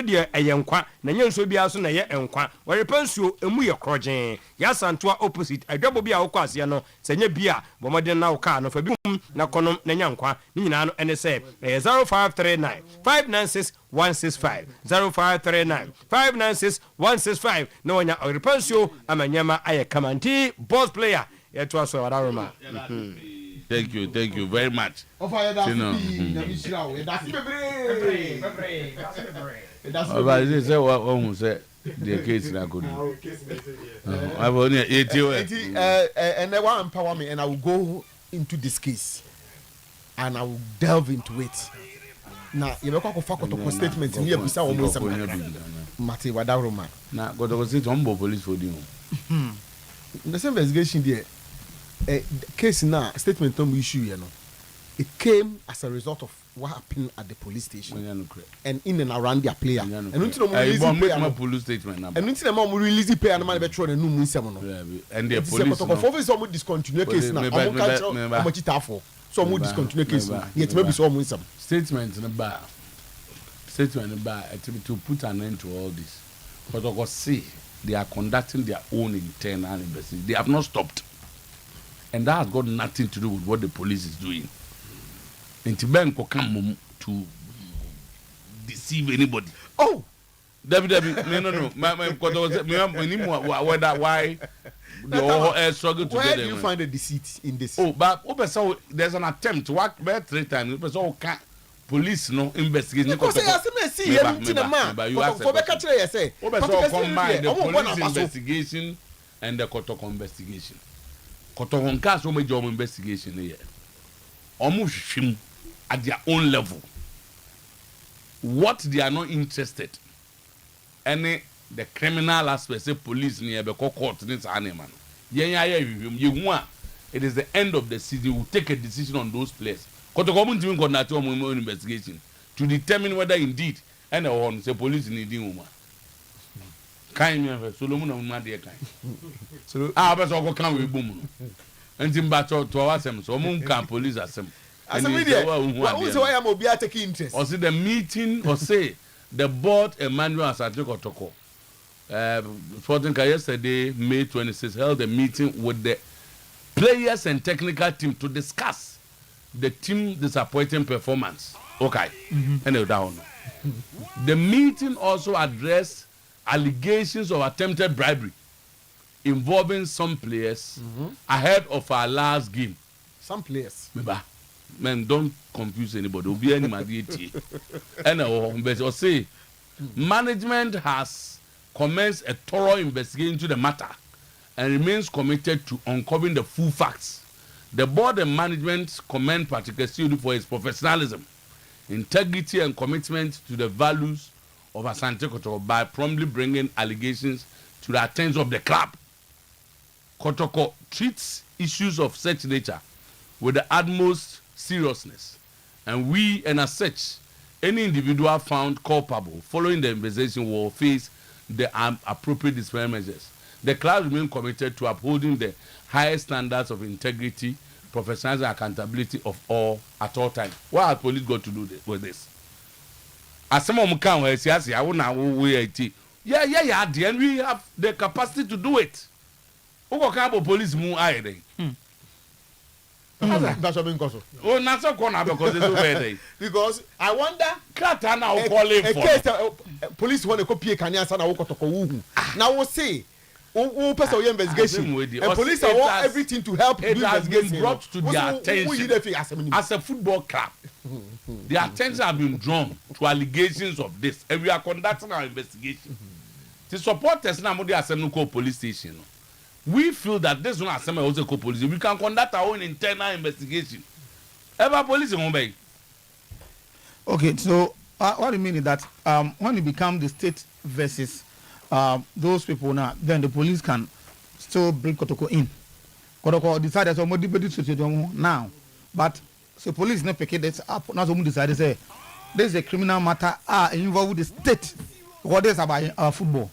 de nkwa na nya nsuo bia so na ye nkwa Oyerepa emu ye krogen ya santoa opposite adwabo bia wo kwase no senya bia bomodem na wo ka no fa bi na konom na nya nkwa ni nyina no ene say 0539 596 165 0539 596 165 no nya Oyerepa amanyama aye kamanti boss player yeto aso wadaroma. Thank you very much. And they want to empower me, and I will go into this case, and I will delve into it. Now, you know, I statement in here, Mate Wadaroma. Now, go to the police for you. The same investigation there. case now statement on issue, you know, it came as a result of what happened at the police station and in and around their player. And until the police statement, and until the release the player, and man better than no moon and the police. For some discontinue case now, how much it for? Some discontinue case. Yet maybe some win some statement in the bar. Statement in the bar to put an end to all this. But of course, see, they are conducting their own internal investigation. They have not stopped, and that has got nothing to do with what the police is doing. And Tibenko come to deceive anybody. Oh, Debbie, no. Why the whole struggle together? Where do you find the deceit in this? Oh, but there's an attempt to work back 3 times. Police no investigation. Because I see you in the man. For the country, I say. Combine the police investigation and the Kotoko investigation. Kotoko case no job investigation here. Almost shim at their own level. What they are not interested. Any the criminal aspect, say police near the court this animal. It is the end of the season. You will take a decision on those players. Kotoko even conduct your own investigation to determine whether indeed anyone say police needing woman. Kind of Solomon of Madia kind. So I was all come with boom. And in battle to our sem, so moon can police assembly. As a media, who's why I'm be taking interest. Or see the meeting, or say the board Emmanuel Asante Kotoko. Sporting yesterday, May 26th, held a meeting with the players and technical team to discuss the team disappointing performance. Okay, and down. The meeting also addressed allegations of attempted bribery involving some players ahead of our last game. Some players. Man, don't confuse anybody. Will be any mediator. And say management has commenced a thorough investigation into the matter and remains committed to uncovering the full facts. The board and management commend Patrick Esiudu for his professionalism, integrity, and commitment to the values of Asante Kotoko by promptly bringing allegations to the attention of the club. Kotoko treats issues of such nature with the utmost seriousness, and we, and as such, any individual found culpable following the investigation will face the appropriate disciplinary measures. The club remains committed to upholding the highest standards of integrity, professionalism, and accountability of all at all times. What has police got to do with this? As some of them can, I will now wait. Yeah, and we have the capacity to do it. Who can police move ahead? That's what I'm going oh, not so corner because it's over because I wonder. Katana calling for police want to copy Kenya Sana Wokotoko. Now we'll see. Who person investigation? And police are want everything to help do investigation. Brought to their attention as a football club. Their attention have been drawn to allegations of this, and we are conducting our investigation. To support us now, we are police station. We feel that this one is also police. We can conduct our own internal investigation. Ever police in Mumbai. Okay, so what do you mean is that when you become the state versus those people now, then the police can still bring Kotoko in. Kotoko decided to debate now, but the police not pick this up. Not someone decided say this is a criminal matter involved with the state. What is about football,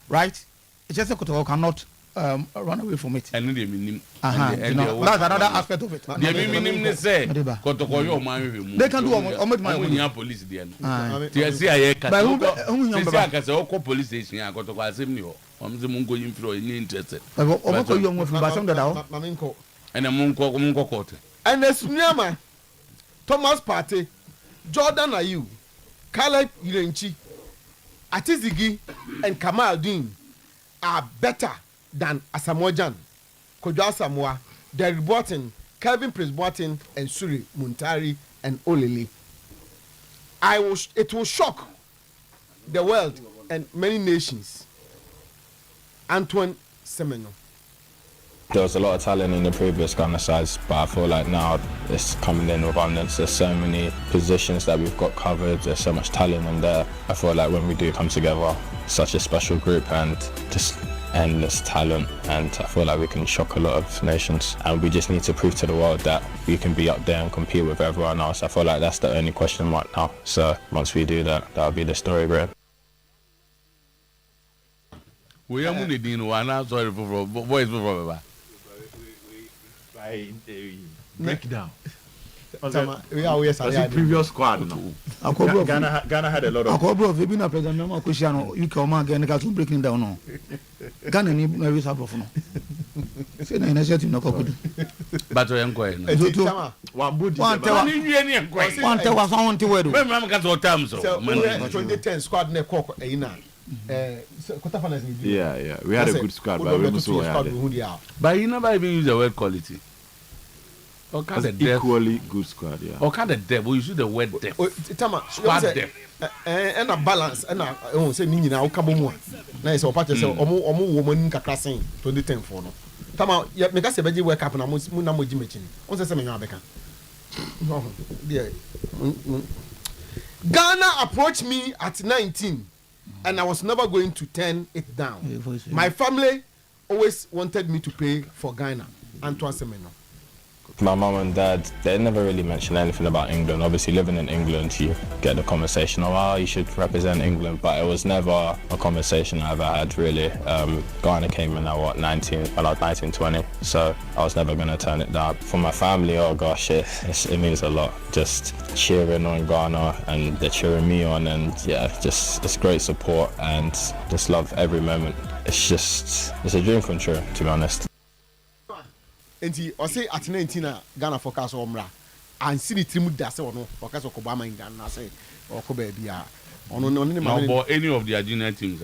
right? It's just that Kotoko cannot run away from it. And the meaning. That's another aspect of it. The meaning say Kotoko your man. They can do almost police there. But police station Kotoko assembly. Mungo info interested. And Mungo court. And the Sunyama, Thomas Partey, Jordan Ayew, Caleb Irenchi, Atizigi, and Kamal Dean are better than Asamoah, Kojo Asamoah, Derek Boateng, Kelvin Prince Boateng, and Suri Muntari and Olele. It will shock the world and many nations. Antoine Semenyo. There was a lot of talent in the previous Ghana sides, but I feel like now it's coming in with abundance. There's so many positions that we've got covered. There's so much talent in there. I feel like when we do come together, such a special group, and just endless talent, and I feel like we can shock a lot of nations, and we just need to prove to the world that we can be up there and compete with everyone else. I feel like that's the only question mark now. So once we do that, that'll be the story, bro. We are moving one now. Sorry for boys. Breakdown. The previous squad. No. Ghana had a lot of. Akobro, if you been a president, no more question. You come again, got to breaking down. No, Ghana need no reason for no. Say na initiative no kokudu. But we enquire. One tell was on to where do. When I'm got all time so. 2010 squad ne kok ina. Yeah. We had a good squad, but we also had. But you never even use the word quality. Equally good squad, yeah. Or kind of depth. We use the word depth. Squad depth. And a balance. And I say, Nina, Kabomo. Nice, or Patrick, Omo woman Cacassin, 2010 for no. Tama, yet make us a better work up and I must Munamo Jimmy. What's the same Abeka? Ghana approached me at 19, and I was never going to turn it down. My family always wanted me to pay for Ghana. Antoine Semeno. My mum and dad, they never really mentioned anything about England. Obviously, living in England, you get the conversation, oh, you should represent England, but it was never a conversation I ever had, really. Ghana came in at, 19, 20, so I was never going to turn it down. For my family, oh gosh, it means a lot. Just cheering on Ghana, and they're cheering me on, and yeah, it's great support, and just love every moment. It's a dream come true, to be honest. Enti o say at 19 Ghana focus omra and see the team that say no focus Obama in Ghana say okoba bia ono no any of the junior teams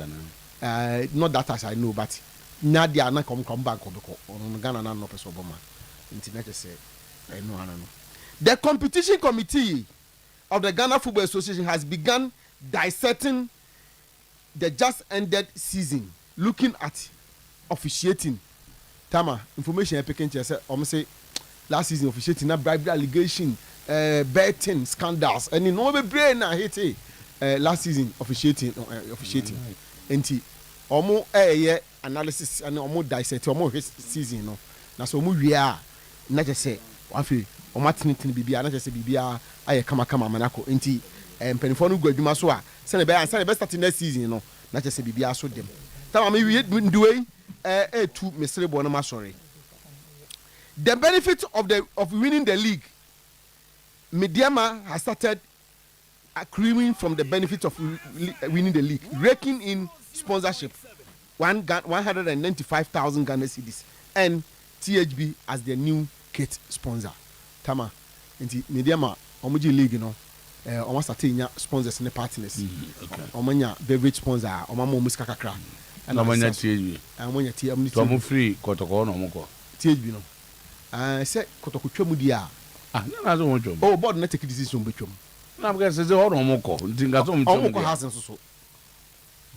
not that as I know, but na dia na come back obeko ono Ghana na no person Obama enti na say no ana no. The competition committee of the Ghana Football Association has begun dissecting the just ended season, looking at officiating. Tama information picking say say last season officiating na bribery allegation, betting scandals, and no be brain na hit last season officiating. Enti omo analysis and omo dissect omo season no na so omo wia na just say one fe omo tintin bibia na just say bibia aye kama manako enti mpenifo no gwadwuma so a say na be start next season no na just say bibia so dem tama me wi nduwe to Mr. Bonama, sorry. The benefit of winning the league, Mediama has started accruing from the benefit of winning the league, raking in sponsorship 195,000 Ghana cedis, and THB as the new kit sponsor. Tama, and Mediama, Omuji League, you know, almost a sponsors and partners. Omanya beverage sponsor, Omamo Muskakakra. And I'm THB. And when you're THB free, Kotoko no moko. THB no. I said Kotoko Chomudia. I don't want to. Oh, but not take a decision between. I'm going to say, oh, no moko. Omoko has so.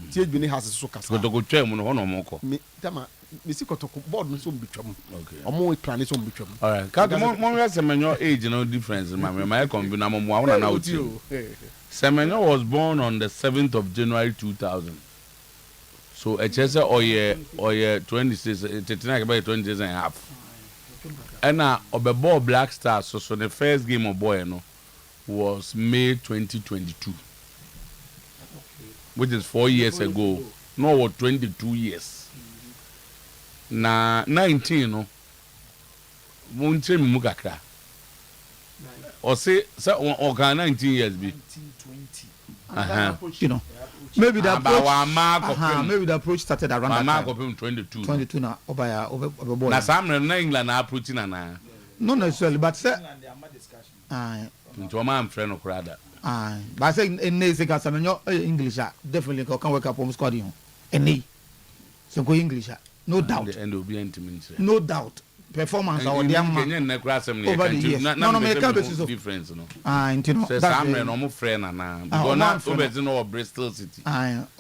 THB has a soka. Kotoko Chem no moko. Me, Tama, Missy Kotoko board no so between. Okay. I'm more plan is on between. All right. Can't Semenyo age no difference. My combine I'm one and out. Semenyo was born on the 7th of January 2000. So HSA or 26, 39 about 20 days and a half. And now Obebo Black Stars, so the first game of boy no was May 2022, which is 4 years ago. No, what 22 years. Na 19 no. Munche mukakra. Or say or 19 years be. 20. You know. Maybe the approach started around that time. 22 now. Now some in England are approaching na. Not necessarily, but say. Into a man friend of rather. But I say in English definitely can work up on squad. Any. So go English. No doubt. And will be intimate. No doubt. Performance or the young man over the years. No, make a difference. No. You know. That's a normal friend and because not over Bristol City.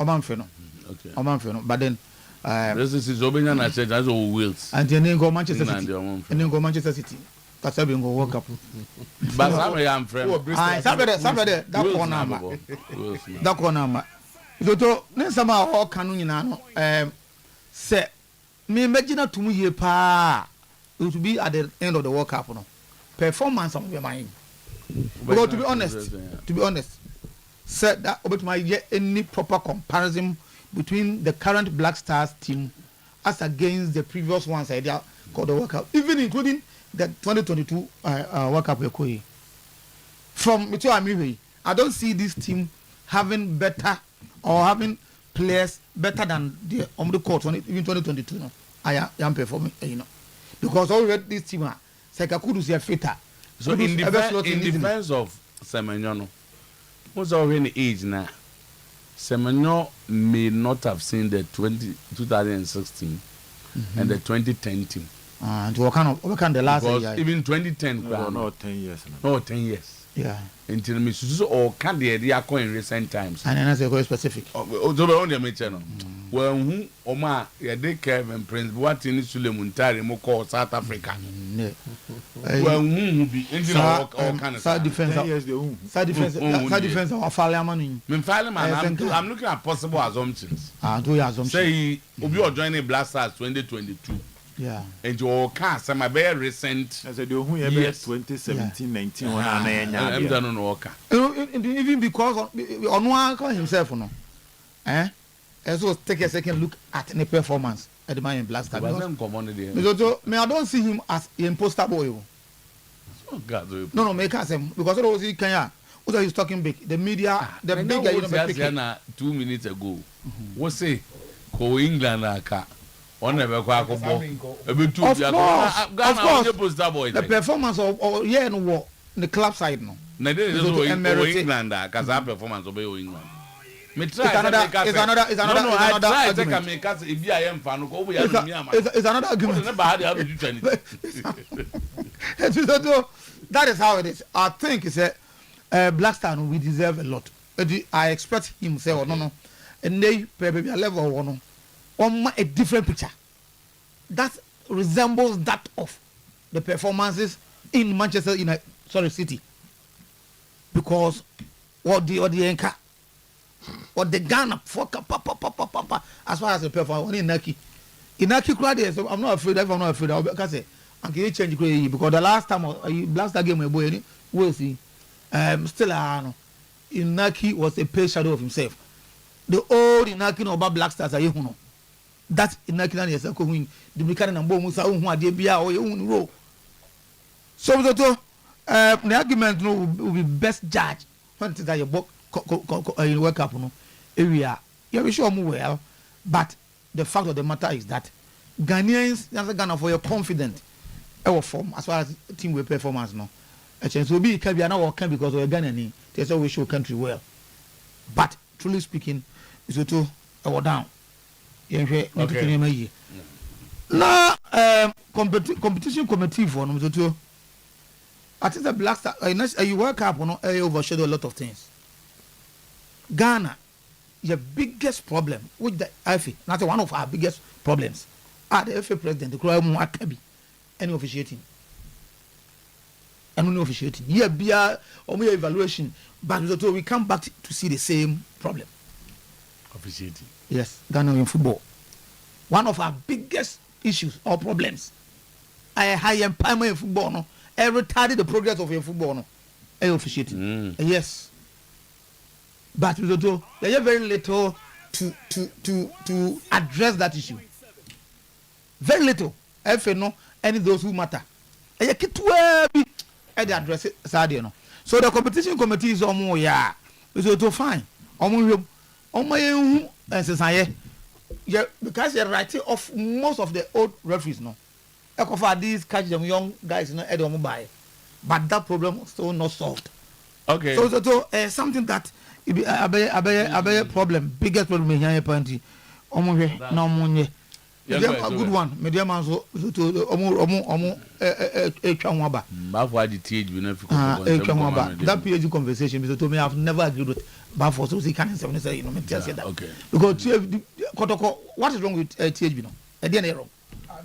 Oman friend. Okay. Oman friend. But then this is Obinna. I said that's all Wales. And then go Manchester City. And then go Manchester City. That's how we go work up. But I'm friend. Somebody that corner. That corner. So to next summer all canoe say me imagine to me here pa it will be at the end of the World Cup no performance of your mind because to be honest said that about my any proper comparison between the current Black Stars team as against the previous ones I called the World Cup, even including the 2022 World Cup from Otuo-Acheampong, I don't see this team having better or having players better than the on the court even 2022 no I am performing because already this team are Sekakudu is fitter. So in defense of Semenyo, who's already age now? Semenyo may not have seen the 2016 and the 2010 team. And what kind the last year? Even 2010, no, 10 years. No, 10 years. Yeah. Until me so or can the idea in recent times. And then I say go specific. Only a channel. Well, who Oma Yade Kevin Prince what in Sulemuntari Moko South Africa. Well, who be into all kind of side defense. Side defense of Faliaman. I'm looking at possible assumptions. Do your assumptions. Say you are joining Black Stars 2022. Yeah. And your cast some very recent. I said, who ever 2017, 19, I'm done on Walker. Even because on one call himself, no. Also take a second look at the performance at the man in Black Star. I don't see him as an imposter boy. No, make us because it was Kenya. What he's talking big. The media, the bigger 2 minutes ago. What say? Go England on never quack of course, the performance of in the club side no. England because our performance of England. It's another argument. That is how it is. I think it's a Black Star we deserve a lot. I expect him say or no, and they probably a level or no. On a different picture that resembles that of the performances in Manchester City, because what the anchor or the Ghana as far as the performance Inaki crowd. So I'm not afraid. I'm not afraid. Because I can change because the last time Black Star game we'll see. Still Inaki was a pale shadow of himself. The old Inaki about Black Stars are you. That in the going the mechanic and Bomusa who are dear or your own role. So the argument will be best judged when it's your book work up area. You're sure well, but the fact of the matter is that Ghanaians Ghana for your confident our form as far as team performance no. A chance will be can be an hour can because we're Ghanaian. That's how we show country well. But truly speaking, it's to our down. Okay. Now, competition committee for no. I think the Black Star. You work up on overshadow a lot of things. Ghana, the biggest problem with the FA, not one of our biggest problems. The FA president, the crowd Mwakabi, any officiating, and no officiating. Here be a evaluation, but we come back to see the same problem. Officiating. Yes, Ghanaian football. One of our biggest issues or problems. I high empowerment in football. No, retarded the progress of your football. No, officiating. Yes, but there is very little to address that issue. Very little. If you know any of those who matter, and you address it. So the competition committee is almost fine. Yeah, because you're writing off most of the old referees, no. For these catch them young guys, but that problem still not solved. Okay. So something that a problem, biggest problem here apparently. No a good one. Medium also to that PhD conversation because to me I've never agreed with Bafo, so he can't say that. Okay. Because what is wrong with THB now? Wrong.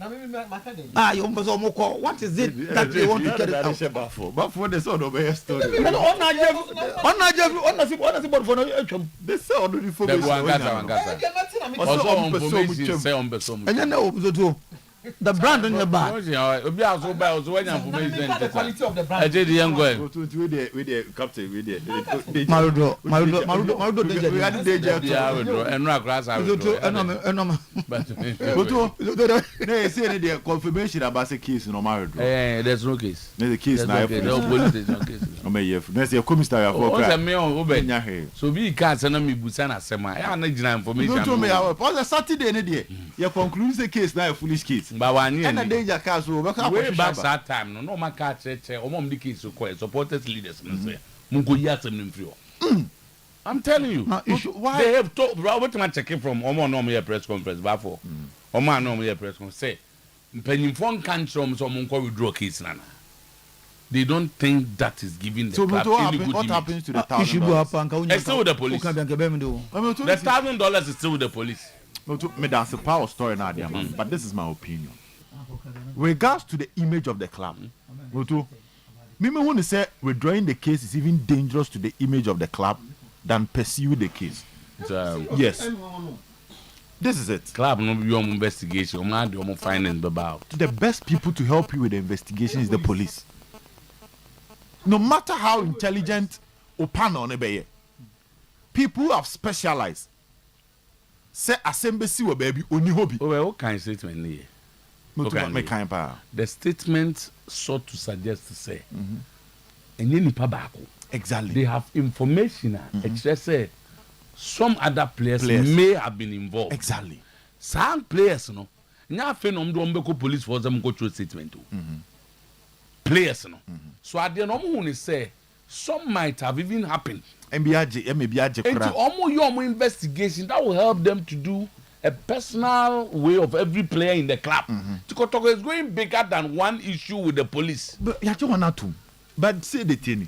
You what is it that they want to carry out? But for the son of a story. They say on the information. The brand on your back. The quality of the brand. I did the young girl. With the captain, with the Marudo, we had the danger and no grass. They say the confirmation about the case no Marudo. There's no case. There's a case now. No police, no case. There's a commissioner for so we can't send me Busana Sema. I have no information. Don't me on Saturday, you conclude the case now a foolish case. But one year, and a danger case will back that time. No, my cat said, or mom, the kids supported leaders. I'm telling you, why they have talked. What am I checking from Omo normal press conference? Before Omo normal press conference say, penny phone can't show me some withdraw case. Nana, they don't think that is giving the club any good what image. happens to the $1,000? It's still with the police. The $1,000 is still with the police. That's a power story now, but this is my opinion. Regards to the image of the club, Mimi want to say withdrawing the case is even dangerous to the image of the club than pursue the case. Yes. This is it. Club no be investigation. Finding about. The best people to help you with the investigation is the police. No matter how intelligent or panel people who have specialized. Say assembly we baby oni hobby. What kind of statement here? The statement sought to suggest to say, exactly. They have information. Just say some other players may have been involved. Exactly. Some players, no. Now, police for them go through statement. Players, no. So at the end, say some might have even happened. And to almost investigation that will help them to do a personal way of every player in the club. Tikotoko is going bigger than one issue with the police. But say the thing,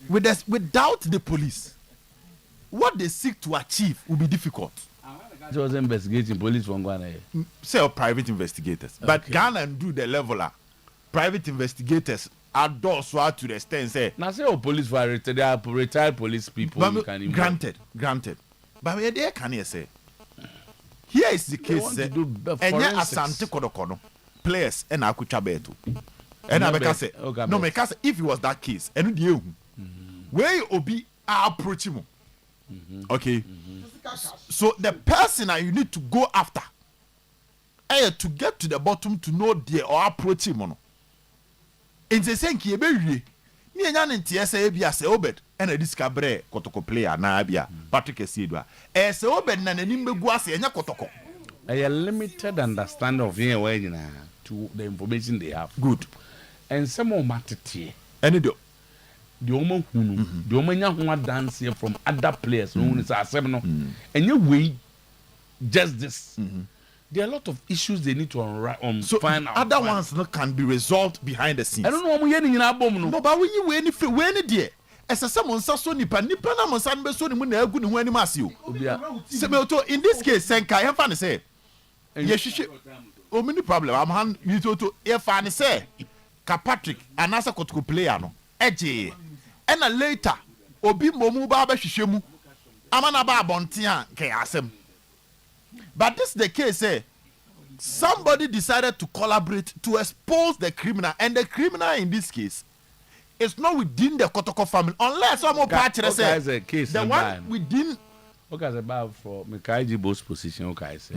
without the police, what they seek to achieve will be difficult. It was investigating police from Ghana. Say private investigators, but Ghana do the leveler. Private investigators are those who are to the extent say. Now say police for retired police people. Granted. But where they can you say? Here is the case. Enya Asante Kodokono players and Akucha Beto. And I say no, because if it was that case, and you where you be approach him. Okay. So the person that you need to go after, to get to the bottom to know the or approach him. In the same key, baby, me and Yan TSA be as Obed and a discovery Kotoko player, Nabia, Patrick Sidwa. As Obed and a Nimbeguasi and Yakotoko. A limited understanding of here where to the information they have. Good. And some more matter and do the woman the woman who dance here from other players who is a seminal. And you way just this. There are a lot of issues they need to so find out. Other ones can be resolved behind the scenes. I don't know what you're in our bomb. No, but when you win it, dear. As a someone says, nipa na monsan be so ni mu na agu ni ho anim ase o. In this case, Senka, I have say. Yes, many problem. I'm hand you to if I say Ka Patrick anasa Kotoko player no. Eje. And later, obi momu ba ba hwehwe mu. Amana ba abontia ke asem. But this is the case, somebody decided to collaborate to expose the criminal, and the criminal in this case is not within the Kotoko family, unless someone patch the one within. Okay, about for Mikaiji Bo's position. Okay, say.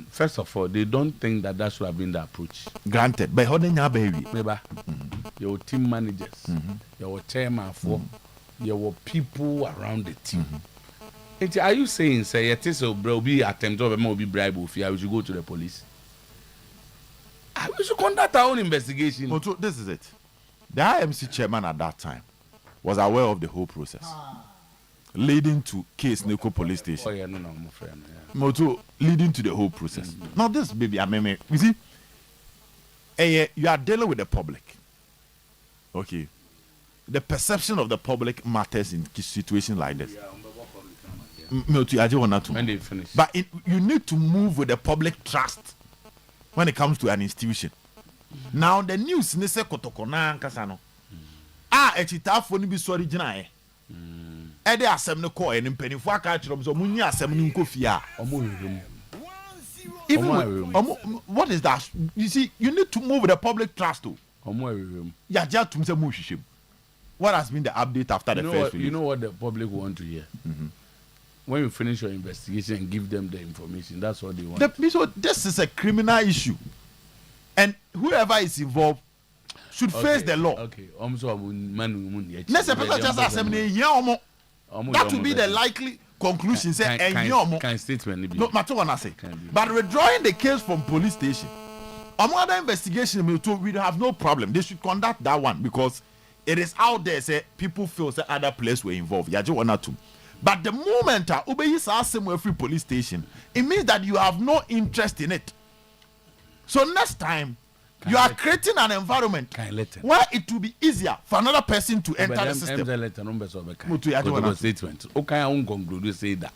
First of all, they don't think that should have been the approach. Granted, but how your baby? Your team managers, your chairman for, your people around the team. Are you saying, say, it is a bro be attempt of a be bribe if we should go to the police? We should conduct our own investigation. So this is it. The IMC chairman at that time was aware of the whole process, leading to case Neko police station. Oh yeah, no, my friend. Moto leading to the whole process. Now this baby, you see, you are dealing with the public. Okay, the perception of the public matters in situations like this. When they finish. But you need to move with the public trust. when it comes to an institution. Now the news ne se kotoko na nkasa no. Echitafo ni bi so original e. De asem ne ko en mpanifo aka kirom so munyi asem ni nkofia. Even what is that? You see, you need to move with the public trust too. What has been the update after the first release? You know what the public want to hear? When you finish your investigation and give them the information, that's what they want. So this is a criminal issue. And whoever is involved should face the law. Okay. That will be the likely conclusion. Can statement be? No matter what I say. But withdrawing the case from police station, other investigation, we have no problem. They should conduct that one because it is out there. Say people feel say other place were involved. Yeah, just one or two. But the moment Ubeyi ask every police station, it means that you have no interest in it. So next time, you are creating an environment where it will be easier for another person to enter the system. Statement. Okay, I won't conclude say that.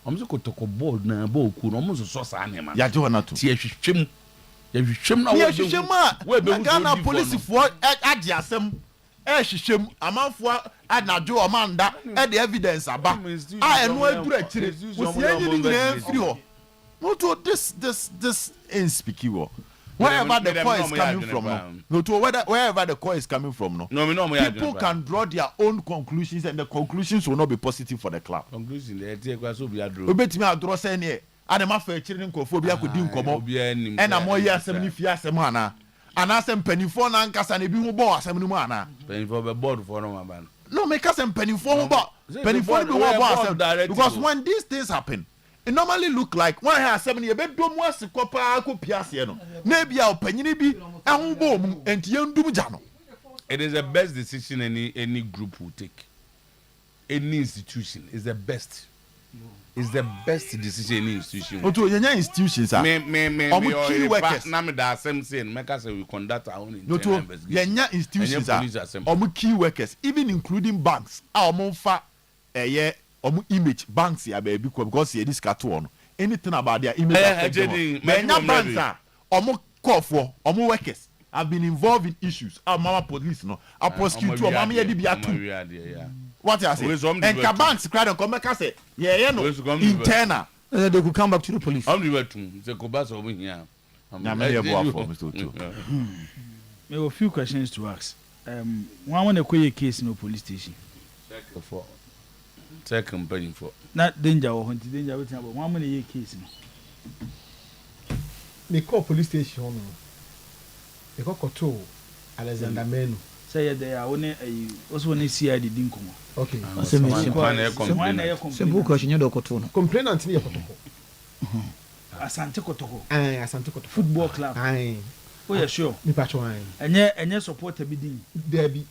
I'm so to board na bo ku no mo so sa ne ma. Ya je wana to. Ti ehwehwem. Ya hwehwem na wo be Ghana police for age asem. Ehwehwem amanfo anajo o manda e the evidence aba. Enu adura kire. Wo si enyi ni na free ho. No to this unspeakable. Wherever the call is coming from, wherever the call is coming from, people can draw their own conclusions, and the conclusions will not be positive for the club. Conclusion, draw and I'm more yes, and if yes, and I send penny for Nankas and a big boss, and penny for the board for no man. No, make us and penny for penny for because when these things happen. It normally look like when I have 7 years, but don't want to copper piano. Maybe I'll penny be and boom and Jano. It is the best decision any group will take. Any institution is the best. It's the best decision any institution. Your institutions are key workers. Namida saying, make us we conduct our own investigation. Your institutions are key workers, even including banks. Our monfa a year. Image banks here baby because here this cartoon anything about their image banks are call for workers have been involved in issues mama police no a prosecute mama here be atu what I say and banks cry and come back say yeah no internal they could come back to the police I'm the two the kobas over here we have a few questions to ask one when they case in the police station for second penny for not danger or danger with one money case. They call police station. They call Koto Alexander Menu. Say they are only also when they see I didn't come. Okay. Simple question you do Koto. Complainant near Kotoko. Asante Kotoko. Asante Kotoko. Football club. Oh yeah, sure. Me patch wine. And yeah support a bidding. There be.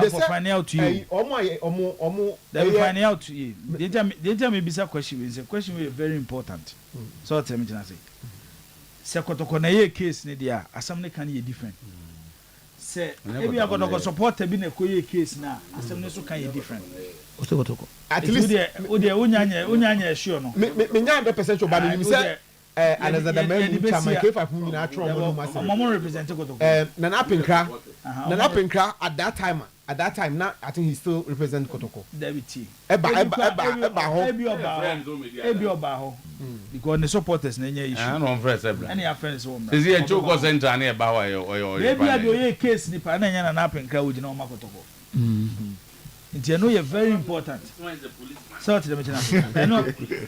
They find out to you. They will find out to you. They tell me this question. It's a question very important. So tell me to say. Sekotoko na ye case ni dia. Asamne can ye different. Say maybe I got to support a bine ko ye case na. Asamne so can ye different. Sekotoko. At least ode unyanya sure no. Me nya 100% ba ni say Alexander Menu chama K5 mu na atro mo represent Kotoko. Nana Pinkra at that time now I think he still represent Kotoko. David Ebi Obaho. Because the supporters na nya issue. No friends ebla. Any friends home. Is he a joke center na e ba wa maybe I do case ni pa na nya Nana Pinkra wo gina o Kotoko. I know you're very important. So to the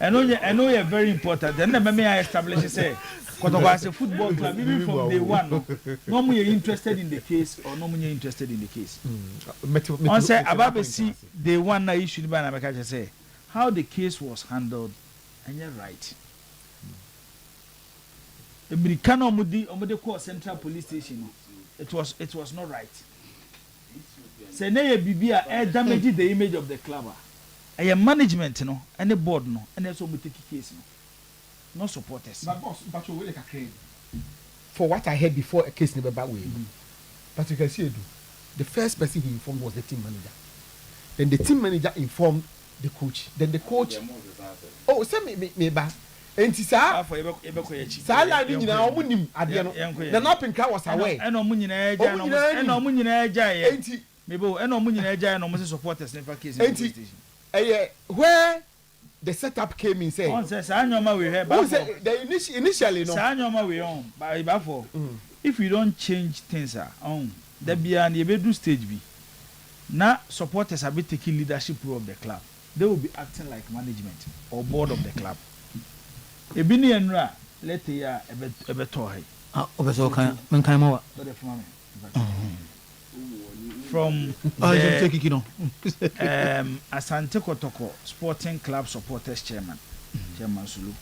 I know you're very important. Then the I establish say Kotoko as a football club, even from day one. No more you're interested in the case or no more you're interested in the case. On say Ababe see day one na issue by America say how the case was handled and you're right. The Bricano Omudi call Central Police Station. It was not right. Say na bibia damage the image of the club. A management no and the board no and also we take case no. No supporters. But boss, but you will like a crane. For what I heard before a case never back way. But you can see the first person he informed was the team manager. Then the team manager informed the coach. Then the coach send me back. enti saa line ni nyina omu nim ade no the napping car was away eno omu nyina eja enti mebo eno omu nyina eja no mo supporters never case enti where the setup came in say on say anyoma we hear back the initially no anyoma we on by for if you don't change things on there be an ebedu stage be na supporters are be taking leadership role of the club. They will be acting like management or board of the club. Ebini enra let ya ebeto hai. Obeso kan men kan mo wa. From Asante Kotoko Sporting Club supporters chairman Sulu.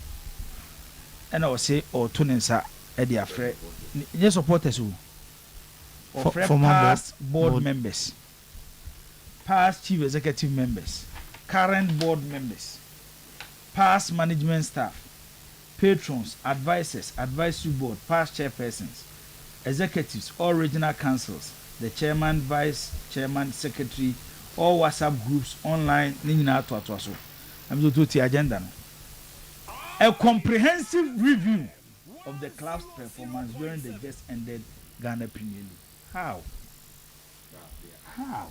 And I will say or Tunensa Eddie Afre. Yes, supporters who or past board members, past chief executive members, current board members, past management staff, patrons, advisors, advisory board, past chairpersons, executives, all regional councils, the chairman, vice chairman, secretary, all WhatsApp groups, online, I'm going to the agenda. A comprehensive review of the club's performance during the just ended Ghana Premier League. How?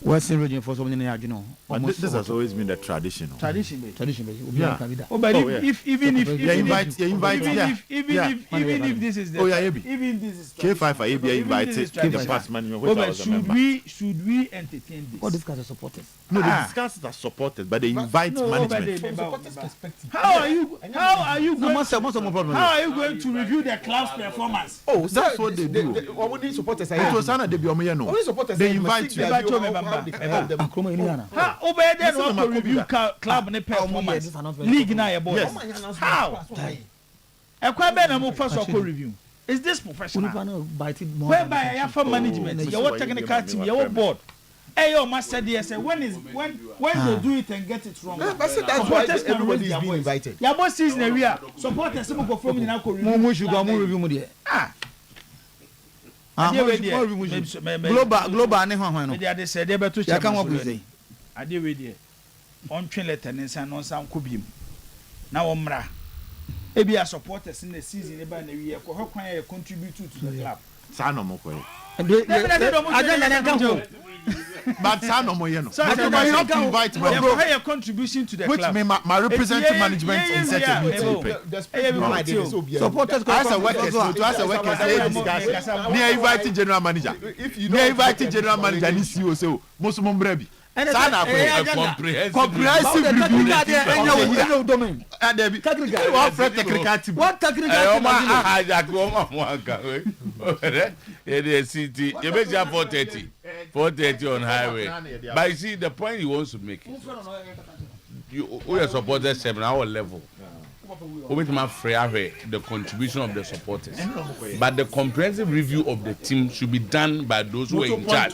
Western region for so many years, you know. But this has always been the tradition. Tradition. Yeah. Oh, but even if this is the even this is K5 for ABA invited the past management which I was a member. Should we entertain this? What discuss the supporters? No, the discussants are supported, but they invite management. From supporters' perspective. How are you going to review the club's performance? Oh, that's what they do. Only supporters are it was Sana de Biomeno. Only supporters they invite you. How review club ne performance league na your boy. How? Review. Is this professional? Whereby you have management, your technical team, your board. Hey, your master there say when they do it and get it wrong. That's why everybody is being invited. Your boss is in the area. Supporters some go from in review. Review global ne hwan no they say they beto check am up say ade we there on twin letter ne san no san ko biem na wo mra e be supporters in the season e ba na wi e ko hokwan e contribute to the club sa no mo ko but some no more, you know. So you have to invite my bro. Your contribution to the which club. Which my representative management in such a meeting. Supporters as a workers, as a workers, they invited general manager. They invited general manager and CEO so most of them brebi. Comprehensive review. And they technical team. What technical team? You bet you 4:30 on highway. But you see the point he wants to make. We are supporters 7 hour level. The contribution of the supporters, but the comprehensive review of the team should be done by those who are in charge.